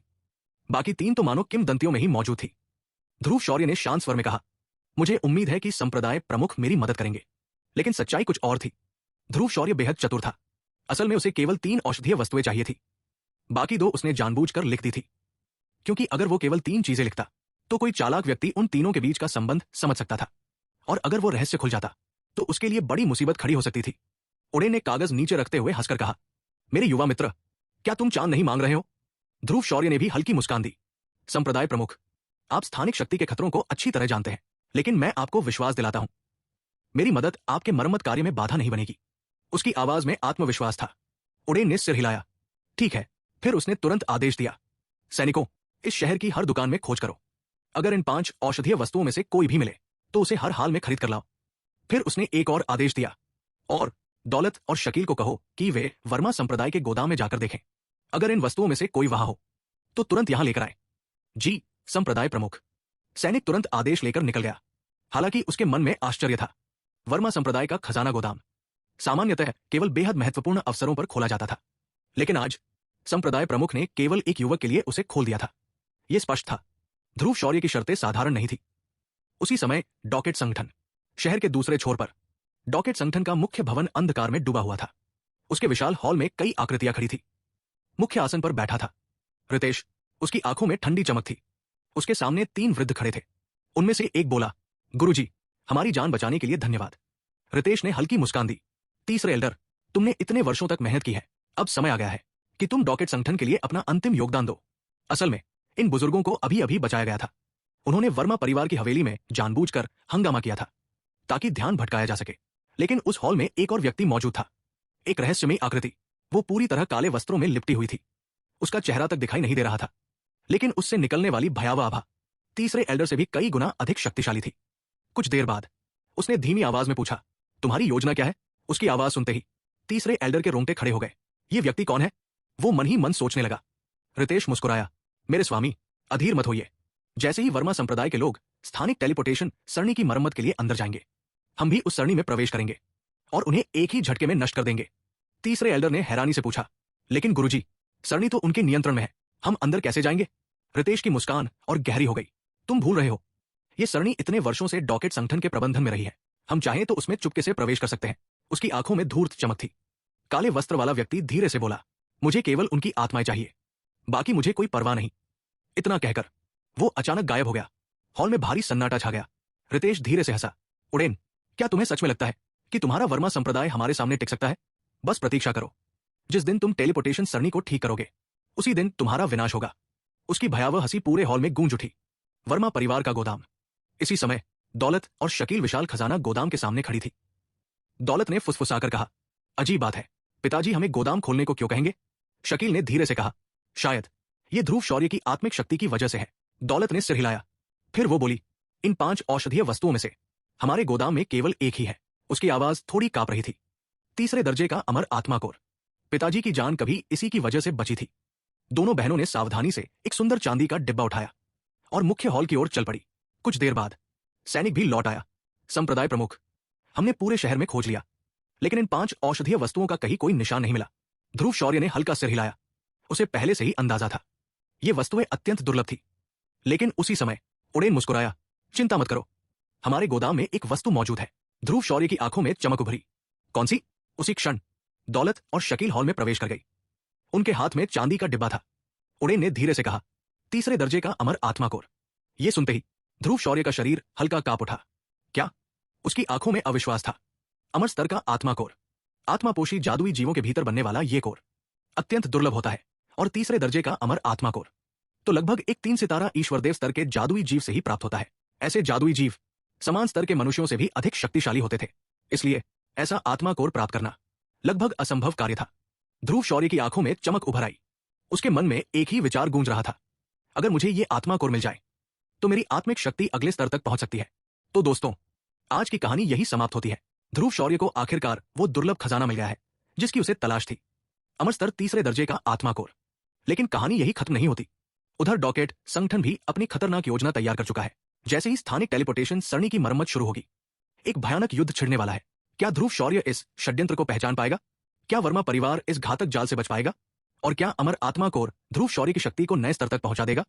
बाकी 3 तो मानो किंवदंतियों में ही मौजूद थी। ध्रुव शौर्य ने शांत स्वर में कहा, मुझे उम्मीद है कि संप्रदाय प्रमुख मेरी मदद करेंगे। लेकिन सच्चाई कुछ और थी। ध्रुव शौर्य बेहद चतुर था। असल में उसे केवल 3 औषधीय वस्तुएं चाहिए थी, बाकी 2 उसने जानबूझकर लिख दी थी, क्योंकि अगर वो केवल 3 चीजें लिखता तो कोई चालाक व्यक्ति उन तीनों के बीच का संबंध समझ सकता था, और अगर वो रहस्य खुल जाता तो उसके लिए बड़ी मुसीबत खड़ी हो सकती थी। उड़ेन ने कागज नीचे रखते हुए हंसकर कहा, मेरे युवा मित्र, क्या तुम चांद नहीं मांग रहे हो? ध्रुव शौर्य ने भी हल्की मुस्कान दी। संप्रदाय प्रमुख, आप स्थानिक शक्ति के खतरों को अच्छी तरह जानते हैं, लेकिन मैं आपको विश्वास दिलाता हूं, मेरी मदद आपके मरम्मत कार्य में बाधा नहीं बनेगी। उसकी आवाज में आत्मविश्वास था। उड़ेन ने सिर हिलाया। ठीक है। फिर उसने तुरंत आदेश दिया, सैनिकों, इस शहर की हर दुकान में खोज करो। अगर इन 5 औषधीय वस्तुओं में से कोई भी मिले तो उसे हर हाल में खरीद कर लाओ। फिर उसने एक और आदेश दिया, और दौलत और शकील को कहो कि वे वर्मा संप्रदाय के गोदाम में जाकर देखें। अगर इन वस्तुओं में से कोई वहां हो तो तुरंत यहां लेकर आए। जी संप्रदाय प्रमुख। सैनिक तुरंत आदेश लेकर निकल गया। हालांकि उसके मन में आश्चर्य था। वर्मा संप्रदाय का खजाना गोदाम सामान्यतः केवल बेहद महत्वपूर्ण अवसरों पर खोला जाता था, लेकिन आज संप्रदाय प्रमुख ने केवल एक युवक के लिए उसे खोल दिया था। यह स्पष्ट था, ध्रुव शौर्य की शर्तें साधारण नहीं थी। उसी समय डॉकेट संगठन, शहर के दूसरे छोर पर डॉकेट संगठन का मुख्य भवन अंधकार में डूबा हुआ था। उसके विशाल हॉल में कई आकृतियां खड़ी थी। मुख्य आसन पर बैठा था रितेश। उसकी आंखों में ठंडी चमक थी। उसके सामने 3 वृद्ध खड़े थे। उनमें से एक बोला, गुरुजी, हमारी जान बचाने के लिए धन्यवाद। रितेश ने हल्की मुस्कान दी। तीसरे एल्डर, तुमने इतने वर्षों तक मेहनत की है, अब समय आ गया है कि तुम डॉकेट संगठन के लिए अपना अंतिम योगदान दो। असल में इन बुजुर्गों को अभी अभी बचाया गया था। उन्होंने वर्मा परिवार की हवेली में जानबूझकर हंगामा किया था ताकि ध्यान भटकाया जा सके, लेकिन उस हॉल में एक और व्यक्ति मौजूद था। एक रहस्यमयी आकृति। वो पूरी तरह काले वस्त्रों में लिपटी हुई थी। उसका चेहरा तक दिखाई नहीं दे रहा था, लेकिन उससे निकलने वाली भयावह आभा तीसरे एल्डर से भी कई गुना अधिक शक्तिशाली थी। कुछ देर बाद उसने धीमी आवाज में पूछा, तुम्हारी योजना क्या है? उसकी आवाज सुनते ही तीसरे एल्डर के रोंगटे खड़े हो गए। ये व्यक्ति कौन है? वो मन ही मन सोचने लगा। रितेश मुस्कुराया, मेरे स्वामी, अधीर मत होइए। जैसे ही वर्मा संप्रदाय के लोग स्थानिक टेलीपोर्टेशन सरणी की मरम्मत के लिए अंदर जाएंगे, हम भी उस सरणी में प्रवेश करेंगे और उन्हें एक ही झटके में नष्ट कर देंगे। तीसरे एल्डर ने हैरानी से पूछा, लेकिन गुरुजी, सरणी तो उनके नियंत्रण में है, हम अंदर कैसे जाएंगे? रितेश की मुस्कान और गहरी हो गई। तुम भूल रहे हो, ये सरणी इतने वर्षों से डॉकेट संगठन के प्रबंधन में रही है। हम चाहें तो उसमें चुपके से प्रवेश कर सकते हैं। उसकी आंखों में धूर्त चमक थी। काले वस्त्र वाला व्यक्ति धीरे से बोला, मुझे केवल उनकी आत्माएं चाहिए, बाकी मुझे कोई परवाह नहीं। इतना कहकर वो अचानक गायब हो गया। हॉल में भारी सन्नाटा छा गया। रितेश धीरे से हंसा, उड़ेन, क्या तुम्हें सच में लगता है कि तुम्हारा वर्मा संप्रदाय हमारे सामने टिक सकता है? बस प्रतीक्षा करो। जिस दिन तुम टेलीपोर्टेशन सरणी को ठीक करोगे, उसी दिन तुम्हारा विनाश होगा। उसकी भयावह हंसी पूरे हॉल में गूंज उठी। वर्मा परिवार का गोदाम। इसी समय दौलत और शकील विशाल खजाना गोदाम के सामने खड़ी थी। दौलत ने फुसफुसाकर कहा, अजीब बात है, पिताजी हमें गोदाम खोलने को क्यों कहेंगे? शकील ने धीरे से कहा, शायद ये ध्रुव शौर्य की आत्मिक शक्ति की वजह से है। दौलत ने सिर हिलाया। फिर वो बोली, इन 5 औषधीय वस्तुओं में से हमारे गोदाम में केवल एक ही है। उसकी आवाज थोड़ी कांप रही थी। तीसरे दर्जे का अमर आत्मा कोर। पिताजी की जान कभी इसी की वजह से बची थी। दोनों बहनों ने सावधानी से एक सुंदर चांदी का डिब्बा उठाया और मुख्य हॉल की ओर चल पड़ी। कुछ देर बाद सैनिक भी लौट आया। संप्रदाय प्रमुख, हमने पूरे शहर में खोज लिया, लेकिन इन 5 औषधीय वस्तुओं का कहीं कोई निशान नहीं मिला। ध्रुव शौर्य ने हल्का सिर हिलाया। उसे पहले से ही अंदाजा था, ये वस्तुएं अत्यंत दुर्लभ थी। लेकिन उसी समय उड़ेन मुस्कुराया, चिंता मत करो, हमारे गोदाम में एक वस्तु मौजूद है। ध्रुव शौर्य की आंखों में चमक उभरी। कौन सी? उसी क्षण दौलत और शकील हॉल में प्रवेश कर गई। उनके हाथ में चांदी का डिब्बा था। उड़ेन ने धीरे से कहा, तीसरे दर्जे का अमर आत्मा कोर। यह सुनते ही ध्रुव शौर्य का शरीर हल्का कांप उठा। क्या? उसकी आंखों में अविश्वास था। अमर स्तर का आत्मा कोर, आत्मापोषी जादुई जीवों के भीतर बनने वाला यह कोर अत्यंत दुर्लभ होता है। और तीसरे दर्जे का अमर आत्मा कोर तो लगभग एक 3 सितारा ईश्वरदेव स्तर के जादुई जीव से ही प्राप्त होता है। ऐसे जादुई जीव समान स्तर के मनुष्यों से भी अधिक शक्तिशाली होते थे, इसलिए ऐसा आत्मा कोर प्राप्त करना लगभग असंभव कार्य था। ध्रुव शौर्य की आंखों में चमक उभर आई। उसके मन में एक ही विचार गूंज रहा था, अगर मुझे ये आत्मा कोर मिल जाए तो मेरी आत्मिक शक्ति अगले स्तर तक पहुंच सकती है। तो दोस्तों, आज की कहानी यही समाप्त होती है। ध्रुव शौर्य को आखिरकार वो दुर्लभ खजाना मिल गया है जिसकी उसे तलाश थी, अमर स्तर तीसरे दर्जे का आत्मा कोर। लेकिन कहानी यही खत्म नहीं होती। उधर डॉकेट संगठन भी अपनी खतरनाक योजना तैयार कर चुका है। जैसे ही स्थानिक टेलीपोर्टेशन सरणी की मरम्मत शुरू होगी, एक भयानक युद्ध छिड़ने वाला है। क्या ध्रुव शौर्य इस षड्यंत्र को पहचान पाएगा? क्या वर्मा परिवार इस घातक जाल से बच पाएगा? और क्या अमर आत्मा कोर ध्रुव शौर्य की शक्ति को नए स्तर तक पहुंचा देगा?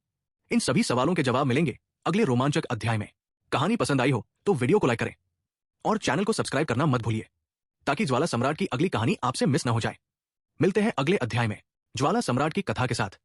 इन सभी सवालों के जवाब मिलेंगे अगले रोमांचक अध्याय में। कहानी पसंद आई हो तो वीडियो को लाइक करें और चैनल को सब्सक्राइब करना मत भूलिए, ताकि ज्वाला सम्राट की अगली कहानी आपसे मिस न हो जाए। मिलते हैं अगले अध्याय में ज्वाला सम्राट की कथा के साथ।